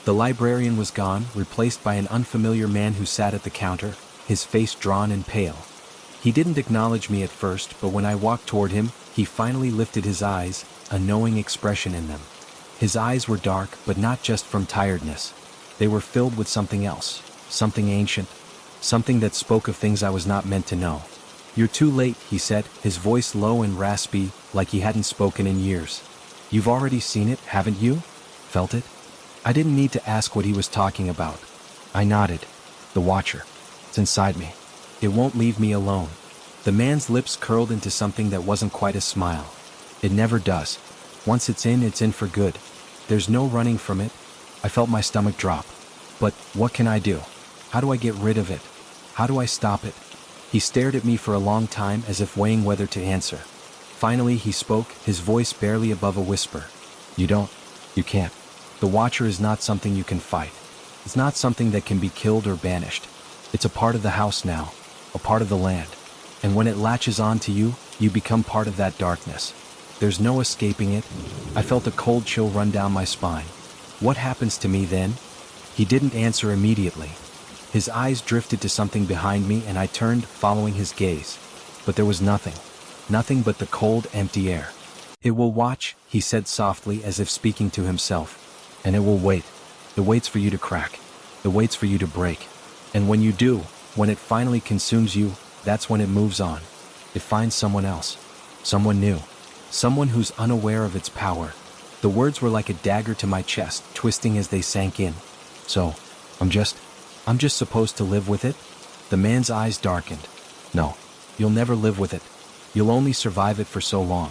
The librarian was gone, replaced by an unfamiliar man who sat at the counter, his face drawn and pale. He didn't acknowledge me at first, but when I walked toward him, he finally lifted his eyes, a knowing expression in them. His eyes were dark, but not just from tiredness. They were filled with something else, something ancient, something that spoke of things I was not meant to know. "You're too late," he said, his voice low and raspy, like he hadn't spoken in years. "You've already seen it, haven't you? Felt it?" I didn't need to ask what he was talking about. I nodded. "The watcher. It's inside me. It won't leave me alone." The man's lips curled into something that wasn't quite a smile. "It never does. Once it's in for good. There's no running from it." I felt my stomach drop. "But what can I do? How do I get rid of it? How do I stop it?" He stared at me for a long time, as if weighing whether to answer. Finally he spoke, his voice barely above a whisper. You can't. The watcher is not something you can fight. It's not something that can be killed or banished. It's a part of the house now, a part of the land. And when it latches on to you, you become part of that darkness. There's no escaping it. I felt a cold chill run down my spine. What happens to me then? He didn't answer immediately. His eyes drifted to something behind me and I turned, following his gaze. But there was nothing. Nothing but the cold, empty air. It will watch, he said softly as if speaking to himself. And it will wait. It waits for you to crack. It waits for you to break. And when you do, when it finally consumes you, that's when it moves on. It finds someone else. Someone new. Someone who's unaware of its power. The words were like a dagger to my chest, twisting as they sank in. So, I'm just supposed to live with it? The man's eyes darkened. No, you'll never live with it. You'll only survive it for so long.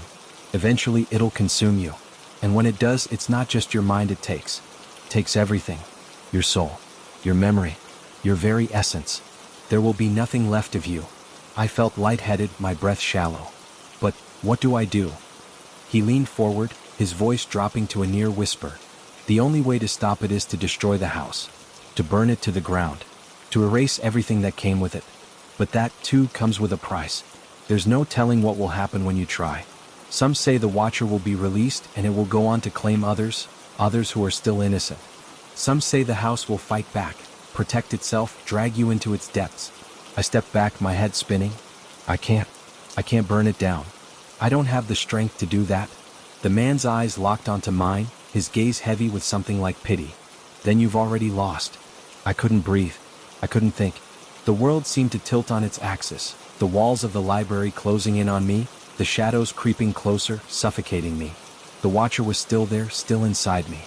Eventually, it'll consume you. And when it does, it's not just your mind it takes. It takes everything. Your soul. Your memory. Your very essence. There will be nothing left of you. I felt lightheaded, my breath shallow. But, what do I do? He leaned forward, his voice dropping to a near whisper. The only way to stop it is to destroy the house. To burn it to the ground. To erase everything that came with it. But that, too, comes with a price. There's no telling what will happen when you try. Some say the Watcher will be released and it will go on to claim others who are still innocent. Some say the house will fight back, protect itself, drag you into its depths. I stepped back, my head spinning. I can't burn it down. I don't have the strength to do that. The man's eyes locked onto mine, his gaze heavy with something like pity. Then you've already lost. I couldn't breathe. I couldn't think. The world seemed to tilt on its axis, the walls of the library closing in on me, the shadows creeping closer, suffocating me. The Watcher was still there, still inside me.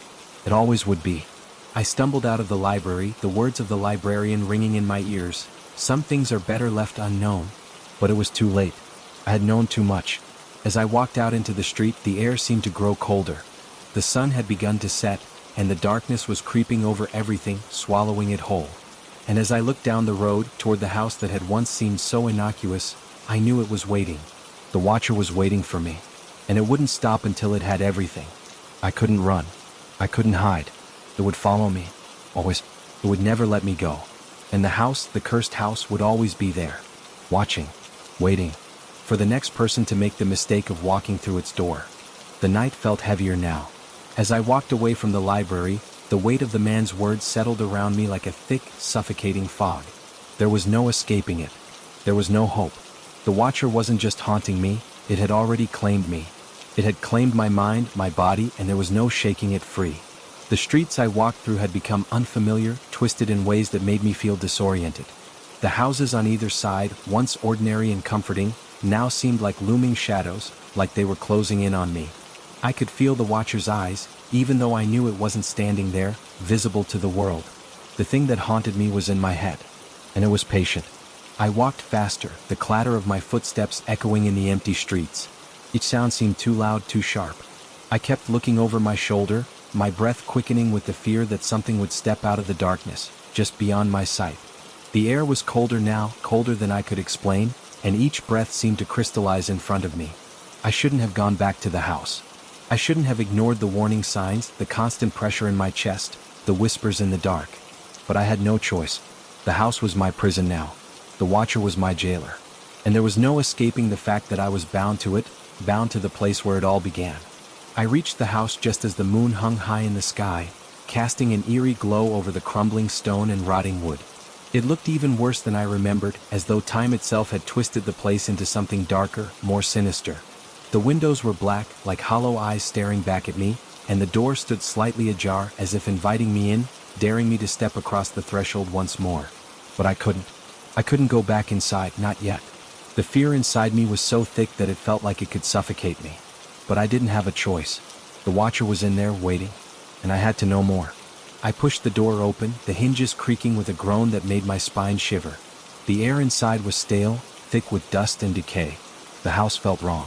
It always would be. I stumbled out of the library, the words of the librarian ringing in my ears. Some things are better left unknown. But it was too late. I had known too much. As I walked out into the street, the air seemed to grow colder. The sun had begun to set, and the darkness was creeping over everything, swallowing it whole. And as I looked down the road, toward the house that had once seemed so innocuous, I knew it was waiting. The Watcher was waiting for me. And it wouldn't stop until it had everything. I couldn't run. I couldn't hide. It would follow me. Always. It would never let me go. And the house, the cursed house, would always be there. Watching. Waiting. For the next person to make the mistake of walking through its door. The night felt heavier now. As I walked away from the library, the weight of the man's words settled around me like a thick, suffocating fog. There was no escaping it. There was no hope. The Watcher wasn't just haunting me, it had already claimed me. It had claimed my mind, my body, and there was no shaking it free. The streets I walked through had become unfamiliar, twisted in ways that made me feel disoriented. The houses on either side, once ordinary and comforting, now seemed like looming shadows, like they were closing in on me. I could feel the Watcher's eyes, even though I knew it wasn't standing there, visible to the world. The thing that haunted me was in my head. And it was patient. I walked faster, the clatter of my footsteps echoing in the empty streets. Each sound seemed too loud, too sharp. I kept looking over my shoulder, my breath quickening with the fear that something would step out of the darkness, just beyond my sight. The air was colder now, colder than I could explain, and each breath seemed to crystallize in front of me. I shouldn't have gone back to the house. I shouldn't have ignored the warning signs, the constant pressure in my chest, the whispers in the dark. But I had no choice. The house was my prison now. The Watcher was my jailer. And there was no escaping the fact that I was bound to it, bound to the place where it all began. I reached the house just as the moon hung high in the sky, casting an eerie glow over the crumbling stone and rotting wood. It looked even worse than I remembered, as though time itself had twisted the place into something darker, more sinister. The windows were black, like hollow eyes staring back at me, and the door stood slightly ajar as if inviting me in, daring me to step across the threshold once more. But I couldn't. I couldn't go back inside, not yet. The fear inside me was so thick that it felt like it could suffocate me. But I didn't have a choice. The Watcher was in there, waiting, and I had to know more. I pushed the door open, the hinges creaking with a groan that made my spine shiver. The air inside was stale, thick with dust and decay. The house felt wrong.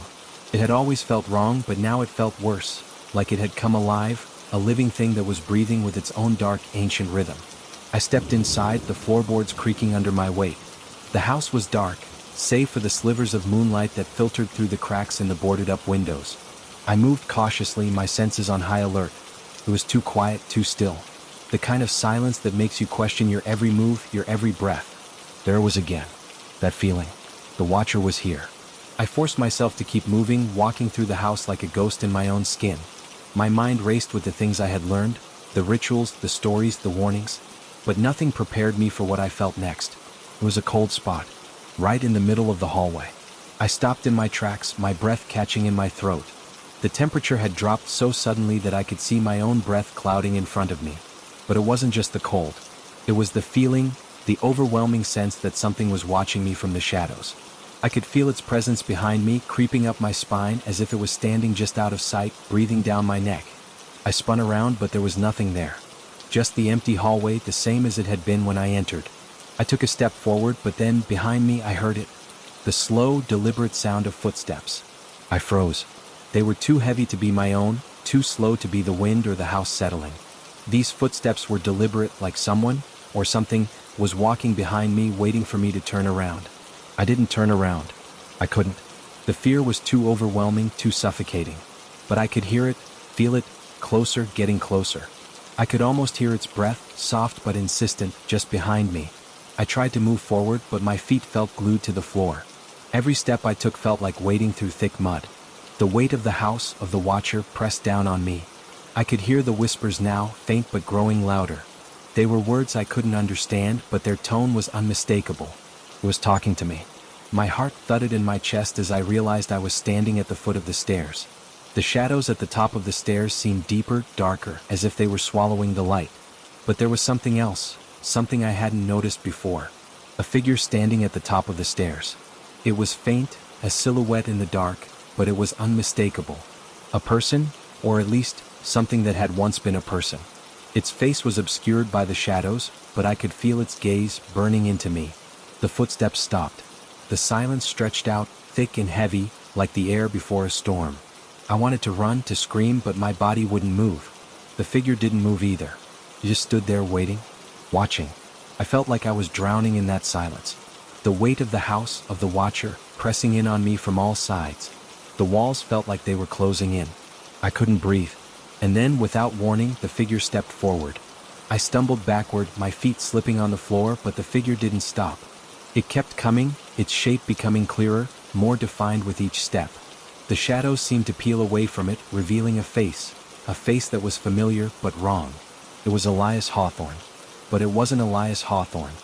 It had always felt wrong, but now it felt worse, like it had come alive, a living thing that was breathing with its own dark, ancient rhythm. I stepped inside, the floorboards creaking under my weight. The house was dark, save for the slivers of moonlight that filtered through the cracks in the boarded-up windows. I moved cautiously, my senses on high alert. It was too quiet, too still. The kind of silence that makes you question your every move, your every breath. There it was again. That feeling. The Watcher was here. I forced myself to keep moving, walking through the house like a ghost in my own skin. My mind raced with the things I had learned, the rituals, the stories, the warnings. But nothing prepared me for what I felt next. It was a cold spot, right in the middle of the hallway. I stopped in my tracks, my breath catching in my throat. The temperature had dropped so suddenly that I could see my own breath clouding in front of me. But it wasn't just the cold. It was the feeling, the overwhelming sense that something was watching me from the shadows. I could feel its presence behind me, creeping up my spine as if it was standing just out of sight, breathing down my neck. I spun around, but there was nothing there. Just the empty hallway, the same as it had been when I entered. I took a step forward, but then, behind me, I heard it. The slow, deliberate sound of footsteps. I froze. They were too heavy to be my own, too slow to be the wind or the house settling. These footsteps were deliberate, like someone, or something, was walking behind me, waiting for me to turn around. I didn't turn around. I couldn't. The fear was too overwhelming, too suffocating. But I could hear it, feel it, closer, getting closer. I could almost hear its breath, soft but insistent, just behind me. I tried to move forward, but my feet felt glued to the floor. Every step I took felt like wading through thick mud. The weight of the house, of the Watcher, pressed down on me. I could hear the whispers now, faint but growing louder. They were words I couldn't understand, but their tone was unmistakable. It was talking to me. My heart thudded in my chest as I realized I was standing at the foot of the stairs. The shadows at the top of the stairs seemed deeper, darker, as if they were swallowing the light. But there was something else, something I hadn't noticed before. A figure standing at the top of the stairs. It was faint, a silhouette in the dark, but it was unmistakable. A person, or at least, something that had once been a person. Its face was obscured by the shadows, but I could feel its gaze burning into me. The footsteps stopped. The silence stretched out, thick and heavy, like the air before a storm. I wanted to run, to scream, but my body wouldn't move. The figure didn't move either. It just stood there waiting, watching. I felt like I was drowning in that silence. The weight of the house, of the Watcher, pressing in on me from all sides. The walls felt like they were closing in. I couldn't breathe. And then, without warning, the figure stepped forward. I stumbled backward, my feet slipping on the floor, but the figure didn't stop. It kept coming, its shape becoming clearer, more defined with each step. The shadows seemed to peel away from it, revealing a face that was familiar but wrong. It was Elias Hawthorne. But it wasn't Elias Hawthorne.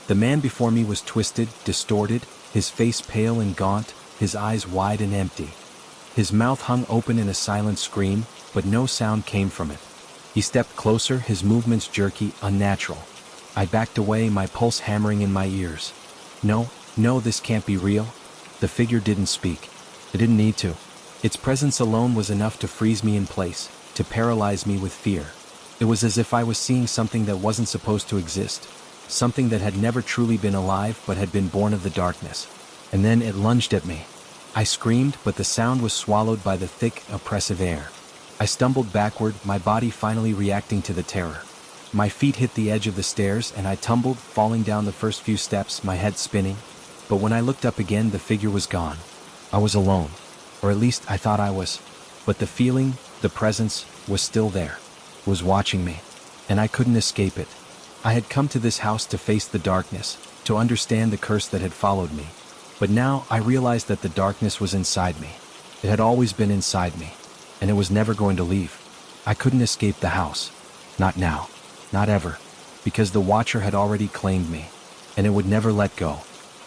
The man before me was twisted, distorted, his face pale and gaunt, his eyes wide and empty. His mouth hung open in a silent scream, but no sound came from it. He stepped closer, his movements jerky, unnatural. I backed away, my pulse hammering in my ears. No, this can't be real. The figure didn't speak. It didn't need to. Its presence alone was enough to freeze me in place, to paralyze me with fear. It was as if I was seeing something that wasn't supposed to exist, something that had never truly been alive but had been born of the darkness. And then it lunged at me. I screamed, but the sound was swallowed by the thick, oppressive air. I stumbled backward, my body finally reacting to the terror. My feet hit the edge of the stairs and I tumbled, falling down the first few steps, my head spinning. But when I looked up again, the figure was gone. I was alone, or at least I thought I was. But the feeling, the presence, was still there. It was watching me, and I couldn't escape it. I had come to this house to face the darkness, to understand the curse that had followed me. But now I realized that the darkness was inside me. It had always been inside me, and it was never going to leave. I couldn't escape the house. Not now. Not ever. Because the Watcher had already claimed me, and it would never let go.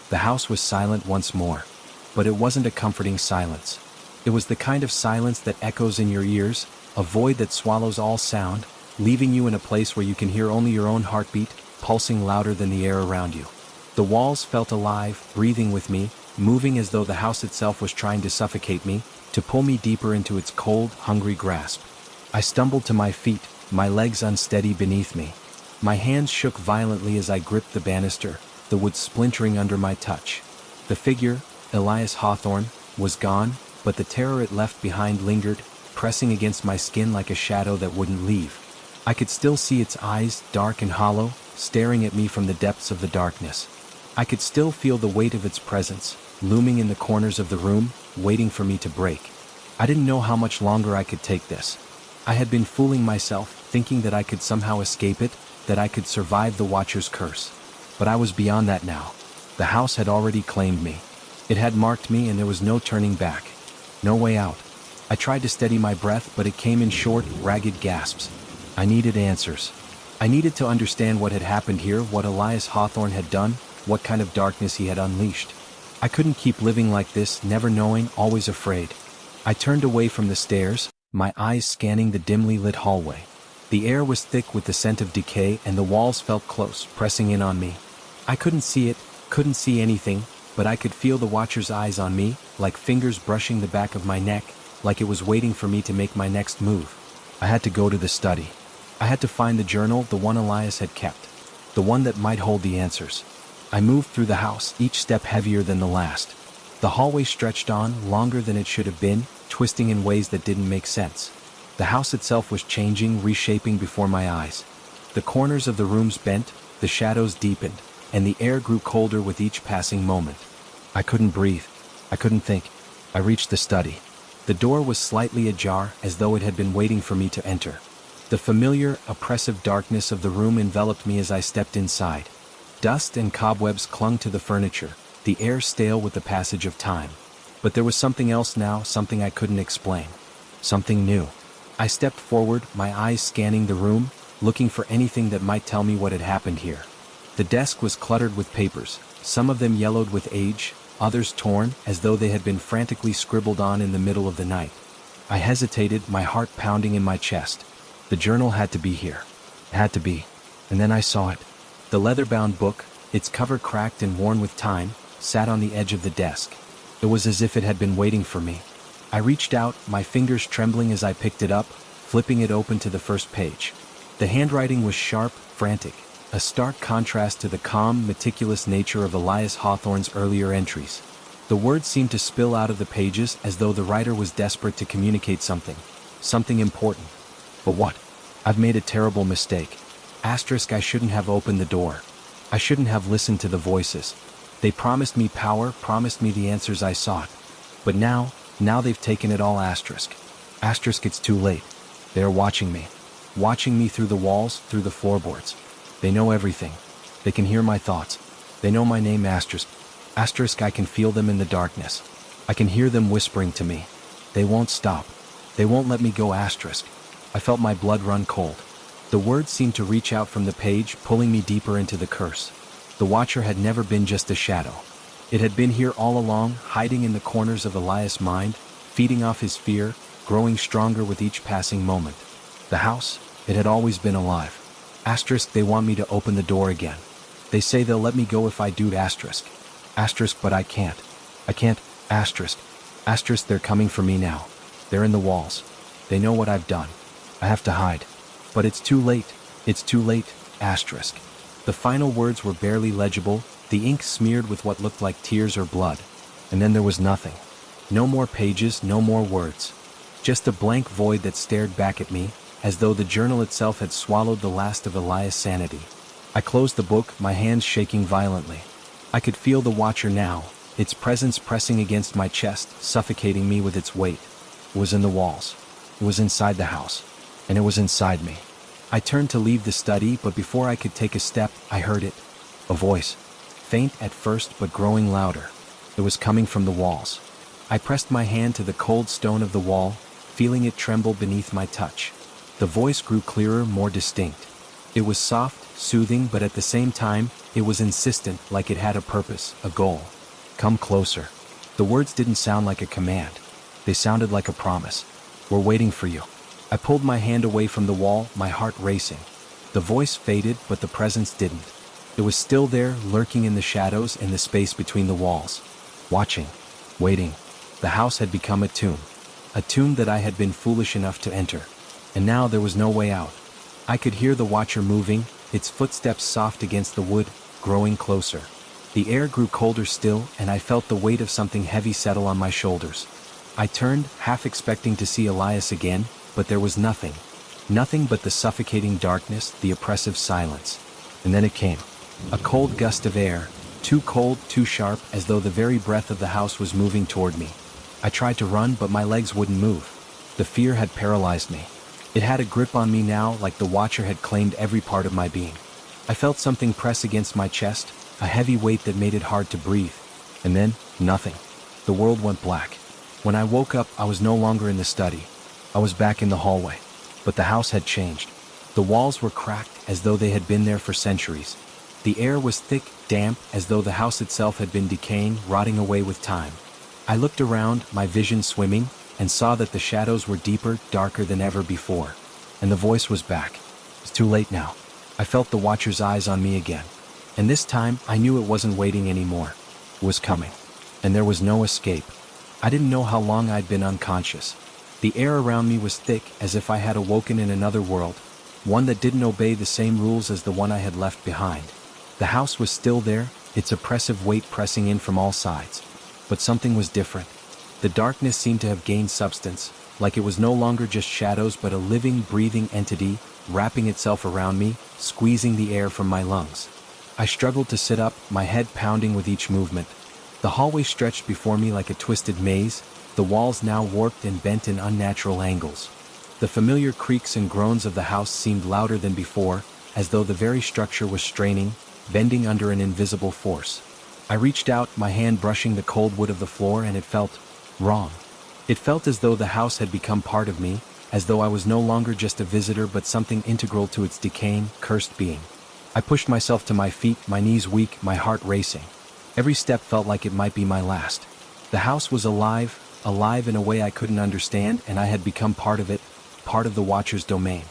The house was silent once more. But it wasn't a comforting silence. It was the kind of silence that echoes in your ears, a void that swallows all sound, leaving you in a place where you can hear only your own heartbeat, pulsing louder than the air around you. The walls felt alive, breathing with me, moving as though the house itself was trying to suffocate me, to pull me deeper into its cold, hungry grasp. I stumbled to my feet, my legs unsteady beneath me. My hands shook violently as I gripped the banister, the wood splintering under my touch. The figure, Elias Hawthorne, was gone, but the terror it left behind lingered, pressing against my skin like a shadow that wouldn't leave. I could still see its eyes, dark and hollow, staring at me from the depths of the darkness. I could still feel the weight of its presence, looming in the corners of the room, waiting for me to break. I didn't know how much longer I could take this. I had been fooling myself, thinking that I could somehow escape it, that I could survive the Watcher's curse. But I was beyond that now. The house had already claimed me. It had marked me, and there was no turning back. No way out. I tried to steady my breath, but it came in short, ragged gasps. I needed answers. I needed to understand what had happened here, what Elias Hawthorne had done, what kind of darkness he had unleashed. I couldn't keep living like this, never knowing, always afraid. I turned away from the stairs, my eyes scanning the dimly lit hallway. The air was thick with the scent of decay, and the walls felt close, pressing in on me. I couldn't see it, couldn't see anything, but I could feel the Watcher's eyes on me, like fingers brushing the back of my neck, like it was waiting for me to make my next move. I had to go to the study. I had to find the journal, the one Elias had kept, the one that might hold the answers. I moved through the house, each step heavier than the last. The hallway stretched on, longer than it should have been, twisting in ways that didn't make sense. The house itself was changing, reshaping before my eyes. The corners of the rooms bent, the shadows deepened, and the air grew colder with each passing moment. I couldn't breathe. I couldn't think. I reached the study. The door was slightly ajar, as though it had been waiting for me to enter. The familiar, oppressive darkness of the room enveloped me as I stepped inside. Dust and cobwebs clung to the furniture, the air stale with the passage of time. But there was something else now, something I couldn't explain. Something new. I stepped forward, my eyes scanning the room, looking for anything that might tell me what had happened here. The desk was cluttered with papers, some of them yellowed with age, others torn, as though they had been frantically scribbled on in the middle of the night. I hesitated, my heart pounding in my chest. The journal had to be here. It had to be. And then I saw it. The leather-bound book, its cover cracked and worn with time, sat on the edge of the desk. It was as if it had been waiting for me. I reached out, my fingers trembling as I picked it up, flipping it open to the first page. The handwriting was sharp, frantic, a stark contrast to the calm, meticulous nature of Elias Hawthorne's earlier entries. The words seemed to spill out of the pages as though the writer was desperate to communicate something important. But what? I've made a terrible mistake. Asterisk, I shouldn't have opened the door. I shouldn't have listened to the voices. They promised me power, promised me the answers I sought. But now they've taken it all. Asterisk. Asterisk, it's too late. They are watching me through the walls, through the floorboards. They know everything. They can hear my thoughts. They know my name. Asterisk. Asterisk, I can feel them in the darkness. I can hear them whispering to me. They won't stop. They won't let me go. Asterisk. I felt my blood run cold. The words seemed to reach out from the page, pulling me deeper into the curse. The Watcher had never been just a shadow. It had been here all along, hiding in the corners of Elias' mind, feeding off his fear, growing stronger with each passing moment. The house, it had always been alive. Asterisk, they want me to open the door again. They say they'll let me go if I do. Asterisk. Asterisk, but I can't. I can't. Asterisk. Asterisk, they're coming for me now. They're in the walls. They know what I've done. I have to hide. But it's too late. It's too late. Asterisk. The final words were barely legible, the ink smeared with what looked like tears or blood. And then there was nothing. No more pages, no more words. Just a blank void that stared back at me, as though the journal itself had swallowed the last of Elias' sanity. I closed the book, my hands shaking violently. I could feel the Watcher now, its presence pressing against my chest, suffocating me with its weight. It was in the walls. It was inside the house. And it was inside me. I turned to leave the study, but before I could take a step, I heard it. A voice. Faint at first, but growing louder. It was coming from the walls. I pressed my hand to the cold stone of the wall, feeling it tremble beneath my touch. The voice grew clearer, more distinct. It was soft, soothing, but at the same time, it was insistent, like it had a purpose, a goal. Come closer. The words didn't sound like a command. They sounded like a promise. We're waiting for you. I pulled my hand away from the wall, my heart racing. The voice faded, but the presence didn't. It was still there, lurking in the shadows and the space between the walls. Watching. Waiting. The house had become a tomb. A tomb that I had been foolish enough to enter. And now there was no way out. I could hear the Watcher moving, its footsteps soft against the wood, growing closer. The air grew colder still, and I felt the weight of something heavy settle on my shoulders. I turned, half expecting to see Elias again, but there was nothing. Nothing but the suffocating darkness, the oppressive silence. And then it came. A cold gust of air, too cold, too sharp, as though the very breath of the house was moving toward me. I tried to run, but my legs wouldn't move. The fear had paralyzed me. It had a grip on me now, like the Watcher had claimed every part of my being. I felt something press against my chest, a heavy weight that made it hard to breathe. And then, nothing. The world went black. When I woke up, I was no longer in the study. I was back in the hallway. But the house had changed. The walls were cracked as though they had been there for centuries. The air was thick, damp, as though the house itself had been decaying, rotting away with time. I looked around, my vision swimming, and saw that the shadows were deeper, darker than ever before. And the voice was back. It's too late now. I felt the Watcher's eyes on me again. And this time, I knew it wasn't waiting anymore. It was coming. And there was no escape. I didn't know how long I'd been unconscious. The air around me was thick, as if I had awoken in another world, one that didn't obey the same rules as the one I had left behind. The house was still there, its oppressive weight pressing in from all sides. But something was different. The darkness seemed to have gained substance, like it was no longer just shadows but a living, breathing entity, wrapping itself around me, squeezing the air from my lungs. I struggled to sit up, my head pounding with each movement. The hallway stretched before me like a twisted maze, the walls now warped and bent in unnatural angles. The familiar creaks and groans of the house seemed louder than before, as though the very structure was straining, bending under an invisible force. I reached out, my hand brushing the cold wood of the floor, and it felt wrong. It felt as though the house had become part of me, as though I was no longer just a visitor but something integral to its decaying, cursed being. I pushed myself to my feet, my knees weak, my heart racing. Every step felt like it might be my last. The house was alive in a way I couldn't understand, and I had become part of it, part of the Watcher's domain.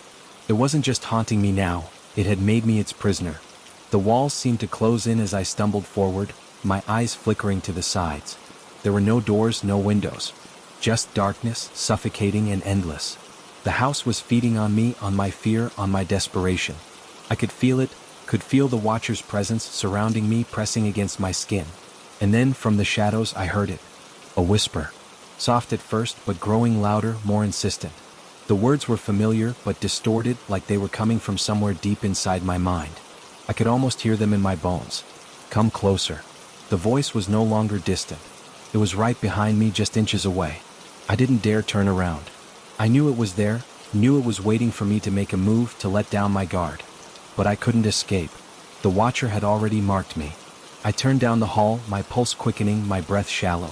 It wasn't just haunting me now, it had made me its prisoner. The walls seemed to close in as I stumbled forward, my eyes flickering to the sides. There were no doors, no windows. Just darkness, suffocating and endless. The house was feeding on me, on my fear, on my desperation. I could feel it, could feel the Watcher's presence surrounding me, pressing against my skin. And then, from the shadows, I heard it. A whisper. Soft at first, but growing louder, more insistent. The words were familiar, but distorted, like they were coming from somewhere deep inside my mind. I could almost hear them in my bones. Come closer. The voice was no longer distant. It was right behind me, just inches away. I didn't dare turn around. I knew it was there, knew it was waiting for me to make a move, to let down my guard. But I couldn't escape. The Watcher had already marked me. I turned down the hall, my pulse quickening, my breath shallow.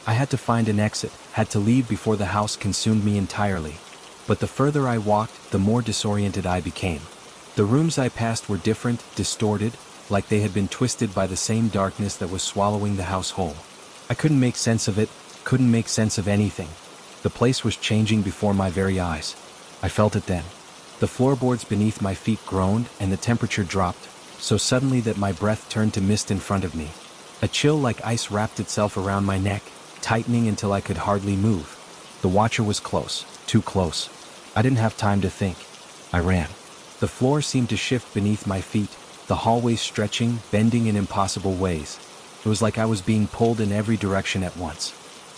I had to find an exit, had to leave before the house consumed me entirely. But the further I walked, the more disoriented I became. The rooms I passed were different, distorted, like they had been twisted by the same darkness that was swallowing the house whole. I couldn't make sense of it, couldn't make sense of anything. The place was changing before my very eyes. I felt it then. The floorboards beneath my feet groaned, and the temperature dropped, so suddenly that my breath turned to mist in front of me. A chill like ice wrapped itself around my neck, tightening until I could hardly move. The Watcher was close, too close. I didn't have time to think. I ran. The floor seemed to shift beneath my feet, the hallways stretching, bending in impossible ways. It was like I was being pulled in every direction at once.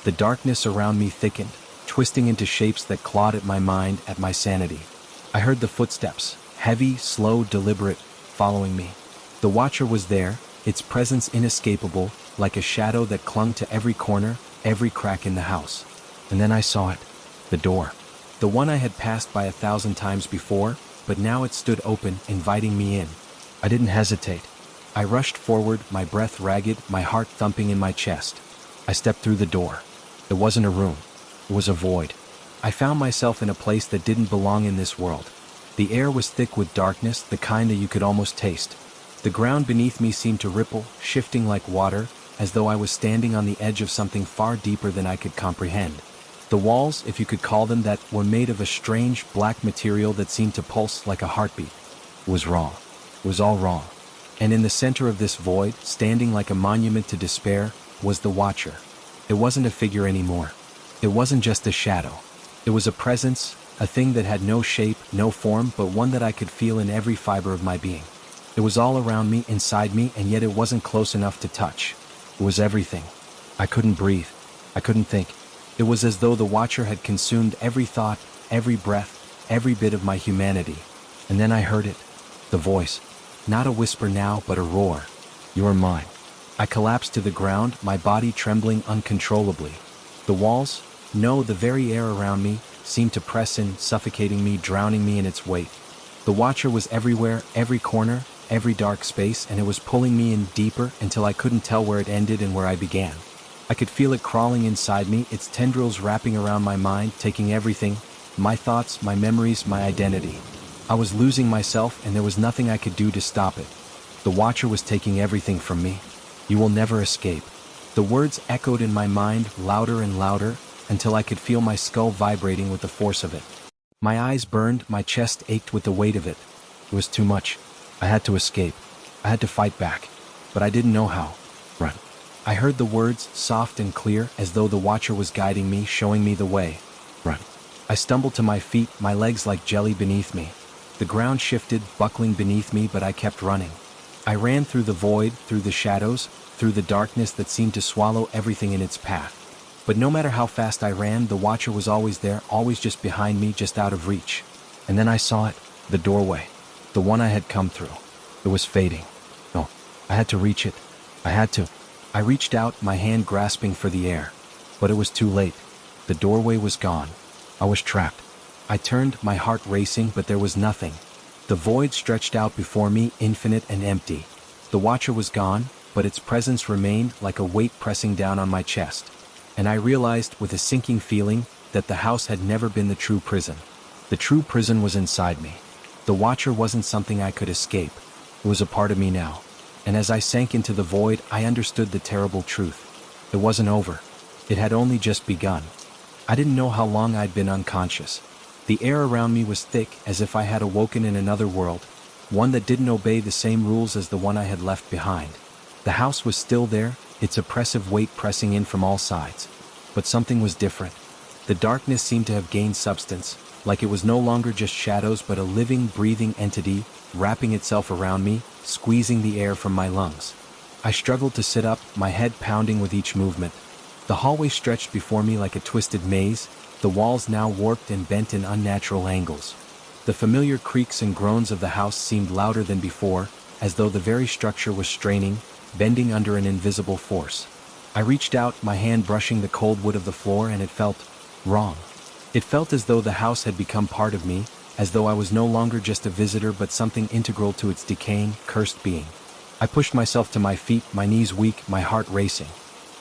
The darkness around me thickened, twisting into shapes that clawed at my mind, at my sanity. I heard the footsteps, heavy, slow, deliberate, following me. The Watcher was there, its presence inescapable, like a shadow that clung to every corner, every crack in the house. And then I saw it. The door. The one I had passed by 1,000 times before, but now it stood open, inviting me in. I didn't hesitate. I rushed forward, my breath ragged, my heart thumping in my chest. I stepped through the door. It wasn't a room. It was a void. I found myself in a place that didn't belong in this world. The air was thick with darkness, the kind that you could almost taste. The ground beneath me seemed to ripple, shifting like water, as though I was standing on the edge of something far deeper than I could comprehend. The walls, if you could call them that, were made of a strange, black material that seemed to pulse like a heartbeat. It was wrong. It was all wrong. And in the center of this void, standing like a monument to despair, was the Watcher. It wasn't a figure anymore. It wasn't just a shadow. It was a presence, a thing that had no shape, no form, but one that I could feel in every fiber of my being. It was all around me, inside me, and yet it wasn't close enough to touch. It was everything. I couldn't breathe. I couldn't think. It was as though the Watcher had consumed every thought, every breath, every bit of my humanity. And then I heard it. The voice. Not a whisper now, but a roar. "You're mine." I collapsed to the ground, my body trembling uncontrollably. The walls? No, the very air around me seemed to press in, suffocating me, drowning me in its weight. The Watcher was everywhere, every corner, every dark space, and it was pulling me in deeper until I couldn't tell where it ended and where I began. I could feel it crawling inside me, its tendrils wrapping around my mind, taking everything, my thoughts, my memories, my identity. I was losing myself, and there was nothing I could do to stop it. The Watcher was taking everything from me. You will never escape. The words echoed in my mind, louder and louder, until I could feel my skull vibrating with the force of it. My eyes burned, my chest ached with the weight of it. It was too much. I had to escape. I had to fight back. But I didn't know how. Run. I heard the words, soft and clear, as though the Watcher was guiding me, showing me the way. Run. I stumbled to my feet, my legs like jelly beneath me. The ground shifted, buckling beneath me, but I kept running. I ran through the void, through the shadows, through the darkness that seemed to swallow everything in its path. But no matter how fast I ran, the Watcher was always there, always just behind me, just out of reach. And then I saw it, the doorway. The one I had come through. It was fading. No, I had to reach it. I had to. I reached out, my hand grasping for the air. But it was too late. The doorway was gone. I was trapped. I turned, my heart racing, but there was nothing. The void stretched out before me, infinite and empty. The Watcher was gone, but its presence remained like a weight pressing down on my chest. And I realized, with a sinking feeling, that the house had never been the true prison. The true prison was inside me. The Watcher wasn't something I could escape. It was a part of me now. And as I sank into the void, I understood the terrible truth. It wasn't over. It had only just begun. I didn't know how long I'd been unconscious. The air around me was thick, as if I had awoken in another world, one that didn't obey the same rules as the one I had left behind. The house was still there, its oppressive weight pressing in from all sides. But something was different. The darkness seemed to have gained substance, like it was no longer just shadows but a living, breathing entity, wrapping itself around me, squeezing the air from my lungs. I struggled to sit up, my head pounding with each movement. The hallway stretched before me like a twisted maze, the walls now warped and bent in unnatural angles. The familiar creaks and groans of the house seemed louder than before, as though the very structure was straining, bending under an invisible force. I reached out, my hand brushing the cold wood of the floor, and it felt wrong. It felt as though the house had become part of me, as though I was no longer just a visitor but something integral to its decaying, cursed being. I pushed myself to my feet, my knees weak, my heart racing.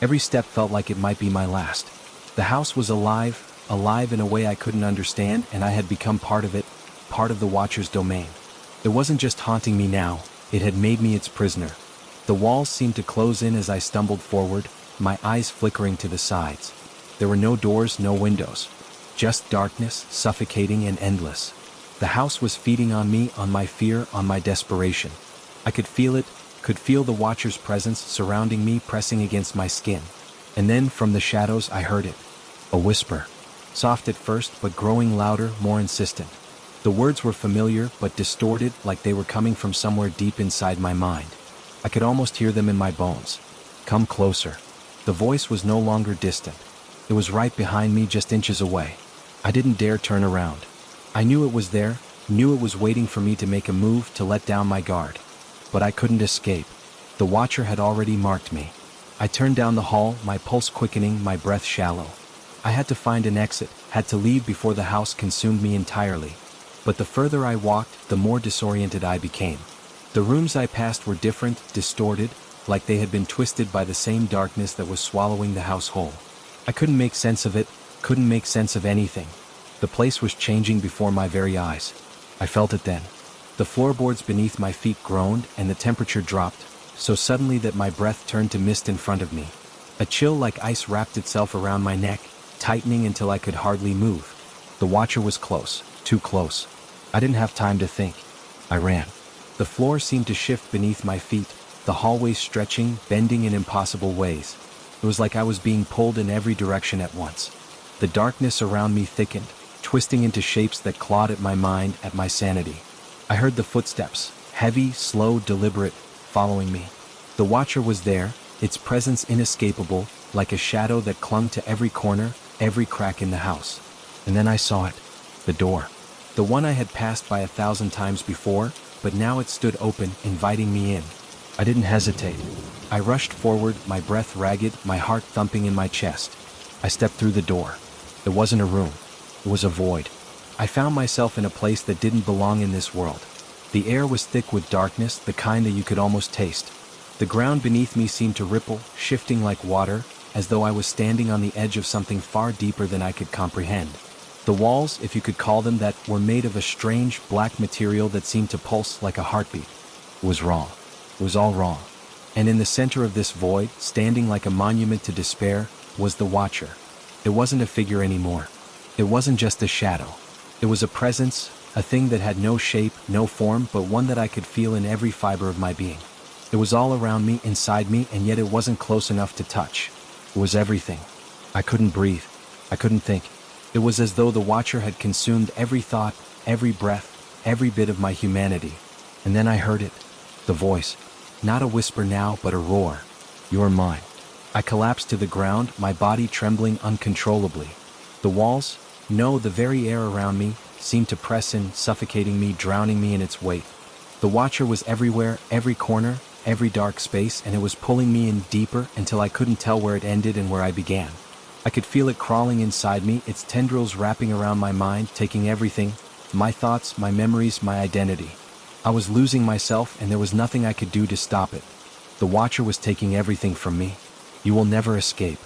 Every step felt like it might be my last. The house was alive in a way I couldn't understand, and I had become part of it, part of the Watcher's domain. It wasn't just haunting me now, it had made me its prisoner. The walls seemed to close in as I stumbled forward, my eyes flickering to the sides. There were no doors, no windows. Just darkness, suffocating and endless. The house was feeding on me, on my fear, on my desperation. I could feel it, could feel the Watcher's presence surrounding me, pressing against my skin. And then, from the shadows, I heard it. A whisper. Soft at first, but growing louder, more insistent. The words were familiar, but distorted, like they were coming from somewhere deep inside my mind. I could almost hear them in my bones. Come closer. The voice was no longer distant. It was right behind me, just inches away. I didn't dare turn around. I knew it was there, knew it was waiting for me to make a move, to let down my guard. But I couldn't escape. The Watcher had already marked me. I turned down the hall, my pulse quickening, my breath shallow. I had to find an exit, had to leave before the house consumed me entirely. But the further I walked, the more disoriented I became. The rooms I passed were different, distorted, like they had been twisted by the same darkness that was swallowing the house whole. I couldn't make sense of it, couldn't make sense of anything. The place was changing before my very eyes. I felt it then. The floorboards beneath my feet groaned, and the temperature dropped, so suddenly that my breath turned to mist in front of me. A chill like ice wrapped itself around my neck, tightening until I could hardly move. The Watcher was close, too close. I didn't have time to think. I ran. The floor seemed to shift beneath my feet, the hallways stretching, bending in impossible ways. It was like I was being pulled in every direction at once. The darkness around me thickened, twisting into shapes that clawed at my mind, at my sanity. I heard the footsteps, heavy, slow, deliberate, following me. The Watcher was there, its presence inescapable, like a shadow that clung to every corner, every crack in the house. And then I saw it. The door. The one I had passed by 1,000 times before, but now it stood open, inviting me in. I didn't hesitate. I rushed forward, my breath ragged, my heart thumping in my chest. I stepped through the door. It wasn't a room. It was a void. I found myself in a place that didn't belong in this world. The air was thick with darkness, the kind that you could almost taste. The ground beneath me seemed to ripple, shifting like water, as though I was standing on the edge of something far deeper than I could comprehend. The walls, if you could call them that, were made of a strange, black material that seemed to pulse like a heartbeat. It was wrong. It was all wrong. And in the center of this void, standing like a monument to despair, was the Watcher. It wasn't a figure anymore. It wasn't just a shadow. It was a presence, a thing that had no shape, no form, but one that I could feel in every fiber of my being. It was all around me, inside me, and yet it wasn't close enough to touch. It was everything. I couldn't breathe. I couldn't think. It was as though the Watcher had consumed every thought, every breath, every bit of my humanity. And then I heard it. The voice. Not a whisper now, but a roar. You're mine. I collapsed to the ground, my body trembling uncontrollably. The walls, no, the very air around me, seemed to press in, suffocating me, drowning me in its weight. The Watcher was everywhere, every corner, every dark space, and it was pulling me in deeper until I couldn't tell where it ended and where I began. I could feel it crawling inside me, its tendrils wrapping around my mind, taking everything, my thoughts, my memories, my identity. I was losing myself, and there was nothing I could do to stop it. The Watcher was taking everything from me. You will never escape.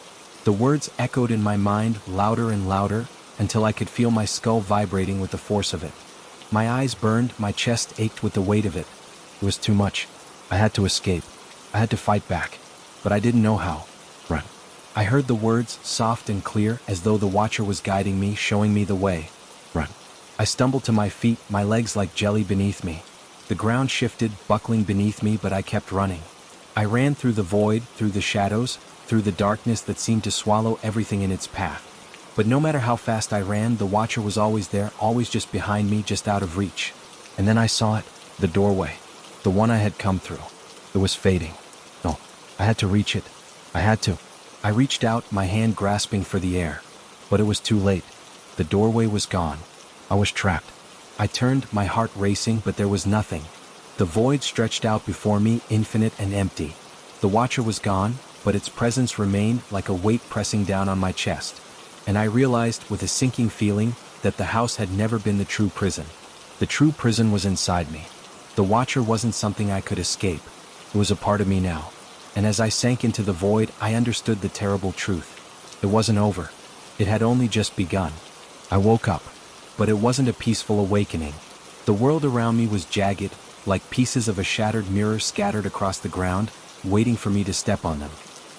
The words echoed in my mind, louder and louder, until I could feel my skull vibrating with the force of it. My eyes burned, my chest ached with the weight of it. It was too much. I had to escape. I had to fight back. But I didn't know how. Run. I heard the words, soft and clear, as though the Watcher was guiding me, showing me the way. Run. I stumbled to my feet, my legs like jelly beneath me. The ground shifted, buckling beneath me, but I kept running. I ran through the void, through the shadows, through the darkness that seemed to swallow everything in its path. But no matter how fast I ran, the Watcher was always there, always just behind me, just out of reach. And then I saw it, the doorway, the one I had come through. It was fading. No, I had to reach it. I had to. I reached out, my hand grasping for the air. But it was too late. The doorway was gone. I was trapped. I turned, my heart racing, but there was nothing. The void stretched out before me, infinite and empty. The Watcher was gone, but its presence remained like a weight pressing down on my chest. And I realized, with a sinking feeling, that the house had never been the true prison. The true prison was inside me. The Watcher wasn't something I could escape. It was a part of me now. And as I sank into the void, I understood the terrible truth. It wasn't over. It had only just begun. I woke up. But it wasn't a peaceful awakening. The world around me was jagged, like pieces of a shattered mirror scattered across the ground, waiting for me to step on them.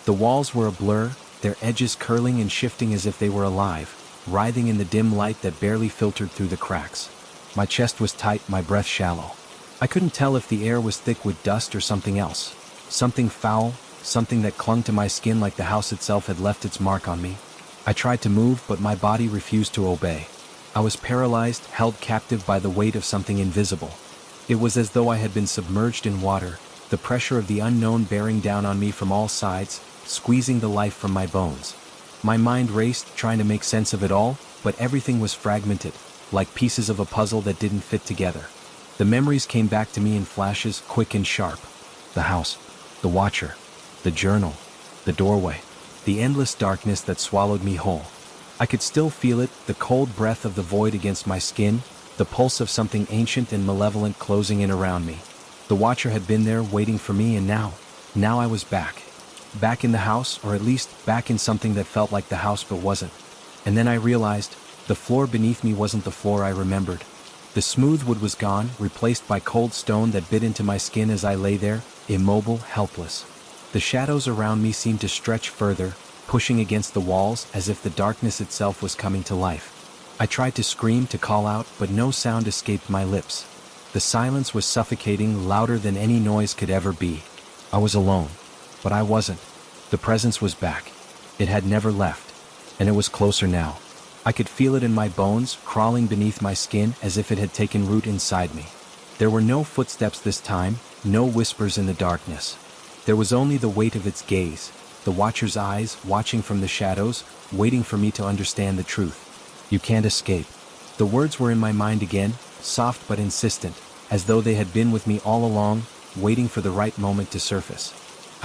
The walls were a blur, their edges curling and shifting as if they were alive, writhing in the dim light that barely filtered through the cracks. My chest was tight, my breath shallow. I couldn't tell if the air was thick with dust or something else. Something foul, something that clung to my skin like the house itself had left its mark on me. I tried to move, but my body refused to obey. I was paralyzed, held captive by the weight of something invisible. It was as though I had been submerged in water, the pressure of the unknown bearing down on me from all sides, squeezing the life from my bones. My mind raced, trying to make sense of it all, but everything was fragmented, like pieces of a puzzle that didn't fit together. The memories came back to me in flashes, quick and sharp. The house, the Watcher, the journal, the doorway, the endless darkness that swallowed me whole. I could still feel it, the cold breath of the void against my skin, the pulse of something ancient and malevolent closing in around me. The Watcher had been there waiting for me, and now I was back. Back in the house, or at least back in something that felt like the house but wasn't. And then I realized, the floor beneath me wasn't the floor I remembered. The smooth wood was gone, replaced by cold stone that bit into my skin as I lay there, immobile, helpless. The shadows around me seemed to stretch further, pushing against the walls as if the darkness itself was coming to life. I tried to scream, to call out, but no sound escaped my lips. The silence was suffocating, louder than any noise could ever be. I was alone. But I wasn't. The presence was back. It had never left. And it was closer now. I could feel it in my bones, crawling beneath my skin as if it had taken root inside me. There were no footsteps this time, no whispers in the darkness. There was only the weight of its gaze, the Watcher's eyes watching from the shadows, waiting for me to understand the truth. You can't escape. The words were in my mind again, soft but insistent, as though they had been with me all along, waiting for the right moment to surface.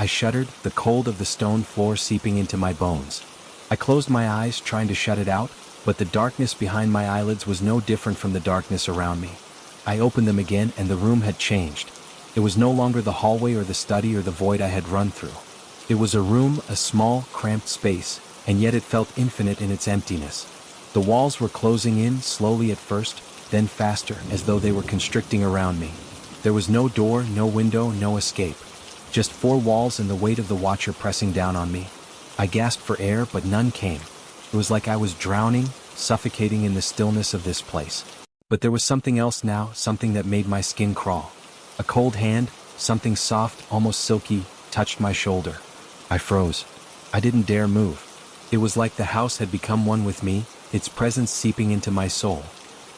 I shuddered, the cold of the stone floor seeping into my bones. I closed my eyes, trying to shut it out, but the darkness behind my eyelids was no different from the darkness around me. I opened them again and the room had changed. It was no longer the hallway or the study or the void I had run through. It was a room, a small, cramped space, and yet it felt infinite in its emptiness. The walls were closing in, slowly at first, then faster, as though they were constricting around me. There was no door, no window, no escape. Just four walls and the weight of the Watcher pressing down on me. I gasped for air, but none came. It was like I was drowning, suffocating in the stillness of this place. But there was something else now, something that made my skin crawl. A cold hand, something soft, almost silky, touched my shoulder. I froze. I didn't dare move. It was like the house had become one with me, its presence seeping into my soul.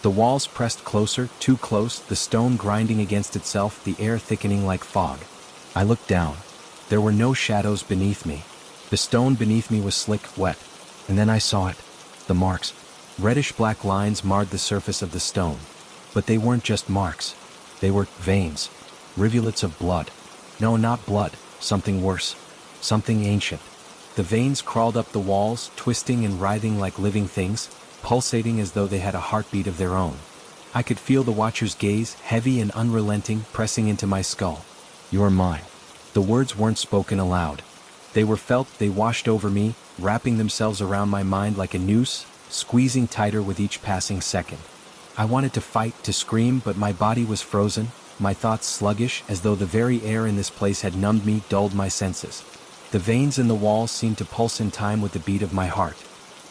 The walls pressed closer, too close, the stone grinding against itself, the air thickening like fog. I looked down. There were no shadows beneath me. The stone beneath me was slick, wet. And then I saw it. The marks. Reddish-black lines marred the surface of the stone. But they weren't just marks. They were veins. Rivulets of blood. No, not blood. Something worse. Something ancient. The veins crawled up the walls, twisting and writhing like living things, pulsating as though they had a heartbeat of their own. I could feel the Watcher's gaze, heavy and unrelenting, pressing into my skull. "You're mine." The words weren't spoken aloud. They were felt, they washed over me, wrapping themselves around my mind like a noose, squeezing tighter with each passing second. I wanted to fight, to scream, but my body was frozen, my thoughts sluggish, as though the very air in this place had numbed me, dulled my senses. The veins in the walls seemed to pulse in time with the beat of my heart.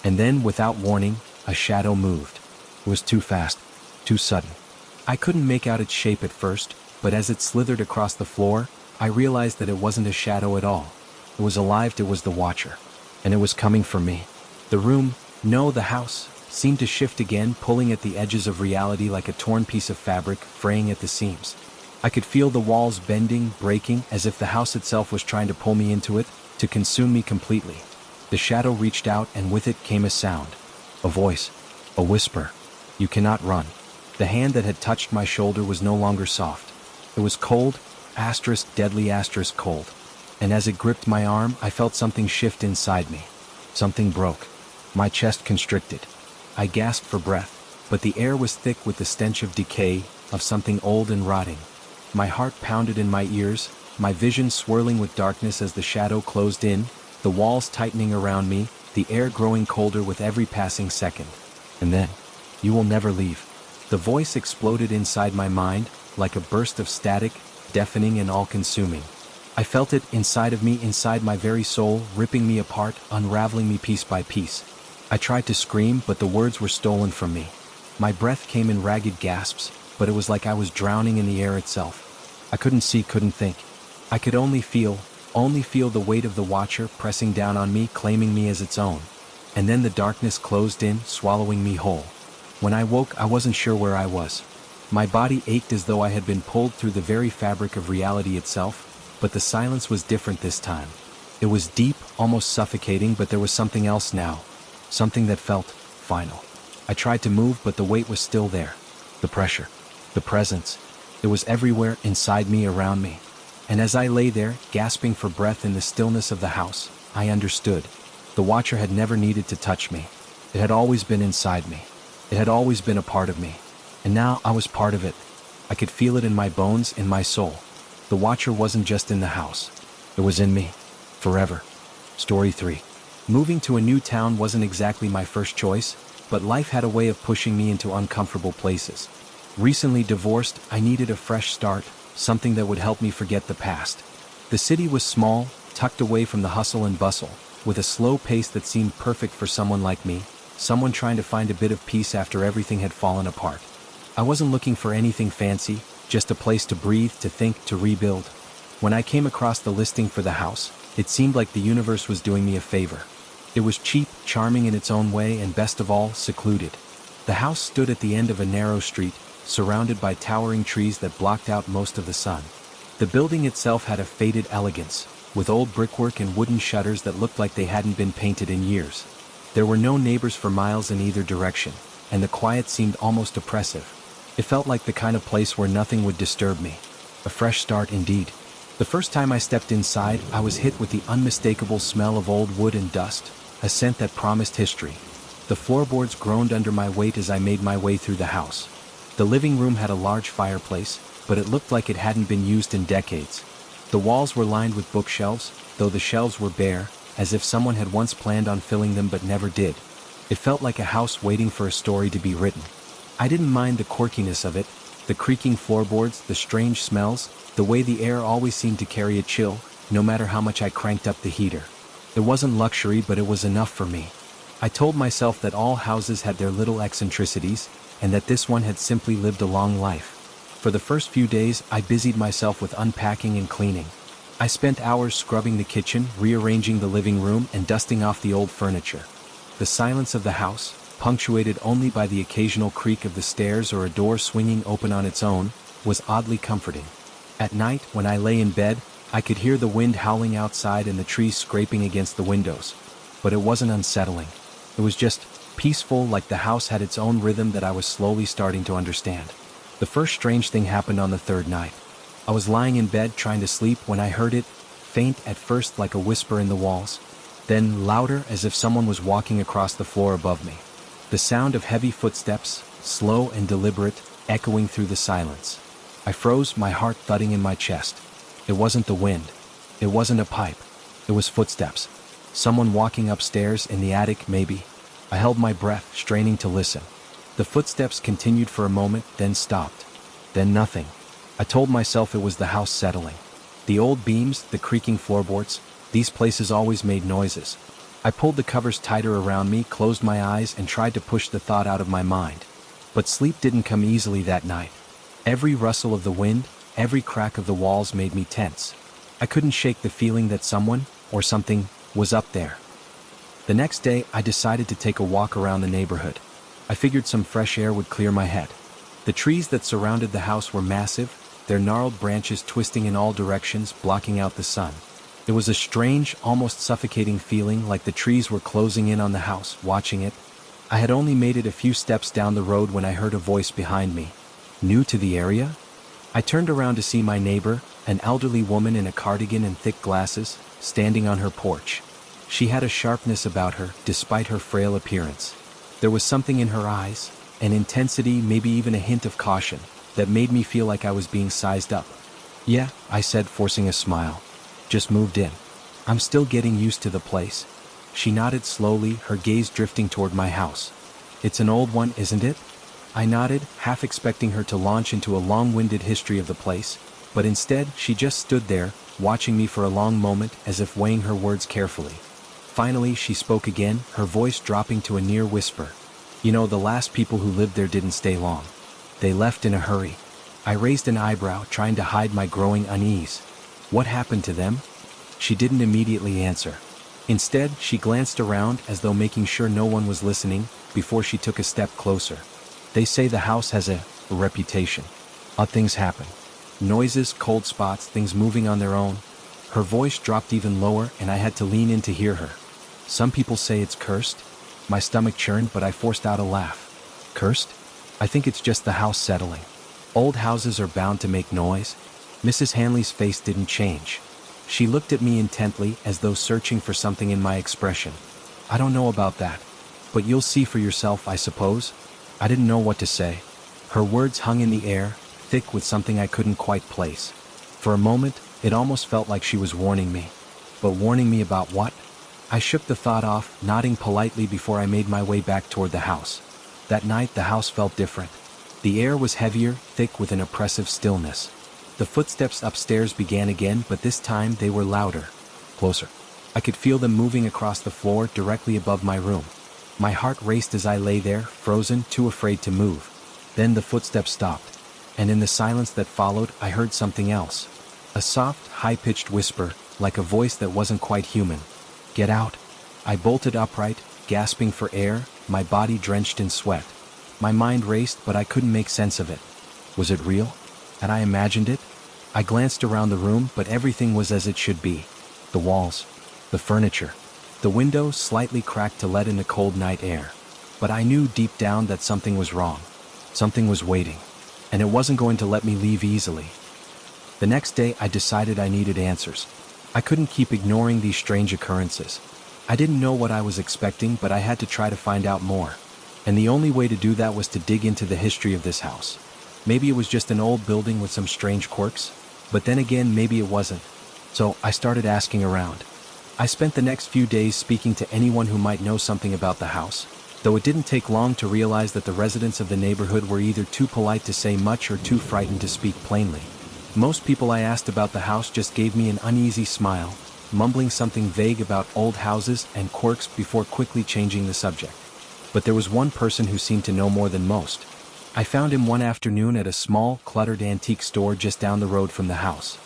And then, without warning, a shadow moved. It was too fast, too sudden. I couldn't make out its shape at first, but as it slithered across the floor, I realized that it wasn't a shadow at all. It was alive, it was the Watcher. And it was coming for me. The room, no, the house, seemed to shift again, pulling at the edges of reality like a torn piece of fabric, fraying at the seams. I could feel the walls bending, breaking, as if the house itself was trying to pull me into it, to consume me completely. The shadow reached out, and with it came a sound. A voice. A whisper. "You cannot run." The hand that had touched my shoulder was no longer soft. It was cold, deadly cold. And as it gripped my arm, I felt something shift inside me. Something broke. My chest constricted. I gasped for breath, but the air was thick with the stench of decay, of something old and rotting. My heart pounded in my ears, my vision swirling with darkness as the shadow closed in, the walls tightening around me, the air growing colder with every passing second. And then, "You will never leave." The voice exploded inside my mind, like a burst of static, deafening and all-consuming. I felt it inside of me, inside my very soul, ripping me apart, unraveling me piece by piece. I tried to scream, but the words were stolen from me. My breath came in ragged gasps, but it was like I was drowning in the air itself. I couldn't see, couldn't think. I could only feel the weight of the Watcher pressing down on me, claiming me as its own. And then the darkness closed in, swallowing me whole. When I woke, I wasn't sure where I was. My body ached as though I had been pulled through the very fabric of reality itself, but the silence was different this time. It was deep, almost suffocating, but there was something else now. Something that felt final. I tried to move, but the weight was still there. The pressure. The presence. It was everywhere, inside me, around me. And as I lay there, gasping for breath in the stillness of the house, I understood. The Watcher had never needed to touch me. It had always been inside me. It had always been a part of me. And now I was part of it. I could feel it in my bones, in my soul. The Watcher wasn't just in the house. It was in me. Forever. Story 3. Moving to a new town wasn't exactly my first choice, but life had a way of pushing me into uncomfortable places. Recently divorced, I needed a fresh start, something that would help me forget the past. The city was small, tucked away from the hustle and bustle, with a slow pace that seemed perfect for someone like me, someone trying to find a bit of peace after everything had fallen apart. I wasn't looking for anything fancy, just a place to breathe, to think, to rebuild. When I came across the listing for the house, it seemed like the universe was doing me a favor. It was cheap, charming in its own way, and best of all, secluded. The house stood at the end of a narrow street, surrounded by towering trees that blocked out most of the sun. The building itself had a faded elegance, with old brickwork and wooden shutters that looked like they hadn't been painted in years. There were no neighbors for miles in either direction, and the quiet seemed almost oppressive. It felt like the kind of place where nothing would disturb me. A fresh start indeed. The first time I stepped inside, I was hit with the unmistakable smell of old wood and dust, a scent that promised history. The floorboards groaned under my weight as I made my way through the house. The living room had a large fireplace, but it looked like it hadn't been used in decades. The walls were lined with bookshelves, though the shelves were bare, as if someone had once planned on filling them but never did. It felt like a house waiting for a story to be written. I didn't mind the quirkiness of it, the creaking floorboards, the strange smells, the way the air always seemed to carry a chill, no matter how much I cranked up the heater. It wasn't luxury, but it was enough for me. I told myself that all houses had their little eccentricities, and that this one had simply lived a long life. For the first few days, I busied myself with unpacking and cleaning. I spent hours scrubbing the kitchen, rearranging the living room, and dusting off the old furniture. The silence of the house, punctuated only by the occasional creak of the stairs or a door swinging open on its own, was oddly comforting. At night, when I lay in bed, I could hear the wind howling outside and the trees scraping against the windows. But it wasn't unsettling. It was just peaceful, like the house had its own rhythm that I was slowly starting to understand. The first strange thing happened on the third night. I was lying in bed trying to sleep when I heard it, faint at first like a whisper in the walls, then louder as if someone was walking across the floor above me. The sound of heavy footsteps, slow and deliberate, echoing through the silence. I froze, my heart thudding in my chest. It wasn't the wind. It wasn't a pipe. It was footsteps. Someone walking upstairs, in the attic, maybe. I held my breath, straining to listen. The footsteps continued for a moment, then stopped. Then nothing. I told myself it was the house settling. The old beams, the creaking floorboards, these places always made noises. I pulled the covers tighter around me, closed my eyes, and tried to push the thought out of my mind. But sleep didn't come easily that night. Every rustle of the wind, every crack of the walls made me tense. I couldn't shake the feeling that someone, or something, was up there. The next day, I decided to take a walk around the neighborhood. I figured some fresh air would clear my head. The trees that surrounded the house were massive, their gnarled branches twisting in all directions, blocking out the sun. It was a strange, almost suffocating feeling, like the trees were closing in on the house, watching it. I had only made it a few steps down the road when I heard a voice behind me. New to the area? I turned around to see my neighbor, an elderly woman in a cardigan and thick glasses, standing on her porch. She had a sharpness about her, despite her frail appearance. There was something in her eyes, an intensity, maybe even a hint of caution, that made me feel like I was being sized up. "Yeah," I said, forcing a smile. "Just moved in. I'm still getting used to the place." She nodded slowly, her gaze drifting toward my house. "It's an old one, isn't it?" I nodded, half expecting her to launch into a long-winded history of the place, but instead she just stood there, watching me for a long moment as if weighing her words carefully. Finally she spoke again, her voice dropping to a near whisper. "You know, the last people who lived there didn't stay long. They left in a hurry." I raised an eyebrow, trying to hide my growing unease. "What happened to them?" She didn't immediately answer. Instead, she glanced around as though making sure no one was listening, before she took a step closer. "They say the house has a reputation. Odd things happen. Noises, cold spots, things moving on their own." Her voice dropped even lower, and I had to lean in to hear her. "Some people say it's cursed." My stomach churned, but I forced out a laugh. "Cursed? I think it's just the house settling. Old houses are bound to make noise." Mrs. Hanley's face didn't change. She looked at me intently, as though searching for something in my expression. "I don't know about that. But you'll see for yourself, I suppose." I didn't know what to say. Her words hung in the air, thick with something I couldn't quite place. For a moment, it almost felt like she was warning me. But warning me about what? I shook the thought off, nodding politely before I made my way back toward the house. That night, the house felt different. The air was heavier, thick with an oppressive stillness. The footsteps upstairs began again, but this time they were louder. Closer. I could feel them moving across the floor directly above my room. My heart raced as I lay there, frozen, too afraid to move. Then the footsteps stopped, and in the silence that followed, I heard something else. A soft, high-pitched whisper, like a voice that wasn't quite human. "Get out." I bolted upright, gasping for air, my body drenched in sweat. My mind raced, but I couldn't make sense of it. Was it real? Had I imagined it? I glanced around the room, but everything was as it should be. The walls, the furniture, the windows slightly cracked to let in the cold night air. But I knew deep down that something was wrong. Something was waiting, and it wasn't going to let me leave easily. The next day, I decided I needed answers. I couldn't keep ignoring these strange occurrences. I didn't know what I was expecting, but I had to try to find out more. And the only way to do that was to dig into the history of this house. Maybe it was just an old building with some strange quirks, but then again maybe it wasn't. So I started asking around. I spent the next few days speaking to anyone who might know something about the house, though it didn't take long to realize that the residents of the neighborhood were either too polite to say much or too frightened to speak plainly. Most people I asked about the house just gave me an uneasy smile, mumbling something vague about old houses and quirks before quickly changing the subject. But there was one person who seemed to know more than most. I found him one afternoon at a small, cluttered antique store just down the road from the house.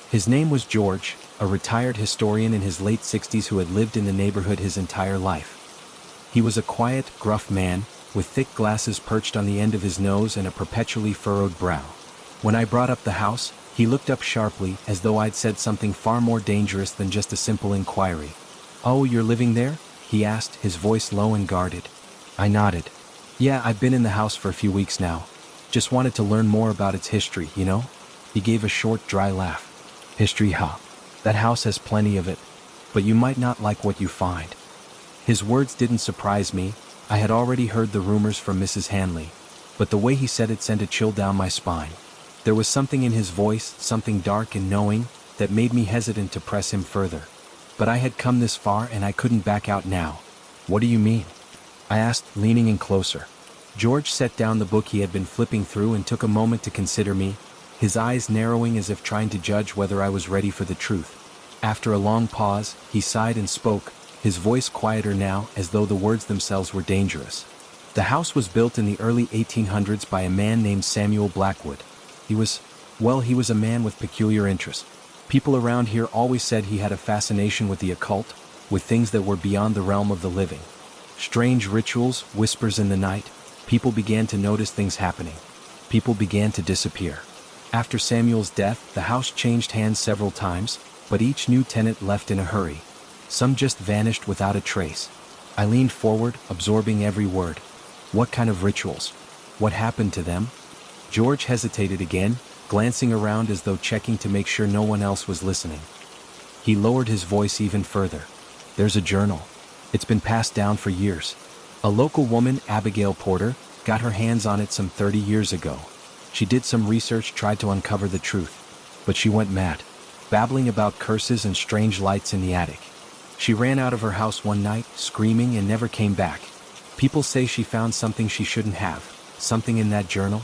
His name was George, a retired historian in his late 60s who had lived in the neighborhood his entire life. He was a quiet, gruff man, with thick glasses perched on the end of his nose and a perpetually furrowed brow. When I brought up the house, he looked up sharply, as though I'd said something far more dangerous than just a simple inquiry. "Oh, you're living there?" he asked, his voice low and guarded. I nodded. "Yeah, I've been in the house for a few weeks now. Just wanted to learn more about its history, you know?" He gave a short, dry laugh. "History, huh? That house has plenty of it. But you might not like what you find." His words didn't surprise me. I had already heard the rumors from Mrs. Hanley. But the way he said it sent a chill down my spine. There was something in his voice, something dark and knowing, that made me hesitant to press him further. But I had come this far and I couldn't back out now. "What do you mean?" I asked, leaning in closer. George set down the book he had been flipping through and took a moment to consider me, his eyes narrowing as if trying to judge whether I was ready for the truth. After a long pause, he sighed and spoke, his voice quieter now, as though the words themselves were dangerous. "The house was built in the early 1800s by a man named Samuel Blackwood. He was a man with peculiar interests. People around here always said he had a fascination with the occult, with things that were beyond the realm of the living. Strange rituals, whispers in the night. People began to notice things happening. People began to disappear. After Samuel's death, the house changed hands several times, but each new tenant left in a hurry. Some just vanished without a trace." I leaned forward, absorbing every word. "What kind of rituals? What happened to them?" George hesitated again, glancing around as though checking to make sure no one else was listening. He lowered his voice even further. "There's a journal. It's been passed down for years. A local woman, Abigail Porter, got her hands on it some 30 years ago. She did some research, tried to uncover the truth. But she went mad, babbling about curses and strange lights in the attic. She ran out of her house one night, screaming, and never came back. People say she found something she shouldn't have, something in that journal."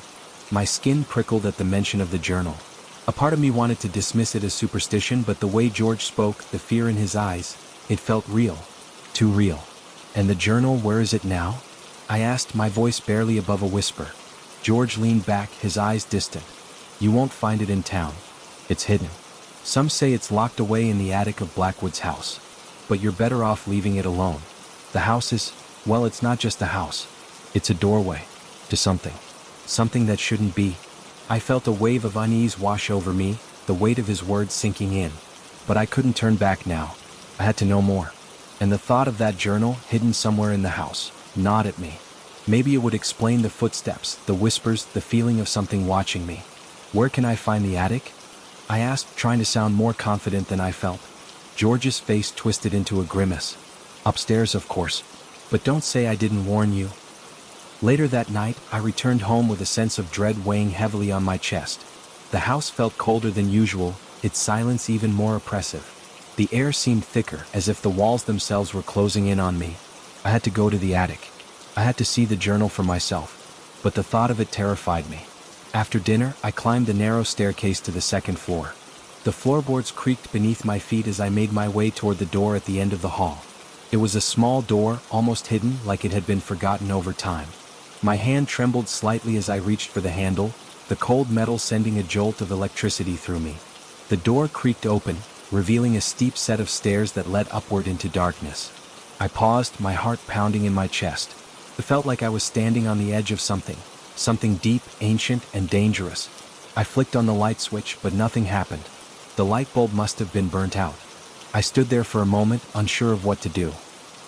My skin prickled at the mention of the journal. A part of me wanted to dismiss it as superstition, but the way George spoke, the fear in his eyes, it felt real. Too real. "And the journal, where is it now?" I asked, my voice barely above a whisper. George leaned back, his eyes distant. "You won't find it in town. It's hidden. Some say it's locked away in the attic of Blackwood's house. But you're better off leaving it alone. The house is, well, it's not just a house. It's a doorway to something. Something that shouldn't be." I felt a wave of unease wash over me, the weight of his words sinking in. But I couldn't turn back now. I had to know more. And the thought of that journal, hidden somewhere in the house, gnawed at me. Maybe it would explain the footsteps, the whispers, the feeling of something watching me. "Where can I find the attic?" I asked, trying to sound more confident than I felt. George's face twisted into a grimace. "Upstairs, of course. But don't say I didn't warn you." Later that night, I returned home with a sense of dread weighing heavily on my chest. The house felt colder than usual, its silence even more oppressive. The air seemed thicker, as if the walls themselves were closing in on me. I had to go to the attic. I had to see the journal for myself. But the thought of it terrified me. After dinner, I climbed the narrow staircase to the second floor. The floorboards creaked beneath my feet as I made my way toward the door at the end of the hall. It was a small door, almost hidden, like it had been forgotten over time. My hand trembled slightly as I reached for the handle, the cold metal sending a jolt of electricity through me. The door creaked open, revealing a steep set of stairs that led upward into darkness. I paused, my heart pounding in my chest. It felt like I was standing on the edge of something deep, ancient, and dangerous. I flicked on the light switch, but nothing happened. The light bulb must have been burnt out. I stood there for a moment, unsure of what to do.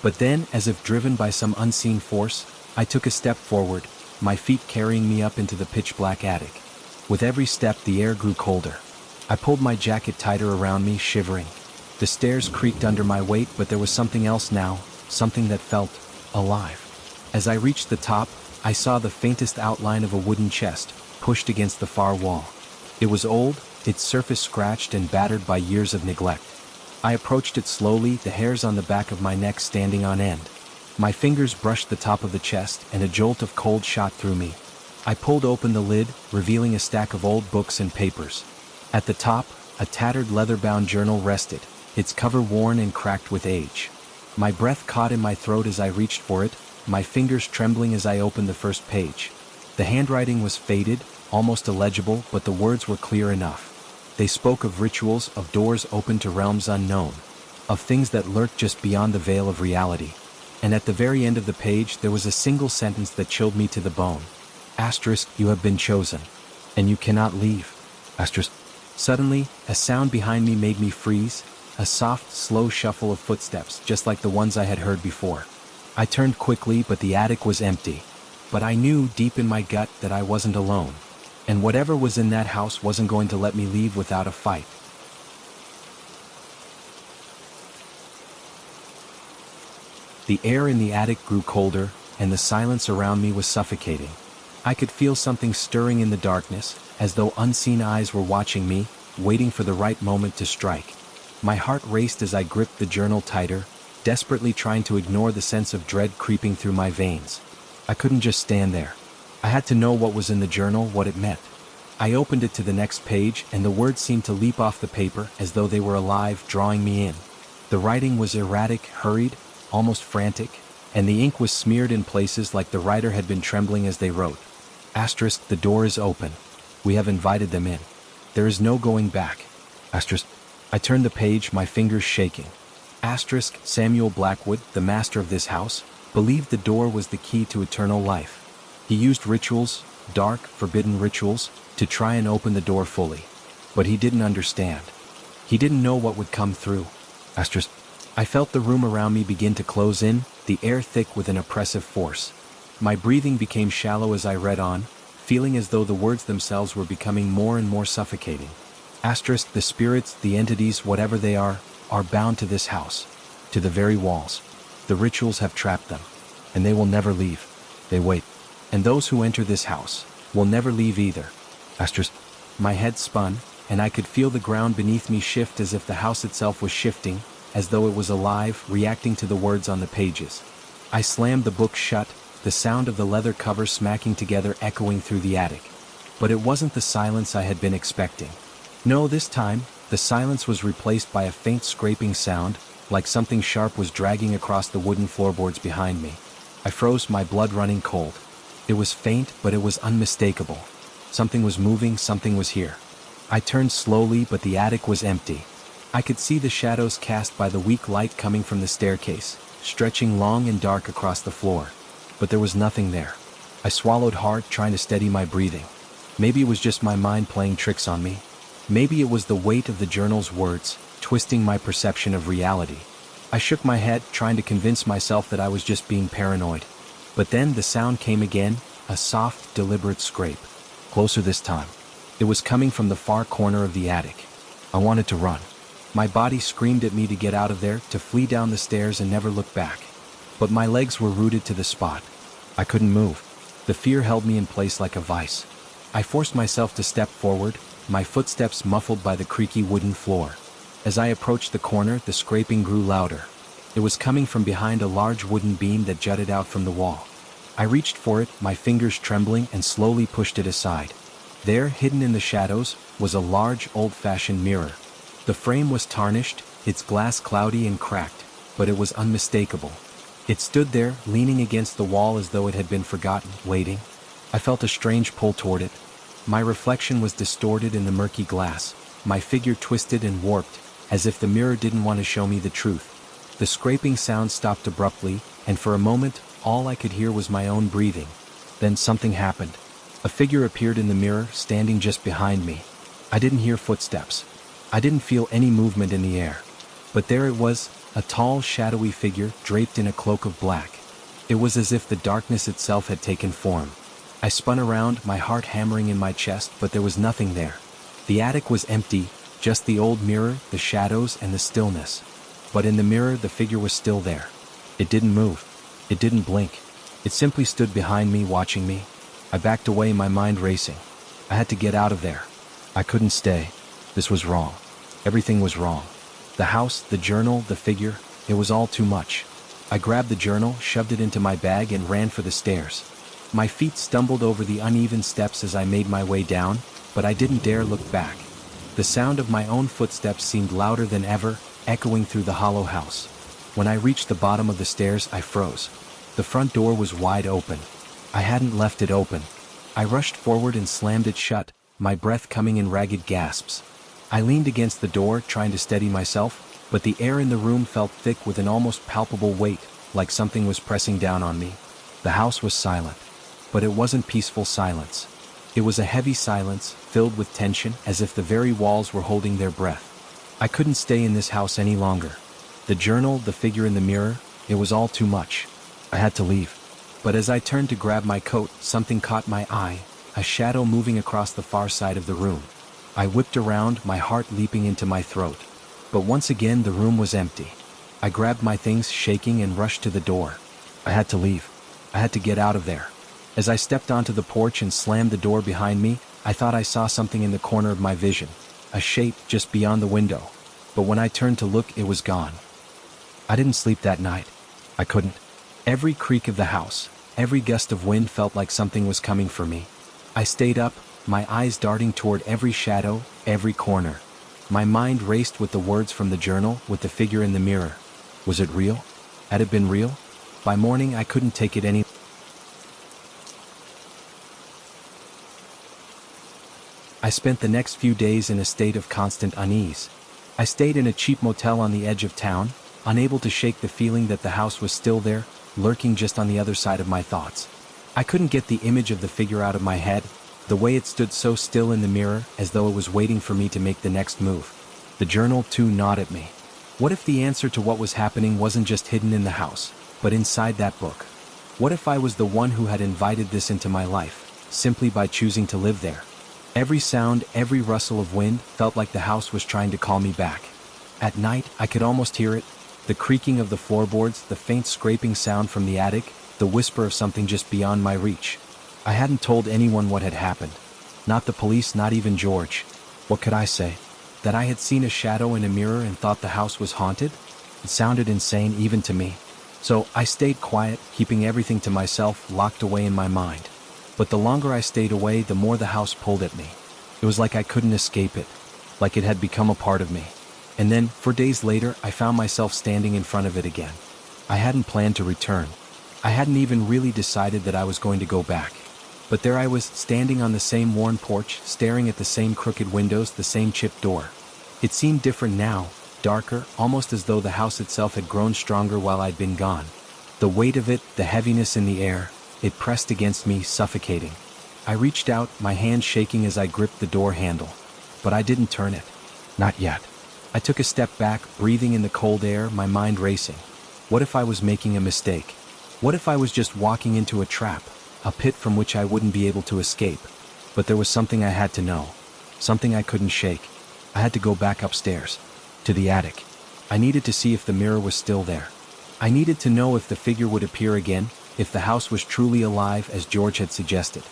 But then, as if driven by some unseen force, I took a step forward, my feet carrying me up into the pitch-black attic. With every step, the air grew colder. I pulled my jacket tighter around me, shivering. The stairs creaked under my weight, but there was something else now, something that felt alive. As I reached the top, I saw the faintest outline of a wooden chest, pushed against the far wall. It was old, its surface scratched and battered by years of neglect. I approached it slowly, the hairs on the back of my neck standing on end. My fingers brushed the top of the chest, and a jolt of cold shot through me. I pulled open the lid, revealing a stack of old books and papers. At the top, a tattered leather-bound journal rested, its cover worn and cracked with age. My breath caught in my throat as I reached for it, my fingers trembling as I opened the first page. The handwriting was faded, almost illegible, but the words were clear enough. They spoke of rituals, of doors open to realms unknown, of things that lurked just beyond the veil of reality. And at the very end of the page there was a single sentence that chilled me to the bone. Asterisk, you have been chosen, and you cannot leave. Asterisk. Suddenly, a sound behind me made me freeze, a soft, slow shuffle of footsteps, just like the ones I had heard before. I turned quickly, but the attic was empty. But I knew deep in my gut that I wasn't alone. And whatever was in that house wasn't going to let me leave without a fight. The air in the attic grew colder, and the silence around me was suffocating. I could feel something stirring in the darkness, as though unseen eyes were watching me, waiting for the right moment to strike. My heart raced as I gripped the journal tighter, desperately trying to ignore the sense of dread creeping through my veins. I couldn't just stand there. I had to know what was in the journal, what it meant. I opened it to the next page, and the words seemed to leap off the paper as though they were alive, drawing me in. The writing was erratic, hurried, almost frantic, and the ink was smeared in places like the writer had been trembling as they wrote. Asterisk, the door is open. We have invited them in. There is no going back. Asterisk. I turned the page, my fingers shaking. Asterisk, Samuel Blackwood, the master of this house, believed the door was the key to eternal life. He used rituals, dark, forbidden rituals, to try and open the door fully. But he didn't understand. He didn't know what would come through. Asterisk. I felt the room around me begin to close in, the air thick with an oppressive force. My breathing became shallow as I read on, feeling as though the words themselves were becoming more and more suffocating. Asterisk, the spirits, the entities, whatever they are bound to this house, to the very walls. The rituals have trapped them, and they will never leave. They wait. And those who enter this house will never leave either. Asterisk. My head spun, and I could feel the ground beneath me shift as if the house itself was shifting, as though it was alive, reacting to the words on the pages. I slammed the book shut, the sound of the leather cover smacking together echoing through the attic. But it wasn't the silence I had been expecting. No, this time, the silence was replaced by a faint scraping sound, like something sharp was dragging across the wooden floorboards behind me. I froze, my blood running cold. It was faint, but it was unmistakable. Something was moving, something was here. I turned slowly, but the attic was empty. I could see the shadows cast by the weak light coming from the staircase, stretching long and dark across the floor. But there was nothing there. I swallowed hard, trying to steady my breathing. Maybe it was just my mind playing tricks on me. Maybe it was the weight of the journal's words, twisting my perception of reality. I shook my head, trying to convince myself that I was just being paranoid. But then the sound came again, a soft, deliberate scrape. Closer this time. It was coming from the far corner of the attic. I wanted to run. My body screamed at me to get out of there, to flee down the stairs and never look back. But my legs were rooted to the spot. I couldn't move. The fear held me in place like a vice. I forced myself to step forward, my footsteps muffled by the creaky wooden floor. As I approached the corner, the scraping grew louder. It was coming from behind a large wooden beam that jutted out from the wall. I reached for it, my fingers trembling, and slowly pushed it aside. There, hidden in the shadows, was a large, old-fashioned mirror. The frame was tarnished, its glass cloudy and cracked, but it was unmistakable. It stood there, leaning against the wall as though it had been forgotten, waiting. I felt a strange pull toward it. My reflection was distorted in the murky glass, my figure twisted and warped, as if the mirror didn't want to show me the truth. The scraping sound stopped abruptly, and for a moment, all I could hear was my own breathing. Then something happened. A figure appeared in the mirror, standing just behind me. I didn't hear footsteps. I didn't feel any movement in the air. But there it was, a tall, shadowy figure draped in a cloak of black. It was as if the darkness itself had taken form. I spun around, my heart hammering in my chest, but there was nothing there. The attic was empty, Just the old mirror, the shadows, and the stillness. But in the mirror, the figure was still there. It didn't move. It didn't blink. It simply stood behind me, watching me. I backed away, my mind racing. I had to get out of there. I couldn't stay. This was wrong. Everything was wrong. The house, the journal, the figure, it was all too much. I grabbed the journal, shoved it into my bag, and ran for the stairs. My feet stumbled over the uneven steps as I made my way down, but I didn't dare look back. The sound of my own footsteps seemed louder than ever, echoing through the hollow house. When I reached the bottom of the stairs, I froze. The front door was wide open. I hadn't left it open. I rushed forward and slammed it shut, my breath coming in ragged gasps. I leaned against the door, trying to steady myself, but the air in the room felt thick with an almost palpable weight, like something was pressing down on me. The house was silent. But it wasn't peaceful silence. It was a heavy silence, filled with tension, as if the very walls were holding their breath. I couldn't stay in this house any longer. The journal, the figure in the mirror, it was all too much. I had to leave. But as I turned to grab my coat, something caught my eye, a shadow moving across the far side of the room. I whipped around, my heart leaping into my throat. But once again, the room was empty. I grabbed my things, shaking, and rushed to the door. I had to leave. I had to get out of there. As I stepped onto the porch and slammed the door behind me, I thought I saw something in the corner of my vision, a shape just beyond the window. But when I turned to look, it was gone. I didn't sleep that night. I couldn't. Every creak of the house, every gust of wind felt like something was coming for me. I stayed up, my eyes darting toward every shadow, every corner. My mind raced with the words from the journal, with the figure in the mirror. Was it real? Had it been real? By morning, I couldn't take it any. I spent the next few days in a state of constant unease. I stayed in a cheap motel on the edge of town, unable to shake the feeling that the house was still there, lurking just on the other side of my thoughts. I couldn't get the image of the figure out of my head, the way it stood so still in the mirror, as though it was waiting for me to make the next move. The journal, too, gnawed at me. What if the answer to what was happening wasn't just hidden in the house, but inside that book? What if I was the one who had invited this into my life, simply by choosing to live there? Every sound, every rustle of wind felt like the house was trying to call me back. At night, I could almost hear it, the creaking of the floorboards, the faint scraping sound from the attic, the whisper of something just beyond my reach. I hadn't told anyone what had happened. Not the police, not even George. What could I say? That I had seen a shadow in a mirror and thought the house was haunted? It sounded insane even to me. So I stayed quiet, keeping everything to myself, locked away in my mind. But the longer I stayed away, the more the house pulled at me. It was like I couldn't escape it, like it had become a part of me. And then, 4 days later, I found myself standing in front of it again. I hadn't planned to return. I hadn't even really decided that I was going to go back. But there I was, standing on the same worn porch, staring at the same crooked windows, the same chipped door. It seemed different now, darker, almost as though the house itself had grown stronger while I'd been gone. The weight of it, the heaviness in the air, it pressed against me, suffocating. I reached out, my hand shaking as I gripped the door handle. But I didn't turn it. Not yet. I took a step back, breathing in the cold air, my mind racing. What if I was making a mistake? What if I was just walking into a trap, a pit from which I wouldn't be able to escape? But there was something I had to know. Something I couldn't shake. I had to go back upstairs. To the attic. I needed to see if the mirror was still there. I needed to know if the figure would appear again, if the house was truly alive as George had suggested.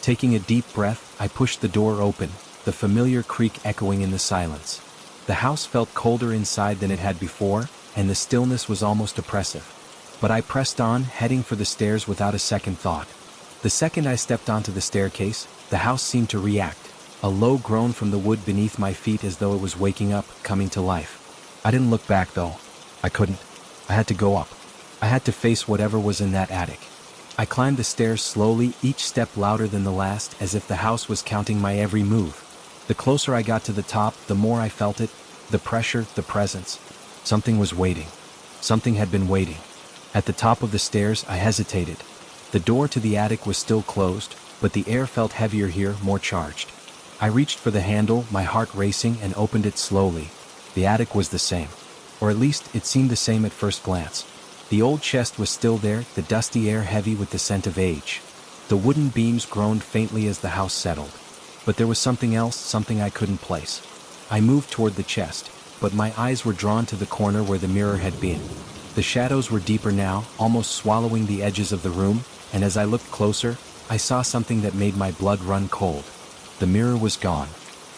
Taking a deep breath, I pushed the door open, the familiar creak echoing in the silence. The house felt colder inside than it had before, and the stillness was almost oppressive. But I pressed on, heading for the stairs without a second thought. The second I stepped onto the staircase, the house seemed to react, a low groan from the wood beneath my feet as though it was waking up, coming to life. I didn't look back though. I couldn't. I had to go up. I had to face whatever was in that attic. I climbed the stairs slowly, each step louder than the last, as if the house was counting my every move. The closer I got to the top, the more I felt it, the pressure, the presence. Something was waiting. Something had been waiting. At the top of the stairs, I hesitated. The door to the attic was still closed, but the air felt heavier here, more charged. I reached for the handle, my heart racing, and opened it slowly. The attic was the same. Or at least, it seemed the same at first glance. The old chest was still there, the dusty air heavy with the scent of age. The wooden beams groaned faintly as the house settled. But there was something else, something I couldn't place. I moved toward the chest, but my eyes were drawn to the corner where the mirror had been. The shadows were deeper now, almost swallowing the edges of the room, and as I looked closer, I saw something that made my blood run cold. The mirror was gone.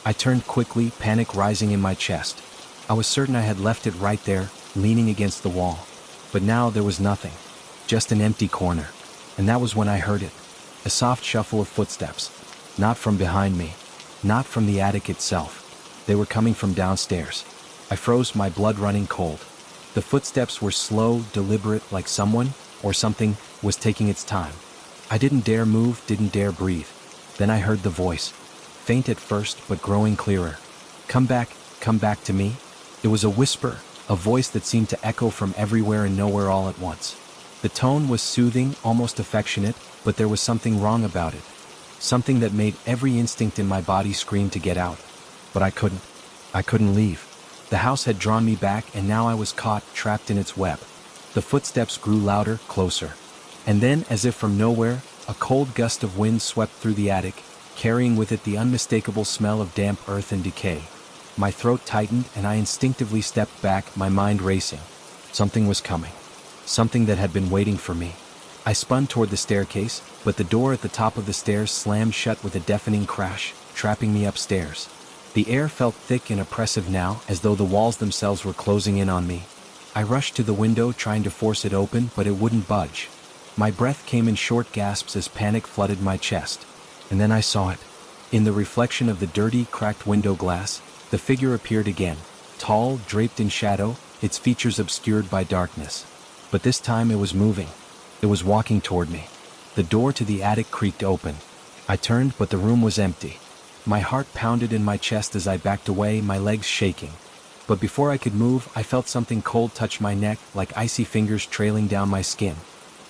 I turned quickly, panic rising in my chest. I was certain I had left it right there, leaning against the wall. But now there was nothing. Just an empty corner. And that was when I heard it. A soft shuffle of footsteps. Not from behind me. Not from the attic itself. They were coming from downstairs. I froze, my blood running cold. The footsteps were slow, deliberate, like someone, or something, was taking its time. I didn't dare move, didn't dare breathe. Then I heard the voice. Faint at first, but growing clearer. Come back to me. It was a whisper, a voice that seemed to echo from everywhere and nowhere all at once. The tone was soothing, almost affectionate, but there was something wrong about it. Something that made every instinct in my body scream to get out. But I couldn't. I couldn't leave. The house had drawn me back, and now I was caught, trapped in its web. The footsteps grew louder, closer. And then, as if from nowhere, a cold gust of wind swept through the attic, carrying with it the unmistakable smell of damp earth and decay. My throat tightened, and I instinctively stepped back, my mind racing. Something was coming. Something that had been waiting for me. I spun toward the staircase, but the door at the top of the stairs slammed shut with a deafening crash, trapping me upstairs. The air felt thick and oppressive now, as though the walls themselves were closing in on me. I rushed to the window, trying to force it open, but it wouldn't budge. My breath came in short gasps as panic flooded my chest. And then I saw it. In the reflection of the dirty, cracked window glass, the figure appeared again, tall, draped in shadow, its features obscured by darkness. But this time it was moving. It was walking toward me. The door to the attic creaked open. I turned, but the room was empty. My heart pounded in my chest as I backed away, my legs shaking. But before I could move, I felt something cold touch my neck, like icy fingers trailing down my skin.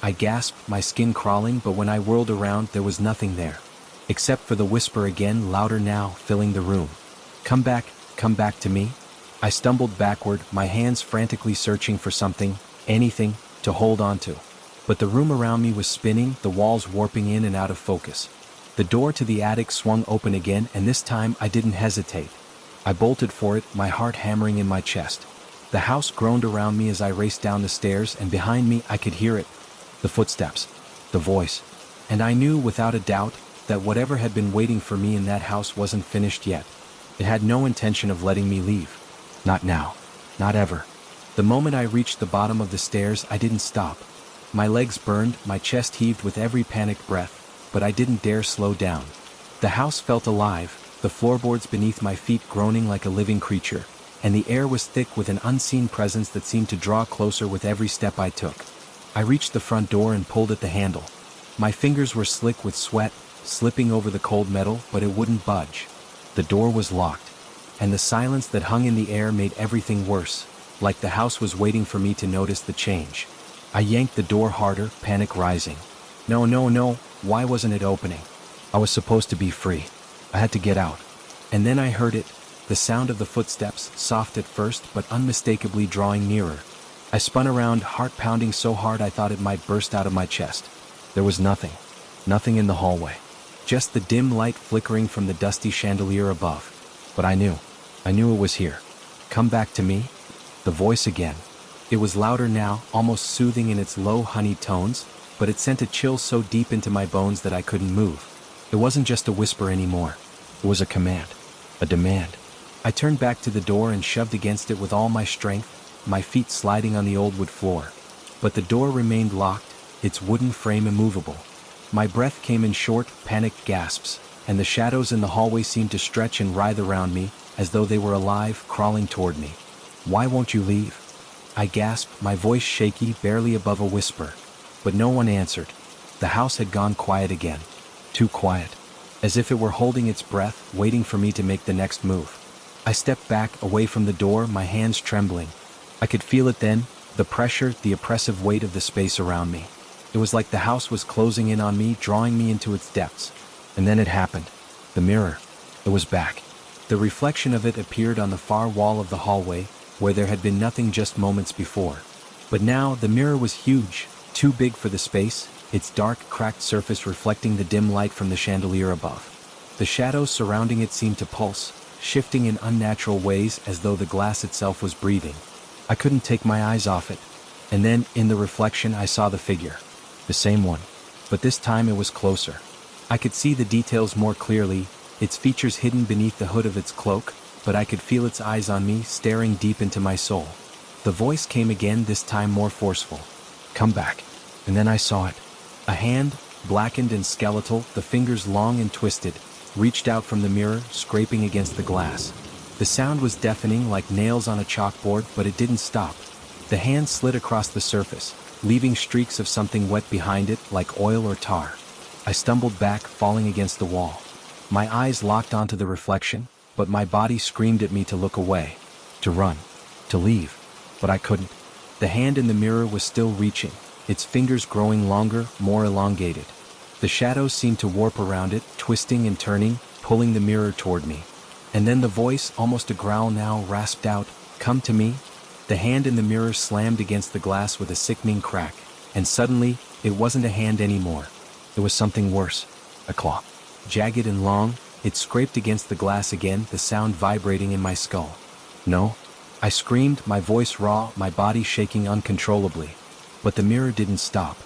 I gasped, my skin crawling, but when I whirled around, there was nothing there. Except for the whisper again, louder now, filling the room. Come back to me. I stumbled backward, my hands frantically searching for something, anything, to hold on to. But the room around me was spinning, the walls warping in and out of focus. The door to the attic swung open again, and this time I didn't hesitate. I bolted for it, my heart hammering in my chest. The house groaned around me as I raced down the stairs, and behind me I could hear it. The footsteps. The voice. And I knew without a doubt that whatever had been waiting for me in that house wasn't finished yet. It had no intention of letting me leave. Not now. Not ever. The moment I reached the bottom of the stairs, I didn't stop. My legs burned, my chest heaved with every panicked breath, but I didn't dare slow down. The house felt alive, the floorboards beneath my feet groaning like a living creature, and the air was thick with an unseen presence that seemed to draw closer with every step I took. I reached the front door and pulled at the handle. My fingers were slick with sweat, slipping over the cold metal, but it wouldn't budge. The door was locked, and the silence that hung in the air made everything worse, like the house was waiting for me to notice the change. I yanked the door harder, panic rising. No, why wasn't it opening? I was supposed to be free. I had to get out. And then I heard it, the sound of the footsteps, soft at first but unmistakably drawing nearer. I spun around, heart pounding so hard I thought it might burst out of my chest. There was nothing in the hallway. Just the dim light flickering from the dusty chandelier above. But I knew it was here. Come back to me? The voice again. It was louder now, almost soothing in its low, honeyed tones, but it sent a chill so deep into my bones that I couldn't move. It wasn't just a whisper anymore. It was a command. A demand. I turned back to the door and shoved against it with all my strength, my feet sliding on the old wood floor. But the door remained locked, its wooden frame immovable. My breath came in short, panicked gasps, and the shadows in the hallway seemed to stretch and writhe around me, as though they were alive, crawling toward me. Why won't you leave? I gasped, my voice shaky, barely above a whisper. But no one answered. The house had gone quiet again. Too quiet. As if it were holding its breath, waiting for me to make the next move. I stepped back, away from the door, my hands trembling. I could feel it then, the pressure, the oppressive weight of the space around me. It was like the house was closing in on me, drawing me into its depths. And then it happened. The mirror. It was back. The reflection of it appeared on the far wall of the hallway, where there had been nothing just moments before. But now the mirror was huge, too big for the space, its dark, cracked surface reflecting the dim light from the chandelier above. The shadows surrounding it seemed to pulse, shifting in unnatural ways as though the glass itself was breathing. I couldn't take my eyes off it. And then, in the reflection, I saw the figure. The same one. But this time it was closer. I could see the details more clearly, its features hidden beneath the hood of its cloak, but I could feel its eyes on me, staring deep into my soul. The voice came again, this time more forceful. "Come back." And then I saw it. A hand, blackened and skeletal, the fingers long and twisted, reached out from the mirror, scraping against the glass. The sound was deafening, like nails on a chalkboard, but it didn't stop. The hand slid across the surface, leaving streaks of something wet behind it, like oil or tar. I stumbled back, falling against the wall. My eyes locked onto the reflection, but my body screamed at me to look away, to run, to leave. But I couldn't. The hand in the mirror was still reaching, its fingers growing longer, more elongated. The shadows seemed to warp around it, twisting and turning, pulling the mirror toward me. And then the voice, almost a growl now, rasped out, "Come to me." The hand in the mirror slammed against the glass with a sickening crack, and suddenly, it wasn't a hand anymore. It was something worse. A claw. Jagged and long, it scraped against the glass again, the sound vibrating in my skull. "No." I screamed, my voice raw, my body shaking uncontrollably. But the mirror didn't stop.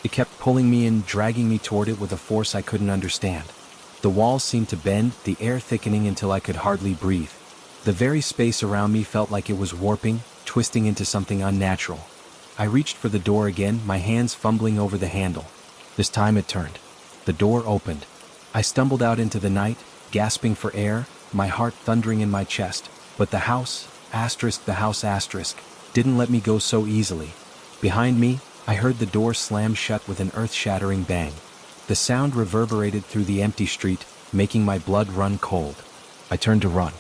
It kept pulling me in, dragging me toward it with a force I couldn't understand. The walls seemed to bend, the air thickening until I could hardly breathe. The very space around me felt like it was warping, twisting into something unnatural. I reached for the door again, my hands fumbling over the handle. This time it turned. The door opened. I stumbled out into the night, gasping for air, my heart thundering in my chest. But the house, didn't let me go so easily. Behind me, I heard the door slam shut with an earth-shattering bang. The sound reverberated through the empty street, making my blood run cold. I turned to run.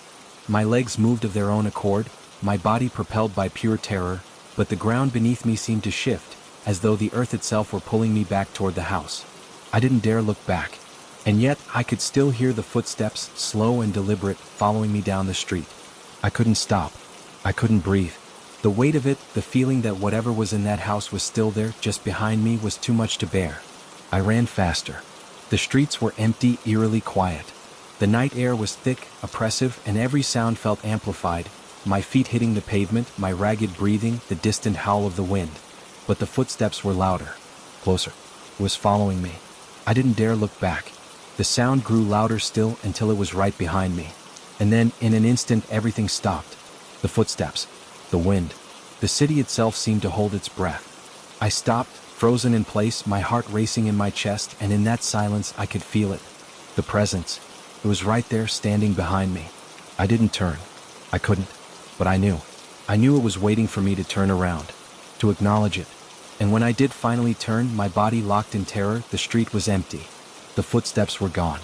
My legs moved of their own accord, my body propelled by pure terror, but the ground beneath me seemed to shift, as though the earth itself were pulling me back toward the house. I didn't dare look back. And yet, I could still hear the footsteps, slow and deliberate, following me down the street. I couldn't stop. I couldn't breathe. The weight of it, the feeling that whatever was in that house was still there, just behind me, was too much to bear. I ran faster. The streets were empty, eerily quiet. The night air was thick, oppressive, and every sound felt amplified, my feet hitting the pavement, my ragged breathing, the distant howl of the wind. But the footsteps were louder. Closer. It was following me. I didn't dare look back. The sound grew louder still until it was right behind me. And then, in an instant, everything stopped. The footsteps. The wind. The city itself seemed to hold its breath. I stopped, frozen in place, my heart racing in my chest, and in that silence I could feel it. The presence. It was right there, standing behind me. I didn't turn. I couldn't. But I knew. I knew it was waiting for me to turn around. To acknowledge it. And when I did finally turn, my body locked in terror, the street was empty. The footsteps were gone.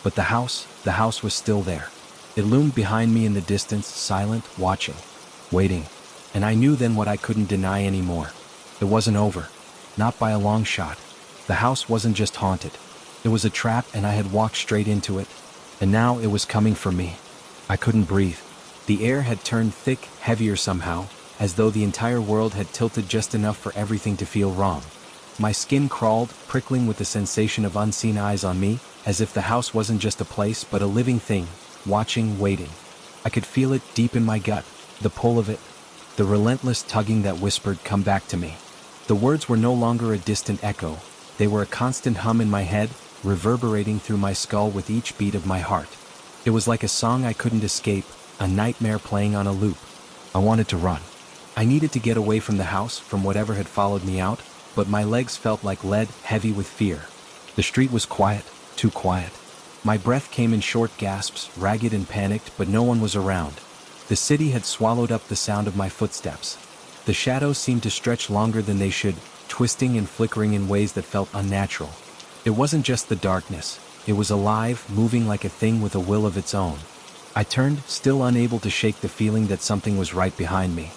But the house was still there. It loomed behind me in the distance, silent, watching. Waiting. And I knew then what I couldn't deny anymore. It wasn't over. Not by a long shot. The house wasn't just haunted. It was a trap, and I had walked straight into it. And now it was coming for me. I couldn't breathe. The air had turned thick, heavier somehow, as though the entire world had tilted just enough for everything to feel wrong. My skin crawled, prickling with the sensation of unseen eyes on me, as if the house wasn't just a place but a living thing, watching, waiting. I could feel it deep in my gut, the pull of it, the relentless tugging that whispered, "Come back to me." The words were no longer a distant echo. They were a constant hum in my head, reverberating through my skull with each beat of my heart. It was like a song I couldn't escape, a nightmare playing on a loop. I wanted to run. I needed to get away from the house, from whatever had followed me out, but my legs felt like lead, heavy with fear. The street was quiet, too quiet. My breath came in short gasps, ragged and panicked, but no one was around. The city had swallowed up the sound of my footsteps. The shadows seemed to stretch longer than they should, twisting and flickering in ways that felt unnatural. It wasn't just the darkness. It was alive, moving like a thing with a will of its own. I turned, still unable to shake the feeling that something was right behind me.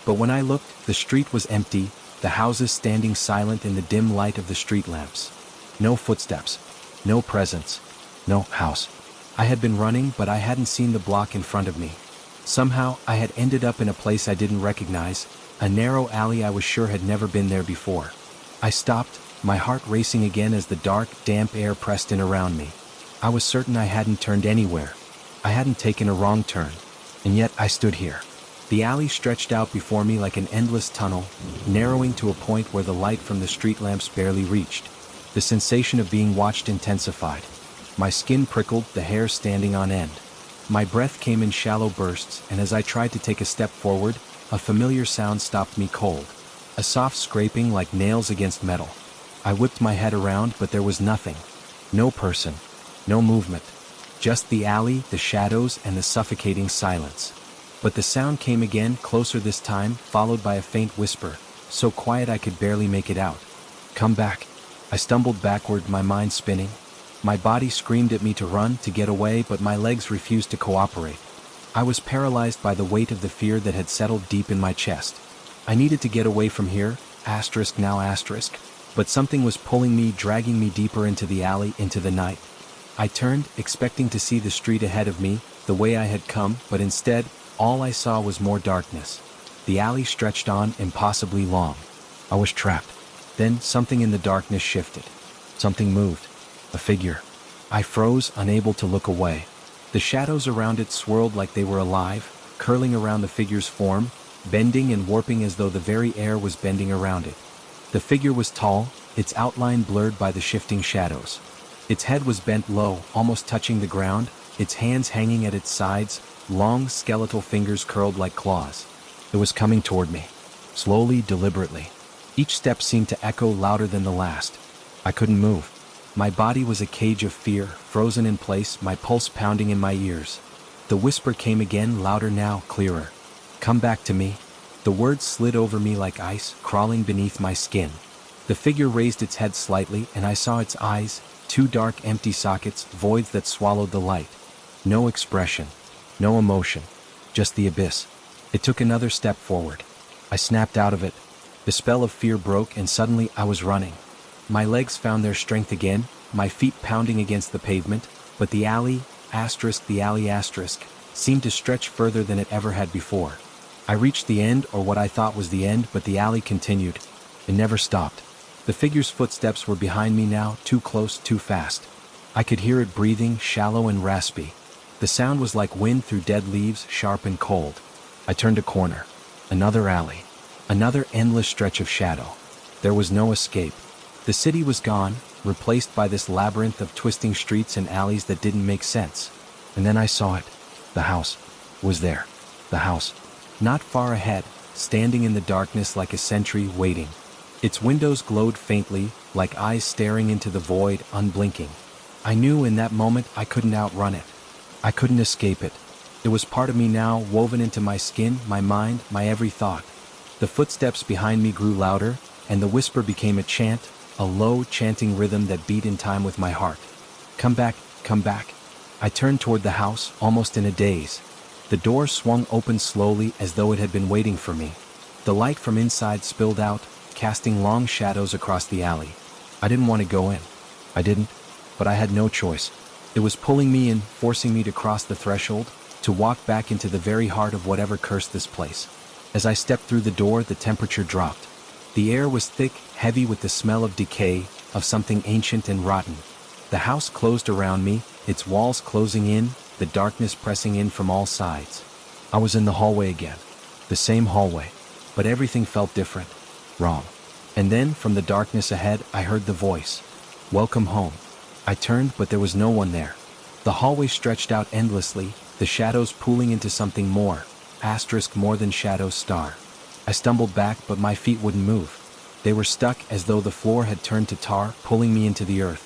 But when I looked, the street was empty, the houses standing silent in the dim light of the street lamps. No footsteps. No presence. No house. I had been running, but I hadn't seen the block in front of me. Somehow, I had ended up in a place I didn't recognize, a narrow alley I was sure had never been there before. I stopped, my heart racing again as the dark, damp air pressed in around me. I was certain I hadn't turned anywhere. I hadn't taken a wrong turn, and yet I stood here. The alley stretched out before me like an endless tunnel, narrowing to a point where the light from the street lamps barely reached. The sensation of being watched intensified. My skin prickled, the hair standing on end. My breath came in shallow bursts, and as I tried to take a step forward, a familiar sound stopped me cold. A soft scraping like nails against metal. I whipped my head around, but there was nothing. No person. No movement. Just the alley, the shadows, and the suffocating silence. But the sound came again, closer this time, followed by a faint whisper, so quiet I could barely make it out. "Come back." I stumbled backward, my mind spinning. My body screamed at me to run, to get away, but my legs refused to cooperate. I was paralyzed by the weight of the fear that had settled deep in my chest. I needed to get away from here, but something was pulling me, dragging me deeper into the alley, into the night. I turned, expecting to see the street ahead of me, the way I had come, but instead, all I saw was more darkness. The alley stretched on, impossibly long. I was trapped. Then, something in the darkness shifted. Something moved. A figure. I froze, unable to look away. The shadows around it swirled like they were alive, curling around the figure's form, bending and warping as though the very air was bending around it. The figure was tall, its outline blurred by the shifting shadows. Its head was bent low, almost touching the ground, its hands hanging at its sides, long skeletal fingers curled like claws. It was coming toward me. Slowly, deliberately. Each step seemed to echo louder than the last. I couldn't move. My body was a cage of fear, frozen in place, my pulse pounding in my ears. The whisper came again, louder now, clearer. "Come back to me." The words slid over me like ice, crawling beneath my skin. The figure raised its head slightly, and I saw its eyes, two dark, empty sockets, voids that swallowed the light. No expression, no emotion, just the abyss. It took another step forward. I snapped out of it. The spell of fear broke, and suddenly I was running. My legs found their strength again, my feet pounding against the pavement, but the alley, seemed to stretch further than it ever had before. I reached the end, or what I thought was the end, but the alley continued. It never stopped. The figure's footsteps were behind me now, too close, too fast. I could hear it breathing, shallow and raspy. The sound was like wind through dead leaves, sharp and cold. I turned a corner. Another alley. Another endless stretch of shadow. There was no escape. The city was gone, replaced by this labyrinth of twisting streets and alleys that didn't make sense. And then I saw it. The house was there. The house. Not far ahead, standing in the darkness like a sentry, waiting. Its windows glowed faintly, like eyes staring into the void, unblinking. I knew in that moment I couldn't outrun it. I couldn't escape it. It was part of me now, woven into my skin, my mind, my every thought. The footsteps behind me grew louder, and the whisper became a chant, a low, chanting rhythm that beat in time with my heart. "Come back, come back." I turned toward the house, almost in a daze. The door swung open slowly as though it had been waiting for me. The light from inside spilled out, casting long shadows across the alley. I didn't want to go in. I didn't, but I had no choice. It was pulling me in, forcing me to cross the threshold, to walk back into the very heart of whatever cursed this place. As I stepped through the door, the temperature dropped. The air was thick, heavy with the smell of decay, of something ancient and rotten. The house closed around me, its walls closing in, the darkness pressing in from all sides. I was in the hallway again. The same hallway. But everything felt different. Wrong. And then, from the darkness ahead, I heard the voice. "Welcome home." I turned, but there was no one there. The hallway stretched out endlessly, the shadows pooling into something more, more than shadows star. I stumbled back, but my feet wouldn't move. They were stuck as though the floor had turned to tar, pulling me into the earth.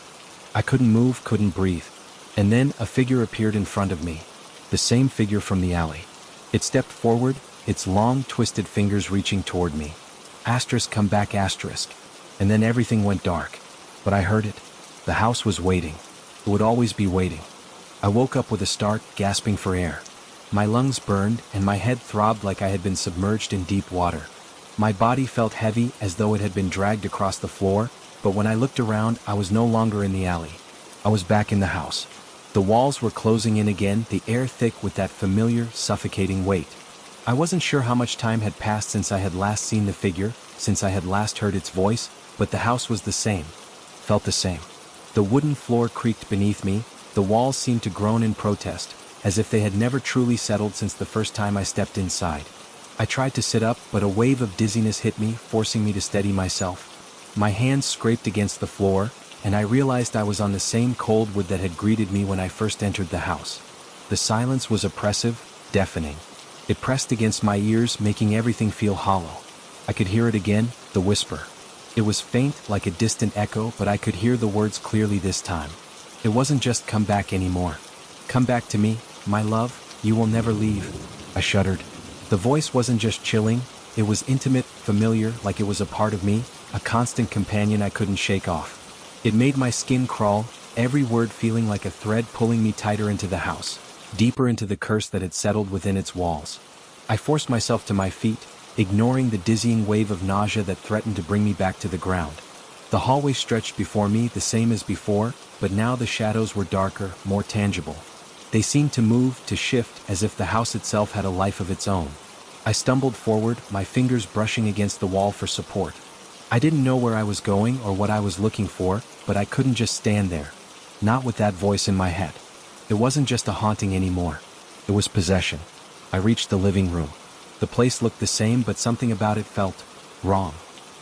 I couldn't move, couldn't breathe. And then a figure appeared in front of me. The same figure from the alley. It stepped forward, its long, twisted fingers reaching toward me. Come back, And then everything went dark. But I heard it. The house was waiting. It would always be waiting. I woke up with a start, gasping for air. My lungs burned, and my head throbbed like I had been submerged in deep water. My body felt heavy, as though it had been dragged across the floor, but when I looked around, I was no longer in the alley. I was back in the house. The walls were closing in again, the air thick with that familiar, suffocating weight. I wasn't sure how much time had passed since I had last seen the figure, since I had last heard its voice, but the house was the same. Felt the same. The wooden floor creaked beneath me, the walls seemed to groan in protest, as if they had never truly settled since the first time I stepped inside. I tried to sit up, but a wave of dizziness hit me, forcing me to steady myself. My hands scraped against the floor, and I realized I was on the same cold wood that had greeted me when I first entered the house. The silence was oppressive, deafening. It pressed against my ears, making everything feel hollow. I could hear it again, the whisper. It was faint, like a distant echo, but I could hear the words clearly this time. It wasn't just "come back" anymore. "Come back to me, my love, you will never leave." I shuddered. The voice wasn't just chilling, it was intimate, familiar, like it was a part of me, a constant companion I couldn't shake off. It made my skin crawl, every word feeling like a thread pulling me tighter into the house, deeper into the curse that had settled within its walls. I forced myself to my feet, ignoring the dizzying wave of nausea that threatened to bring me back to the ground. The hallway stretched before me, the same as before, but now the shadows were darker, more tangible. They seemed to move, to shift, as if the house itself had a life of its own. I stumbled forward, my fingers brushing against the wall for support. I didn't know where I was going or what I was looking for, but I couldn't just stand there. Not with that voice in my head. It wasn't just a haunting anymore. It was possession. I reached the living room. The place looked the same, but something about it felt wrong.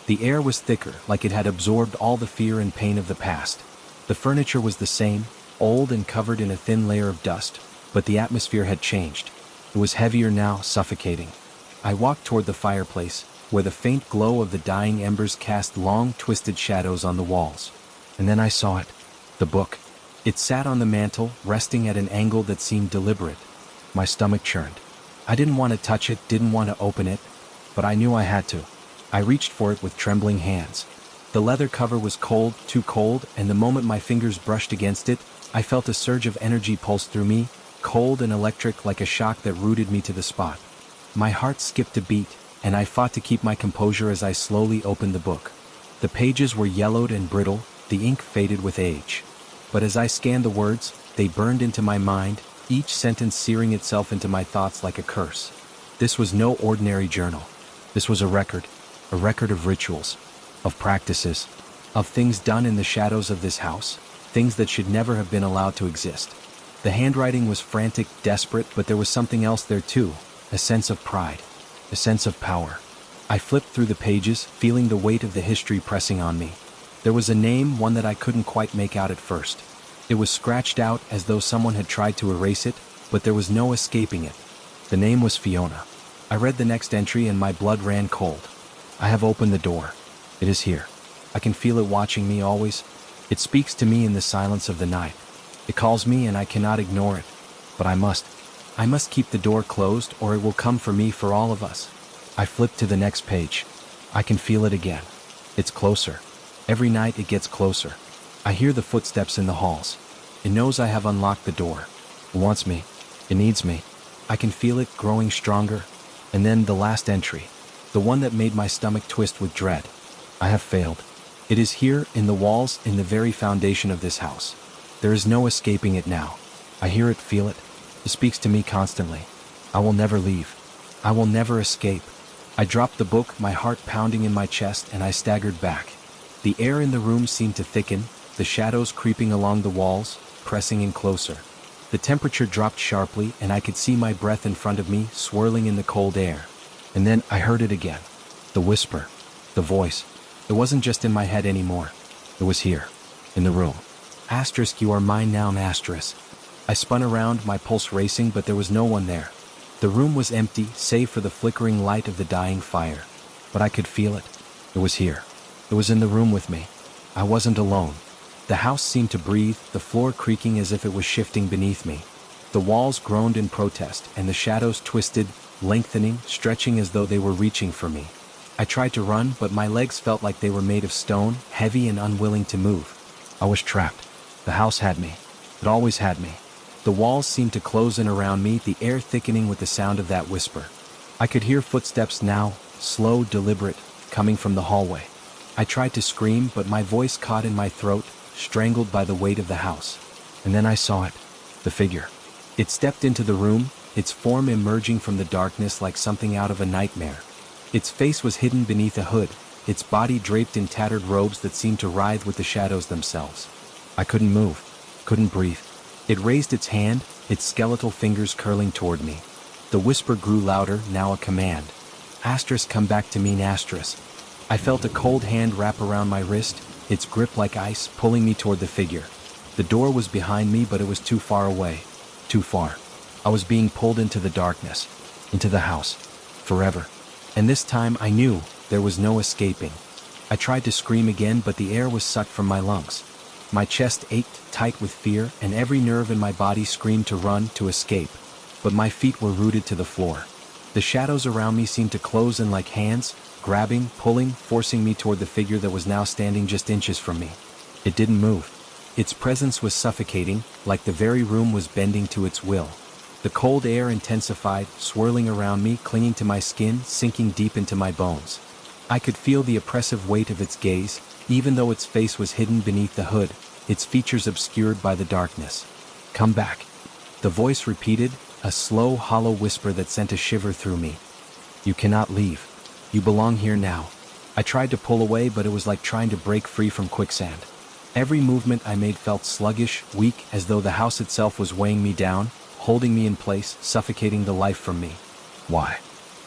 The air was thicker, like it had absorbed all the fear and pain of the past. The furniture was the same, old and covered in a thin layer of dust, but the atmosphere had changed. It was heavier now, suffocating. I walked toward the fireplace, where the faint glow of the dying embers cast long, twisted shadows on the walls. And then I saw it. The book. It sat on the mantel, resting at an angle that seemed deliberate. My stomach churned. I didn't want to touch it, didn't want to open it, but I knew I had to. I reached for it with trembling hands. The leather cover was cold, too cold, and the moment my fingers brushed against it, I felt a surge of energy pulse through me, cold and electric, like a shock that rooted me to the spot. My heart skipped a beat, and I fought to keep my composure as I slowly opened the book. The pages were yellowed and brittle, the ink faded with age. But as I scanned the words, they burned into my mind, each sentence searing itself into my thoughts like a curse. This was no ordinary journal. This was a record of rituals, of practices, of things done in the shadows of this house, things that should never have been allowed to exist. The handwriting was frantic, desperate, but there was something else there too, a sense of pride, a sense of power. I flipped through the pages, feeling the weight of the history pressing on me. There was a name, one that I couldn't quite make out at first. It was scratched out as though someone had tried to erase it, but there was no escaping it. The name was Fiona. I read the next entry and my blood ran cold. I have opened the door. It is here. I can feel it watching me always. It speaks to me in the silence of the night. It calls me and I cannot ignore it. But I must keep the door closed or it will come for me, for all of us. I flipped to the next page. I can feel it again. It's closer. Every night it gets closer. I hear the footsteps in the halls. It knows I have unlocked the door. It wants me. It needs me. I can feel it growing stronger. And then the last entry. The one that made my stomach twist with dread. I have failed. It is here, in the walls, in the very foundation of this house. There is no escaping it now. I hear it, feel it. It speaks to me constantly. I will never leave. I will never escape. I dropped the book, my heart pounding in my chest, and I staggered back. The air in the room seemed to thicken, the shadows creeping along the walls, pressing in closer. The temperature dropped sharply, and I could see my breath in front of me, swirling in the cold air. And then I heard it again. The whisper. The voice. It wasn't just in my head anymore. It was here. In the room. Asterisk, you are mine now, asterisk. I spun around, my pulse racing, but there was no one there. The room was empty, save for the flickering light of the dying fire. But I could feel it. It was here. It was in the room with me. I wasn't alone. The house seemed to breathe, the floor creaking as if it was shifting beneath me. The walls groaned in protest, and the shadows twisted, lengthening, stretching as though they were reaching for me. I tried to run, but my legs felt like they were made of stone, heavy and unwilling to move. I was trapped. The house had me. It always had me. The walls seemed to close in around me, the air thickening with the sound of that whisper. I could hear footsteps now, slow, deliberate, coming from the hallway. I tried to scream, but my voice caught in my throat, strangled by the weight of the house. And then I saw it. The figure. It stepped into the room, its form emerging from the darkness like something out of a nightmare. Its face was hidden beneath a hood, its body draped in tattered robes that seemed to writhe with the shadows themselves. I couldn't move, couldn't breathe. It raised its hand, its skeletal fingers curling toward me. The whisper grew louder, now a command. Asterisk, come back to me, asterisk. I felt a cold hand wrap around my wrist, its grip like ice, pulling me toward the figure. The door was behind me, but it was too far away. Too far. I was being pulled into the darkness. Into the house. Forever. And this time I knew there was no escaping. I tried to scream again, but the air was sucked from my lungs. My chest ached tight with fear, and every nerve in my body screamed to run, to escape. But my feet were rooted to the floor. The shadows around me seemed to close in like hands, grabbing, pulling, forcing me toward the figure that was now standing just inches from me. It didn't move. Its presence was suffocating, like the very room was bending to its will. The cold air intensified, swirling around me, clinging to my skin, sinking deep into my bones. I could feel the oppressive weight of its gaze, even though its face was hidden beneath the hood, its features obscured by the darkness. Come back. The voice repeated, a slow, hollow whisper that sent a shiver through me. You cannot leave. You belong here now. I tried to pull away, but it was like trying to break free from quicksand. Every movement I made felt sluggish, weak, as though the house itself was weighing me down, holding me in place, suffocating the life from me. Why?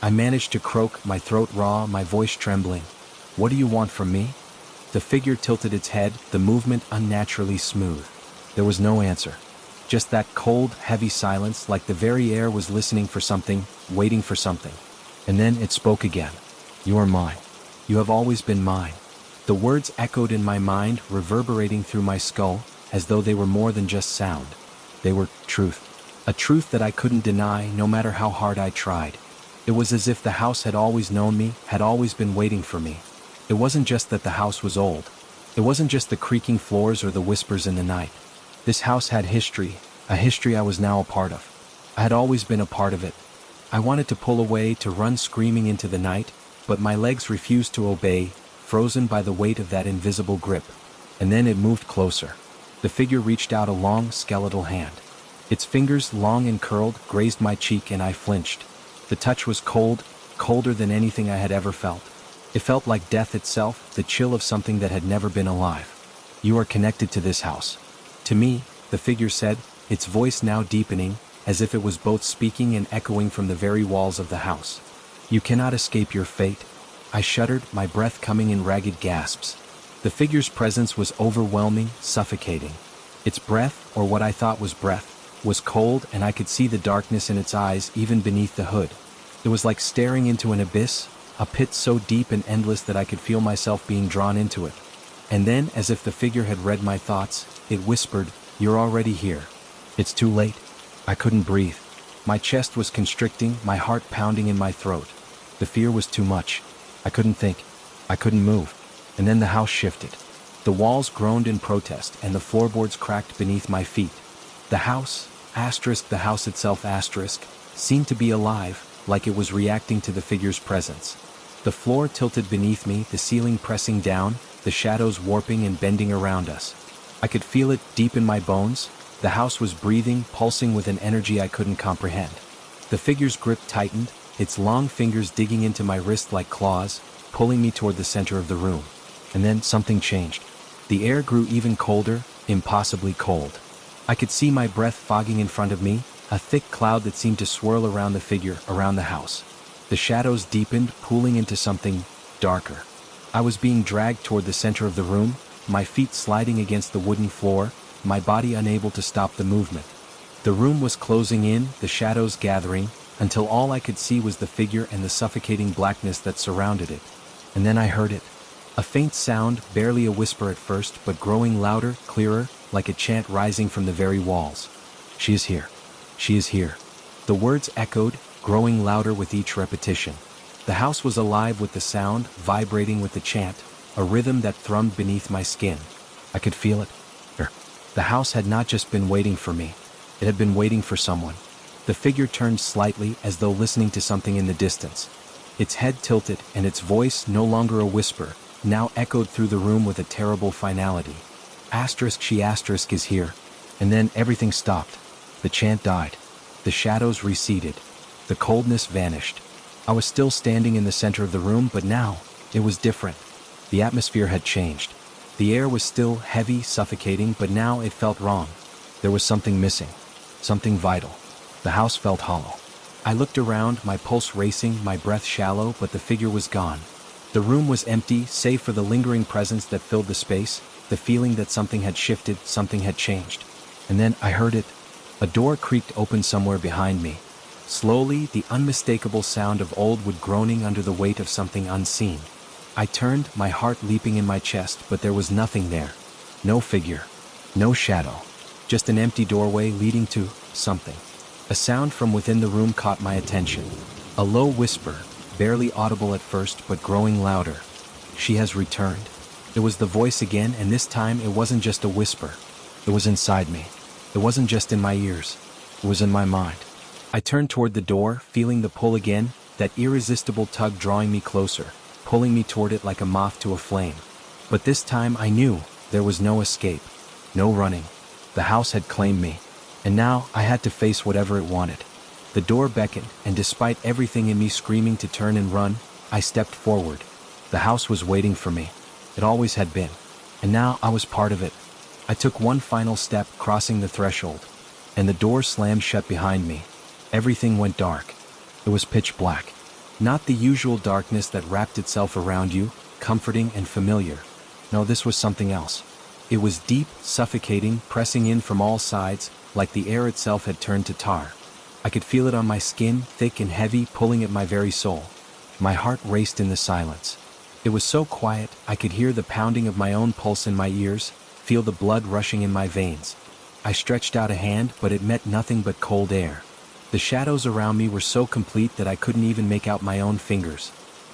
I managed to croak, my throat raw, my voice trembling. What do you want from me? The figure tilted its head, the movement unnaturally smooth. There was no answer. Just that cold, heavy silence, like the very air was listening for something, waiting for something. And then it spoke again. You are mine. You have always been mine. The words echoed in my mind, reverberating through my skull, as though they were more than just sound. They were truth. A truth that I couldn't deny, no matter how hard I tried. It was as if the house had always known me, had always been waiting for me. It wasn't just that the house was old. It wasn't just the creaking floors or the whispers in the night. This house had history, a history I was now a part of. I had always been a part of it. I wanted to pull away, to run screaming into the night, but my legs refused to obey, frozen by the weight of that invisible grip. And then it moved closer. The figure reached out a long, skeletal hand. Its fingers, long and curled, grazed my cheek, and I flinched. The touch was cold, colder than anything I had ever felt. It felt like death itself, the chill of something that had never been alive. You are connected to this house. To me, the figure said, its voice now deepening, as if it was both speaking and echoing from the very walls of the house. You cannot escape your fate. I shuddered, my breath coming in ragged gasps. The figure's presence was overwhelming, suffocating. Its breath, or what I thought was breath, was cold, and I could see the darkness in its eyes even beneath the hood. It was like staring into an abyss, a pit so deep and endless that I could feel myself being drawn into it. And then, as if the figure had read my thoughts, it whispered, "You're already here. It's too late." I couldn't breathe. My chest was constricting, my heart pounding in my throat. The fear was too much. I couldn't think. I couldn't move. And then the house shifted. The walls groaned in protest, and the floorboards cracked beneath my feet. The house, the house itself, seemed to be alive, like it was reacting to the figure's presence. The floor tilted beneath me, the ceiling pressing down, the shadows warping and bending around us. I could feel it deep in my bones. The house was breathing, pulsing with an energy I couldn't comprehend. The figure's grip tightened, its long fingers digging into my wrist like claws, pulling me toward the center of the room. And then something changed. The air grew even colder, impossibly cold. I could see my breath fogging in front of me, a thick cloud that seemed to swirl around the figure, around the house. The shadows deepened, pooling into something darker. I was being dragged toward the center of the room, my feet sliding against the wooden floor, my body unable to stop the movement. The room was closing in, the shadows gathering, until all I could see was the figure and the suffocating blackness that surrounded it. And then I heard it. A faint sound, barely a whisper at first, but growing louder, clearer, like a chant rising from the very walls. She is here. She is here. The words echoed, growing louder with each repetition. The house was alive with the sound, vibrating with the chant, a rhythm that thrummed beneath my skin. I could feel it. The house had not just been waiting for me. It had been waiting for someone. The figure turned slightly, as though listening to something in the distance. Its head tilted, and its voice, no longer a whisper, now echoed through the room with a terrible finality. She is here. And then everything stopped. The chant died. The shadows receded. The coldness vanished. I was still standing in the center of the room, but now it was different. The atmosphere had changed. The air was still heavy, suffocating, but now it felt wrong. There was something missing. something vital. The house felt hollow. I looked around, my pulse racing, my breath shallow, but the figure was gone. The room was empty, save for the lingering presence that filled the space, the feeling that something had shifted, something had changed. And then I heard it. A door creaked open somewhere behind me. Slowly, the unmistakable sound of old wood groaning under the weight of something unseen. I turned, my heart leaping in my chest, but there was nothing there. No figure. No shadow. Just an empty doorway leading to something. A sound from within the room caught my attention. A low whisper, barely audible at first but growing louder. She has returned. It was the voice again, and this time it wasn't just a whisper. It was inside me. It wasn't just in my ears. It was in my mind. I turned toward the door, feeling the pull again, that irresistible tug drawing me closer, pulling me toward it like a moth to a flame. But this time I knew there was no escape, no running. The house had claimed me, and now I had to face whatever it wanted. The door beckoned, and despite everything in me screaming to turn and run, I stepped forward. The house was waiting for me. It always had been. And now I was part of it. I took one final step, crossing the threshold, and the door slammed shut behind me. Everything went dark. It was pitch black. Not the usual darkness that wrapped itself around you, comforting and familiar. No, this was something else. It was deep, suffocating, pressing in from all sides, like the air itself had turned to tar. I could feel it on my skin, thick and heavy, pulling at my very soul. My heart raced in the silence. It was so quiet, I could hear the pounding of my own pulse in my ears, feel the blood rushing in my veins. I stretched out a hand, but it met nothing but cold air. The shadows around me were so complete that I couldn't even make out my own fingers.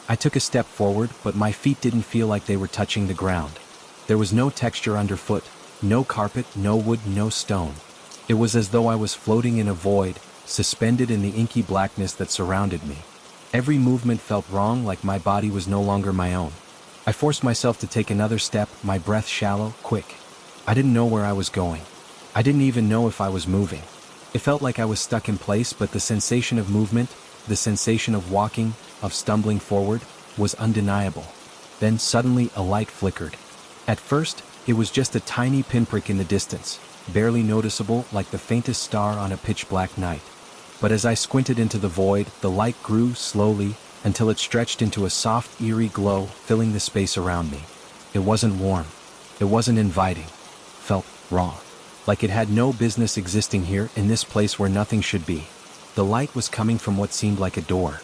I took a step forward, but my feet didn't feel like they were touching the ground. There was no texture underfoot, no carpet, no wood, no stone. It was as though I was floating in a void, suspended in the inky blackness that surrounded me. Every movement felt wrong, like my body was no longer my own. I forced myself to take another step, my breath shallow, quick. I didn't know where I was going. I didn't even know if I was moving. It felt like I was stuck in place, but the sensation of movement, the sensation of walking, of stumbling forward, was undeniable. Then suddenly a light flickered. At first, it was just a tiny pinprick in the distance, barely noticeable, like the faintest star on a pitch-black night. But as I squinted into the void, the light grew slowly until it stretched into a soft, eerie glow, filling the space around me. It wasn't warm. It wasn't inviting. Felt wrong. Like it had no business existing here, in this place where nothing should be. The light was coming from what seemed like a door.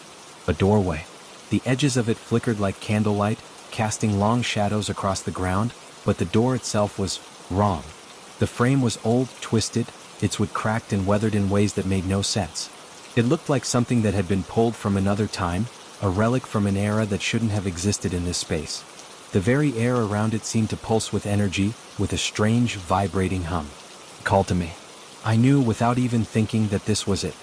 A doorway. The edges of it flickered like candlelight, casting long shadows across the ground, but the door itself was wrong. The frame was old, twisted, its wood cracked and weathered in ways that made no sense. It looked like something that had been pulled from another time, a relic from an era that shouldn't have existed in this space. The very air around it seemed to pulse with energy, with a strange, vibrating hum. It called to me. I knew without even thinking that this was it.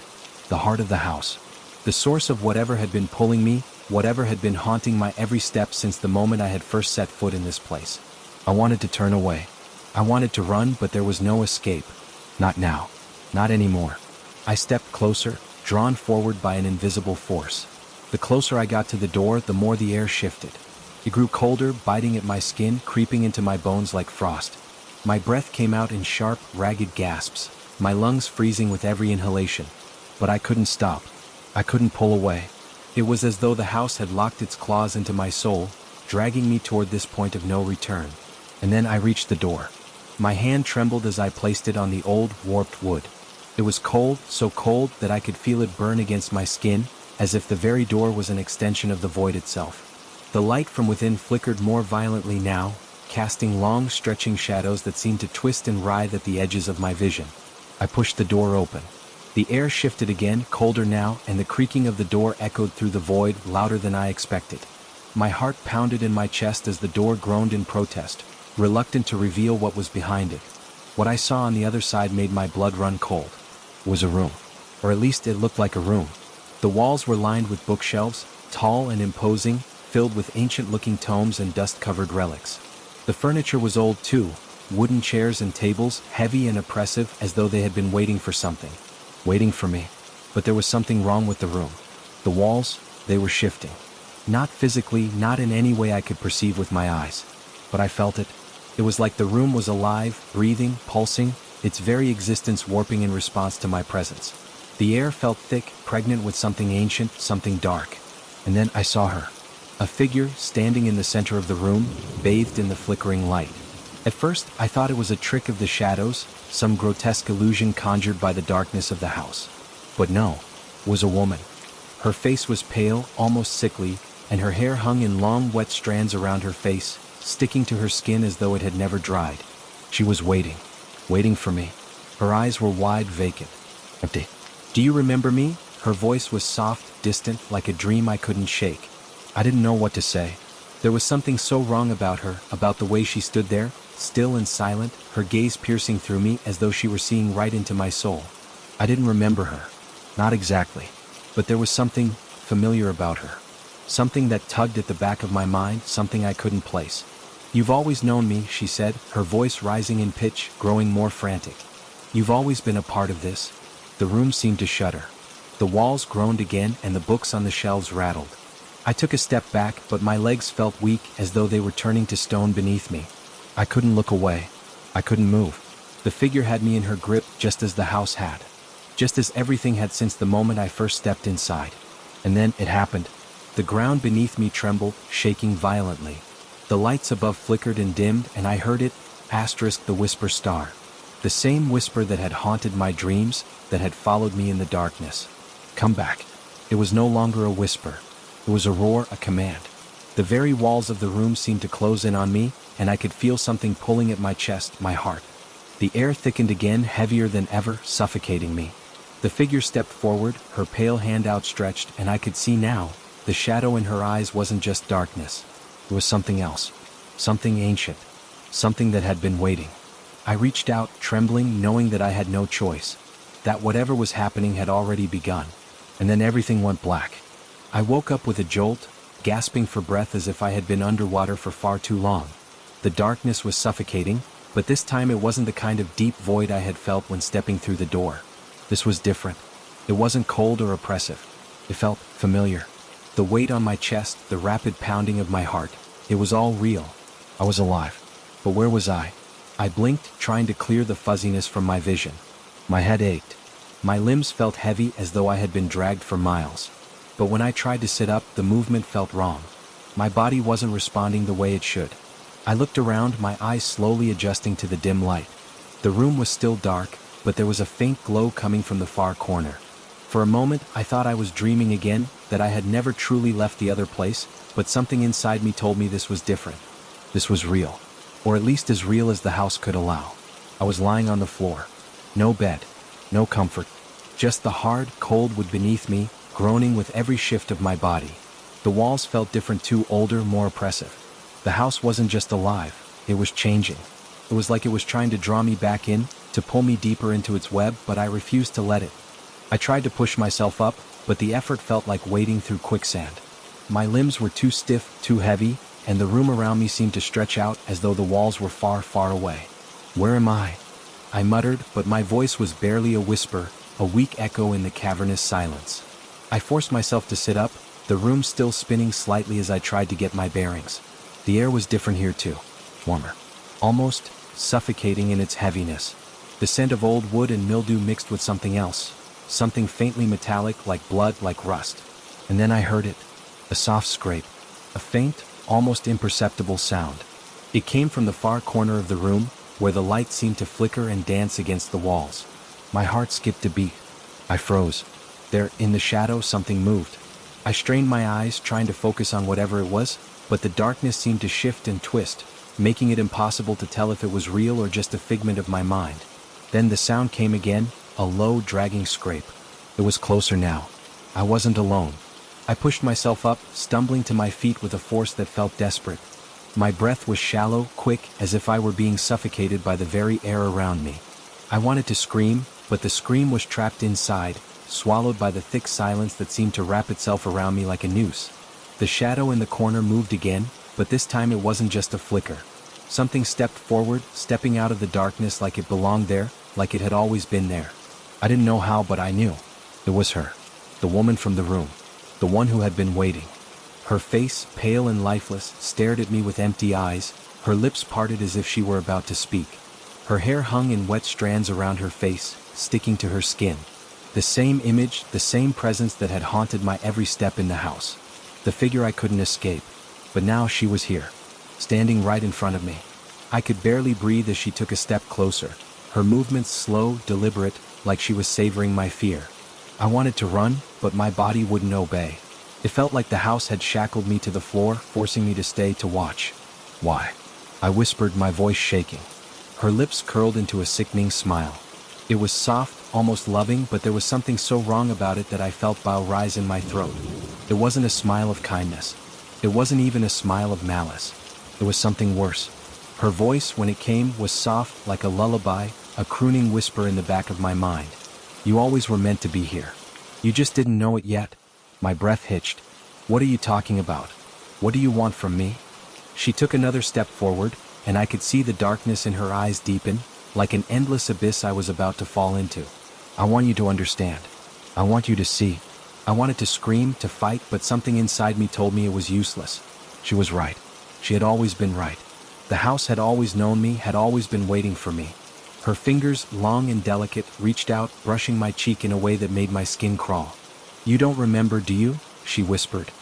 The heart of the house. The source of whatever had been pulling me, whatever had been haunting my every step since the moment I had first set foot in this place. I wanted to turn away. I wanted to run, but there was no escape. Not now. Not anymore. I stepped closer, drawn forward by an invisible force. The closer I got to the door, the more the air shifted. It grew colder, biting at my skin, creeping into my bones like frost. My breath came out in sharp, ragged gasps, my lungs freezing with every inhalation. But I couldn't stop. I couldn't pull away. It was as though the house had locked its claws into my soul, dragging me toward this point of no return. And then I reached the door. My hand trembled as I placed it on the old, warped wood. It was cold, so cold that I could feel it burn against my skin, as if the very door was an extension of the void itself. The light from within flickered more violently now, casting long, stretching shadows that seemed to twist and writhe at the edges of my vision. I pushed the door open. The air shifted again, colder now, and the creaking of the door echoed through the void, louder than I expected. My heart pounded in my chest as the door groaned in protest, reluctant to reveal what was behind it. What I saw on the other side made my blood run cold. It was a room. Or at least it looked like a room. The walls were lined with bookshelves, tall and imposing, filled with ancient-looking tomes and dust-covered relics. The furniture was old too, wooden chairs and tables, heavy and oppressive, as though they had been waiting for something. Waiting for me. But there was something wrong with the room. The walls, they were shifting. Not physically, not in any way I could perceive with my eyes. But I felt it. It was like the room was alive, breathing, pulsing, its very existence warping in response to my presence. The air felt thick, pregnant with something ancient, something dark. And then I saw her. A figure standing in the center of the room, bathed in the flickering light. At first, I thought it was a trick of the shadows, some grotesque illusion conjured by the darkness of the house. But no, it was a woman. Her face was pale, almost sickly, and her hair hung in long, wet strands around her face, sticking to her skin as though it had never dried. She was waiting for me. Her eyes were wide, vacant. Empty. "Do you remember me?" Her voice was soft, distant, like a dream I couldn't shake. I didn't know what to say. There was something so wrong about her, about the way she stood there, still and silent, her gaze piercing through me as though she were seeing right into my soul. I didn't remember her. Not exactly. But there was something familiar about her. Something that tugged at the back of my mind, something I couldn't place. "You've always known me," she said, her voice rising in pitch, growing more frantic. "You've always been a part of this." The room seemed to shudder. The walls groaned again and the books on the shelves rattled. I took a step back, but my legs felt weak, as though they were turning to stone beneath me. I couldn't look away. I couldn't move. The figure had me in her grip, just as the house had. Just as everything had since the moment I first stepped inside. And then it happened. The ground beneath me trembled, shaking violently. The lights above flickered and dimmed, and I heard it, the whisper star. The same whisper that had haunted my dreams, that had followed me in the darkness. "Come back." It was no longer a whisper. It was a roar, a command. The very walls of the room seemed to close in on me, and I could feel something pulling at my chest, my heart. The air thickened again, heavier than ever, suffocating me. The figure stepped forward, her pale hand outstretched, and I could see now, the shadow in her eyes wasn't just darkness. It was something else. Something ancient. Something that had been waiting. I reached out, trembling, knowing that I had no choice. That whatever was happening had already begun. And then everything went black. I woke up with a jolt, gasping for breath as if I had been underwater for far too long. The darkness was suffocating, but this time it wasn't the kind of deep void I had felt when stepping through the door. This was different. It wasn't cold or oppressive. It felt familiar. The weight on my chest, the rapid pounding of my heart. It was all real. I was alive. But where was I? I blinked, trying to clear the fuzziness from my vision. My head ached. My limbs felt heavy, as though I had been dragged for miles. But when I tried to sit up, the movement felt wrong. My body wasn't responding the way it should. I looked around, my eyes slowly adjusting to the dim light. The room was still dark, but there was a faint glow coming from the far corner. For a moment, I thought I was dreaming again, that I had never truly left the other place, but something inside me told me this was different. This was real. Or at least as real as the house could allow. I was lying on the floor. No bed. No comfort. Just the hard, cold wood beneath me, groaning with every shift of my body. The walls felt different too, older, more oppressive. The house wasn't just alive, it was changing. It was like it was trying to draw me back in, to pull me deeper into its web, but I refused to let it. I tried to push myself up, but the effort felt like wading through quicksand. My limbs were too stiff, too heavy, and the room around me seemed to stretch out as though the walls were far, far away. "Where am I?" I muttered, but my voice was barely a whisper, a weak echo in the cavernous silence. I forced myself to sit up, the room still spinning slightly as I tried to get my bearings. The air was different here too. Warmer. Almost suffocating in its heaviness. The scent of old wood and mildew mixed with something else. Something faintly metallic, like blood, like rust. And then I heard it. A soft scrape. A faint, almost imperceptible sound. It came from the far corner of the room, where the light seemed to flicker and dance against the walls. My heart skipped a beat. I froze. There, in the shadow, something moved. I strained my eyes, trying to focus on whatever it was, but the darkness seemed to shift and twist, making it impossible to tell if it was real or just a figment of my mind. Then the sound came again, a low, dragging scrape. It was closer now. I wasn't alone. I pushed myself up, stumbling to my feet with a force that felt desperate. My breath was shallow, quick, as if I were being suffocated by the very air around me. I wanted to scream, but the scream was trapped inside, swallowed by the thick silence that seemed to wrap itself around me like a noose. The shadow in the corner moved again, but this time it wasn't just a flicker. Something stepped forward, stepping out of the darkness like it belonged there, like it had always been there. I didn't know how, but I knew. It was her. The woman from the room. The one who had been waiting. Her face, pale and lifeless, stared at me with empty eyes, her lips parted as if she were about to speak. Her hair hung in wet strands around her face, sticking to her skin. The same image, the same presence that had haunted my every step in the house. The figure I couldn't escape. But now she was here, standing right in front of me. I could barely breathe as she took a step closer, her movements slow, deliberate, like she was savoring my fear. I wanted to run, but my body wouldn't obey. It felt like the house had shackled me to the floor, forcing me to stay to watch. "Why?" I whispered, my voice shaking. Her lips curled into a sickening smile. It was soft, almost loving, but there was something so wrong about it that I felt bile rise in my throat. It wasn't a smile of kindness. It wasn't even a smile of malice. It was something worse. Her voice, when it came, was soft, like a lullaby, a crooning whisper in the back of my mind. "You always were meant to be here. You just didn't know it yet." My breath hitched. "What are you talking about? What do you want from me?" She took another step forward, and I could see the darkness in her eyes deepen, like an endless abyss I was about to fall into. "I want you to understand. I want you to see." I wanted to scream, to fight, but something inside me told me it was useless. She was right. She had always been right. The house had always known me, had always been waiting for me. Her fingers, long and delicate, reached out, brushing my cheek in a way that made my skin crawl. "You don't remember, do you?" she whispered.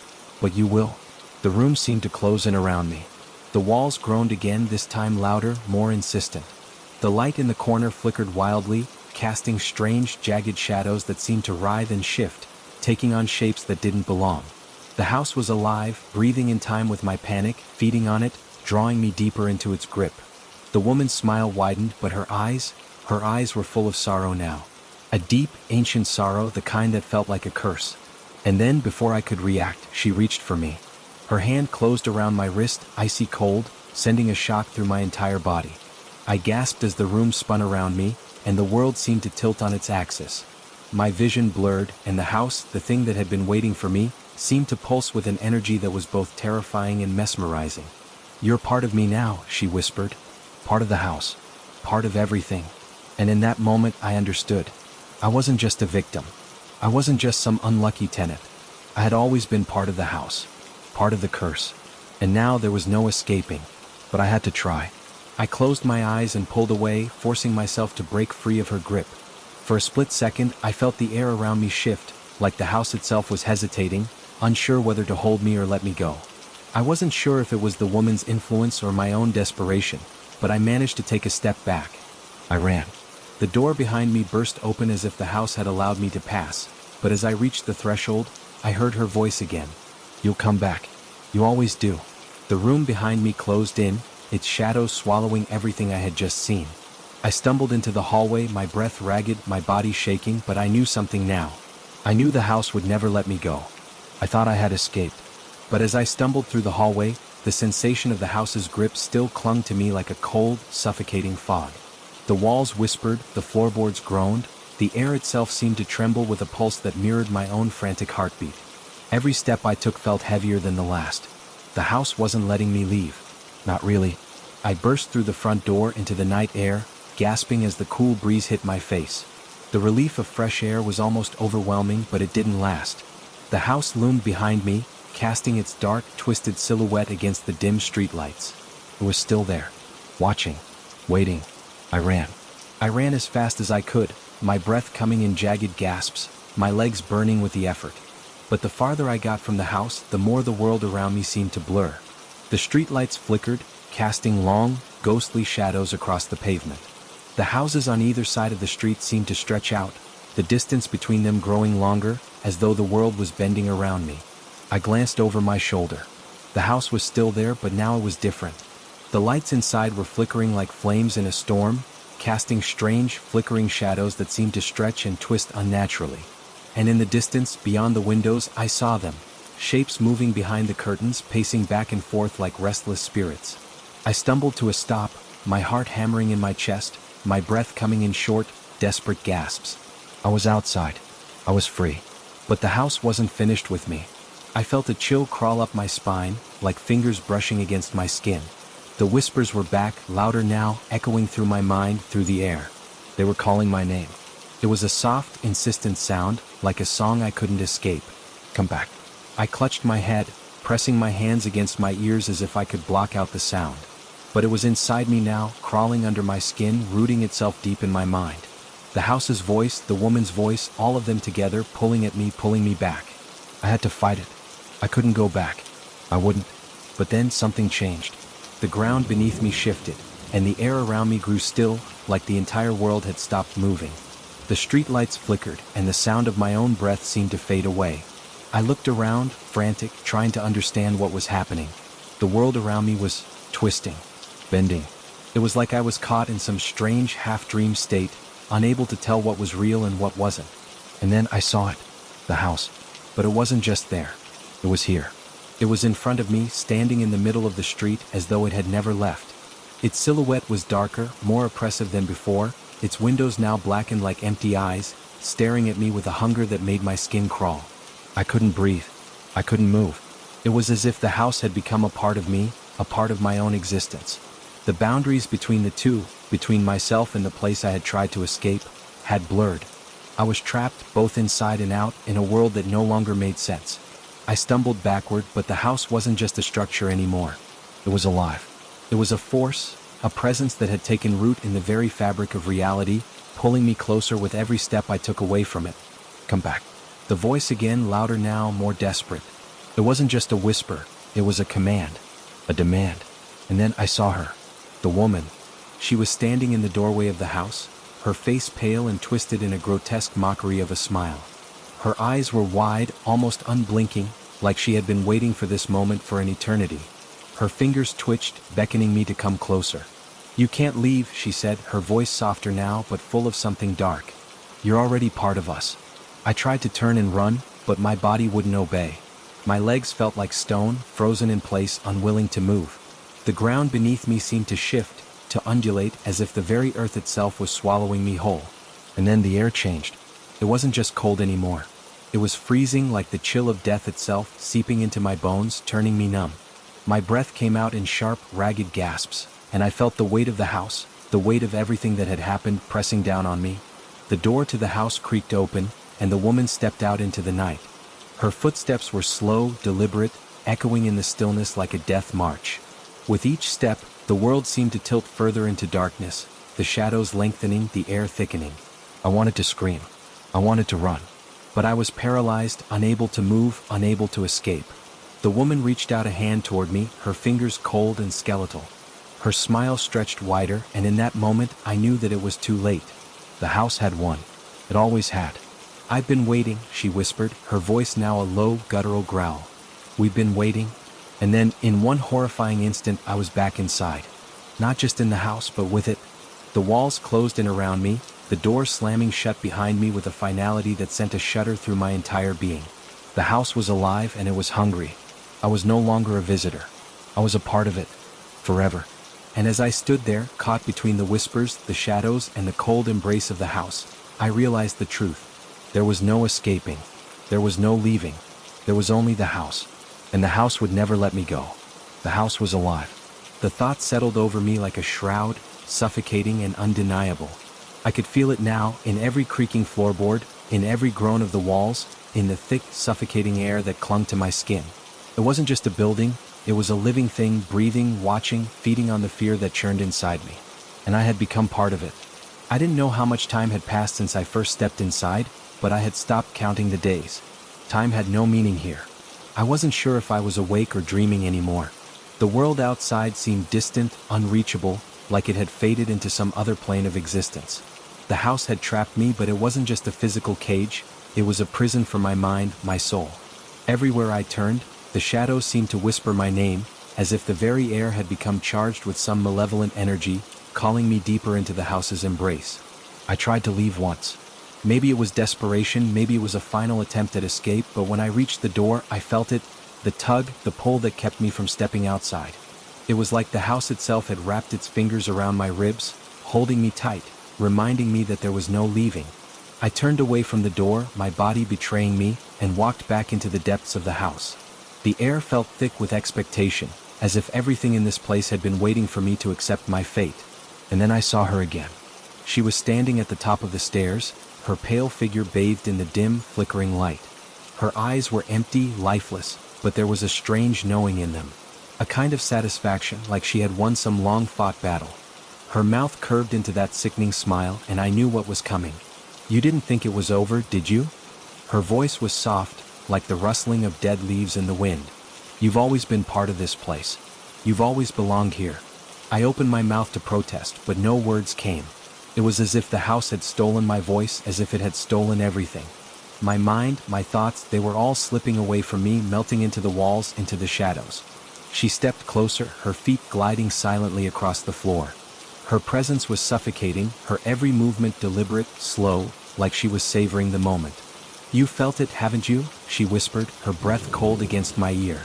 "But you will." The room seemed to close in around me. The walls groaned again, this time louder, more insistent. The light in the corner flickered wildly, casting strange, jagged shadows that seemed to writhe and shift, taking on shapes that didn't belong. The house was alive, breathing in time with my panic, feeding on it, drawing me deeper into its grip. The woman's smile widened, but her eyes were full of sorrow now. A deep, ancient sorrow, the kind that felt like a curse. And then, before I could react, she reached for me. Her hand closed around my wrist, icy cold, sending a shock through my entire body. I gasped as the room spun around me, and the world seemed to tilt on its axis. My vision blurred, and the house, the thing that had been waiting for me, seemed to pulse with an energy that was both terrifying and mesmerizing. "You're part of me now," she whispered. "Part of the house. Part of everything." And in that moment I understood. I wasn't just a victim. I wasn't just some unlucky tenant. I had always been part of the house. Part of the curse. And now there was no escaping. But I had to try. I closed my eyes and pulled away, forcing myself to break free of her grip. For a split second, I felt the air around me shift, like the house itself was hesitating, unsure whether to hold me or let me go. I wasn't sure if it was the woman's influence or my own desperation, but I managed to take a step back. I ran. The door behind me burst open as if the house had allowed me to pass, but as I reached the threshold, I heard her voice again. "You'll come back. You always do." The room behind me closed in, its shadows swallowing everything I had just seen. I stumbled into the hallway, my breath ragged, my body shaking, but I knew something now. I knew the house would never let me go. I thought I had escaped. But as I stumbled through the hallway, the sensation of the house's grip still clung to me like a cold, suffocating fog. The walls whispered, the floorboards groaned, the air itself seemed to tremble with a pulse that mirrored my own frantic heartbeat. Every step I took felt heavier than the last. The house wasn't letting me leave. Not really. I burst through the front door into the night air, gasping as the cool breeze hit my face. The relief of fresh air was almost overwhelming, but it didn't last. The house loomed behind me, casting its dark, twisted silhouette against the dim streetlights. It was still there, watching, waiting. I ran. I ran as fast as I could, my breath coming in jagged gasps, my legs burning with the effort. But the farther I got from the house, the more the world around me seemed to blur. The streetlights flickered, casting long, ghostly shadows across the pavement. The houses on either side of the street seemed to stretch out, the distance between them growing longer, as though the world was bending around me. I glanced over my shoulder. The house was still there, but now it was different. The lights inside were flickering like flames in a storm, casting strange, flickering shadows that seemed to stretch and twist unnaturally. And in the distance, beyond the windows, I saw them, shapes moving behind the curtains, pacing back and forth like restless spirits. I stumbled to a stop, my heart hammering in my chest, my breath coming in short, desperate gasps. I was outside. I was free. But the house wasn't finished with me. I felt a chill crawl up my spine, like fingers brushing against my skin. The whispers were back, louder now, echoing through my mind, through the air. They were calling my name. It was a soft, insistent sound, like a song I couldn't escape. "Come back." I clutched my head, pressing my hands against my ears as if I could block out the sound. But it was inside me now, crawling under my skin, rooting itself deep in my mind. The house's voice, the woman's voice, all of them together, pulling at me, pulling me back. I had to fight it. I couldn't go back. I wouldn't. But then something changed. The ground beneath me shifted, and the air around me grew still, like the entire world had stopped moving. The streetlights flickered, and the sound of my own breath seemed to fade away. I looked around, frantic, trying to understand what was happening. The world around me was twisting, bending. It was like I was caught in some strange half-dream state, unable to tell what was real and what wasn't. And then I saw it, the house. But it wasn't just there. It was here. It was in front of me, standing in the middle of the street as though it had never left. Its silhouette was darker, more oppressive than before, its windows now blackened like empty eyes, staring at me with a hunger that made my skin crawl. I couldn't breathe. I couldn't move. It was as if the house had become a part of me, a part of my own existence. The boundaries between the two, between myself and the place I had tried to escape, had blurred. I was trapped, both inside and out, in a world that no longer made sense. I stumbled backward, but the house wasn't just a structure anymore. It was alive. It was a force, a presence that had taken root in the very fabric of reality, pulling me closer with every step I took away from it. Come back. The voice again, louder now, more desperate. It wasn't just a whisper, it was a command, a demand. And then I saw her. The woman. She was standing in the doorway of the house, her face pale and twisted in a grotesque mockery of a smile. Her eyes were wide, almost unblinking, like she had been waiting for this moment for an eternity. Her fingers twitched, beckoning me to come closer. "You can't leave," she said, her voice softer now, but full of something dark. "You're already part of us." I tried to turn and run, but my body wouldn't obey. My legs felt like stone, frozen in place, unwilling to move. The ground beneath me seemed to shift, to undulate, as if the very earth itself was swallowing me whole. And then the air changed. It wasn't just cold anymore. It was freezing, like the chill of death itself, seeping into my bones, turning me numb. My breath came out in sharp, ragged gasps, and I felt the weight of the house, the weight of everything that had happened, pressing down on me. The door to the house creaked open, and the woman stepped out into the night. Her footsteps were slow, deliberate, echoing in the stillness like a death march. With each step, the world seemed to tilt further into darkness, the shadows lengthening, the air thickening. I wanted to scream. I wanted to run. But I was paralyzed, unable to move, unable to escape. The woman reached out a hand toward me, her fingers cold and skeletal. Her smile stretched wider, and in that moment I knew that it was too late. The house had won. It always had. "I've been waiting," she whispered, her voice now a low, guttural growl. "We've been waiting." And then, in one horrifying instant, I was back inside. Not just in the house, but with it. The walls closed in around me, the door slamming shut behind me with a finality that sent a shudder through my entire being. The house was alive, and it was hungry. I was no longer a visitor. I was a part of it. Forever. And as I stood there, caught between the whispers, the shadows, and the cold embrace of the house, I realized the truth. There was no escaping. There was no leaving. There was only the house. And the house would never let me go. The house was alive. The thought settled over me like a shroud, suffocating and undeniable. I could feel it now, in every creaking floorboard, in every groan of the walls, in the thick, suffocating air that clung to my skin. It wasn't just a building, it was a living thing, breathing, watching, feeding on the fear that churned inside me. And I had become part of it. I didn't know how much time had passed since I first stepped inside, but I had stopped counting the days. Time had no meaning here. I wasn't sure if I was awake or dreaming anymore. The world outside seemed distant, unreachable, like it had faded into some other plane of existence. The house had trapped me, but it wasn't just a physical cage, it was a prison for my mind, my soul. Everywhere I turned, the shadows seemed to whisper my name, as if the very air had become charged with some malevolent energy, calling me deeper into the house's embrace. I tried to leave once. Maybe it was desperation, maybe it was a final attempt at escape, but when I reached the door, I felt it, the tug, the pull that kept me from stepping outside. It was like the house itself had wrapped its fingers around my ribs, holding me tight, reminding me that there was no leaving. I turned away from the door, my body betraying me, and walked back into the depths of the house. The air felt thick with expectation, as if everything in this place had been waiting for me to accept my fate. And then I saw her again. She was standing at the top of the stairs, her pale figure bathed in the dim, flickering light. Her eyes were empty, lifeless, but there was a strange knowing in them. A kind of satisfaction, like she had won some long-fought battle. Her mouth curved into that sickening smile, and I knew what was coming. "You didn't think it was over, did you?" Her voice was soft, like the rustling of dead leaves in the wind. "You've always been part of this place. You've always belonged here." I opened my mouth to protest, but no words came. It was as if the house had stolen my voice, as if it had stolen everything. My mind, my thoughts, they were all slipping away from me, melting into the walls, into the shadows. She stepped closer, her feet gliding silently across the floor. Her presence was suffocating, her every movement deliberate, slow, like she was savoring the moment. "You felt it, haven't you?" she whispered, her breath cold against my ear.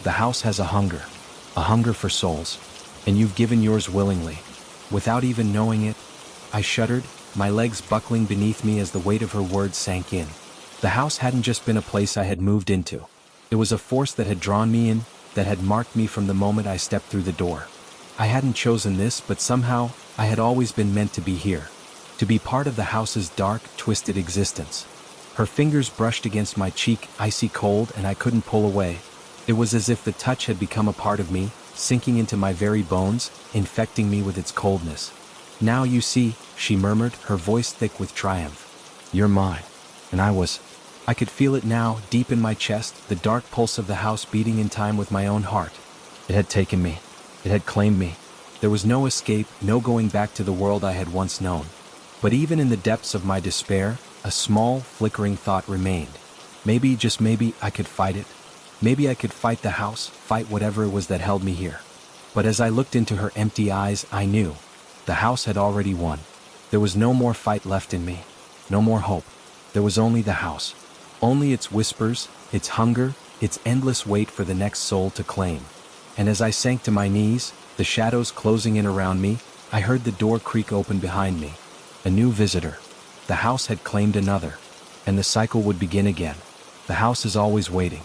"The house has a hunger for souls. And you've given yours willingly. Without even knowing it." I shuddered, my legs buckling beneath me as the weight of her words sank in. The house hadn't just been a place I had moved into. It was a force that had drawn me in, that had marked me from the moment I stepped through the door. I hadn't chosen this, but somehow, I had always been meant to be here. To be part of the house's dark, twisted existence. Her fingers brushed against my cheek, icy cold, and I couldn't pull away. It was as if the touch had become a part of me, sinking into my very bones, infecting me with its coldness. "Now you see," she murmured, her voice thick with triumph. "You're mine." And I could feel it now, deep in my chest, the dark pulse of the house beating in time with my own heart. It had taken me. It had claimed me. There was no escape, no going back to the world I had once known. But even in the depths of my despair, a small, flickering thought remained. Maybe, just maybe, I could fight it. Maybe I could fight the house, fight whatever it was that held me here. But as I looked into her empty eyes, I knew. The house had already won. There was no more fight left in me. No more hope. There was only the house. Only its whispers, its hunger, its endless wait for the next soul to claim. And as I sank to my knees, the shadows closing in around me, I heard the door creak open behind me. A new visitor. The house had claimed another. And the cycle would begin again. The house is always waiting.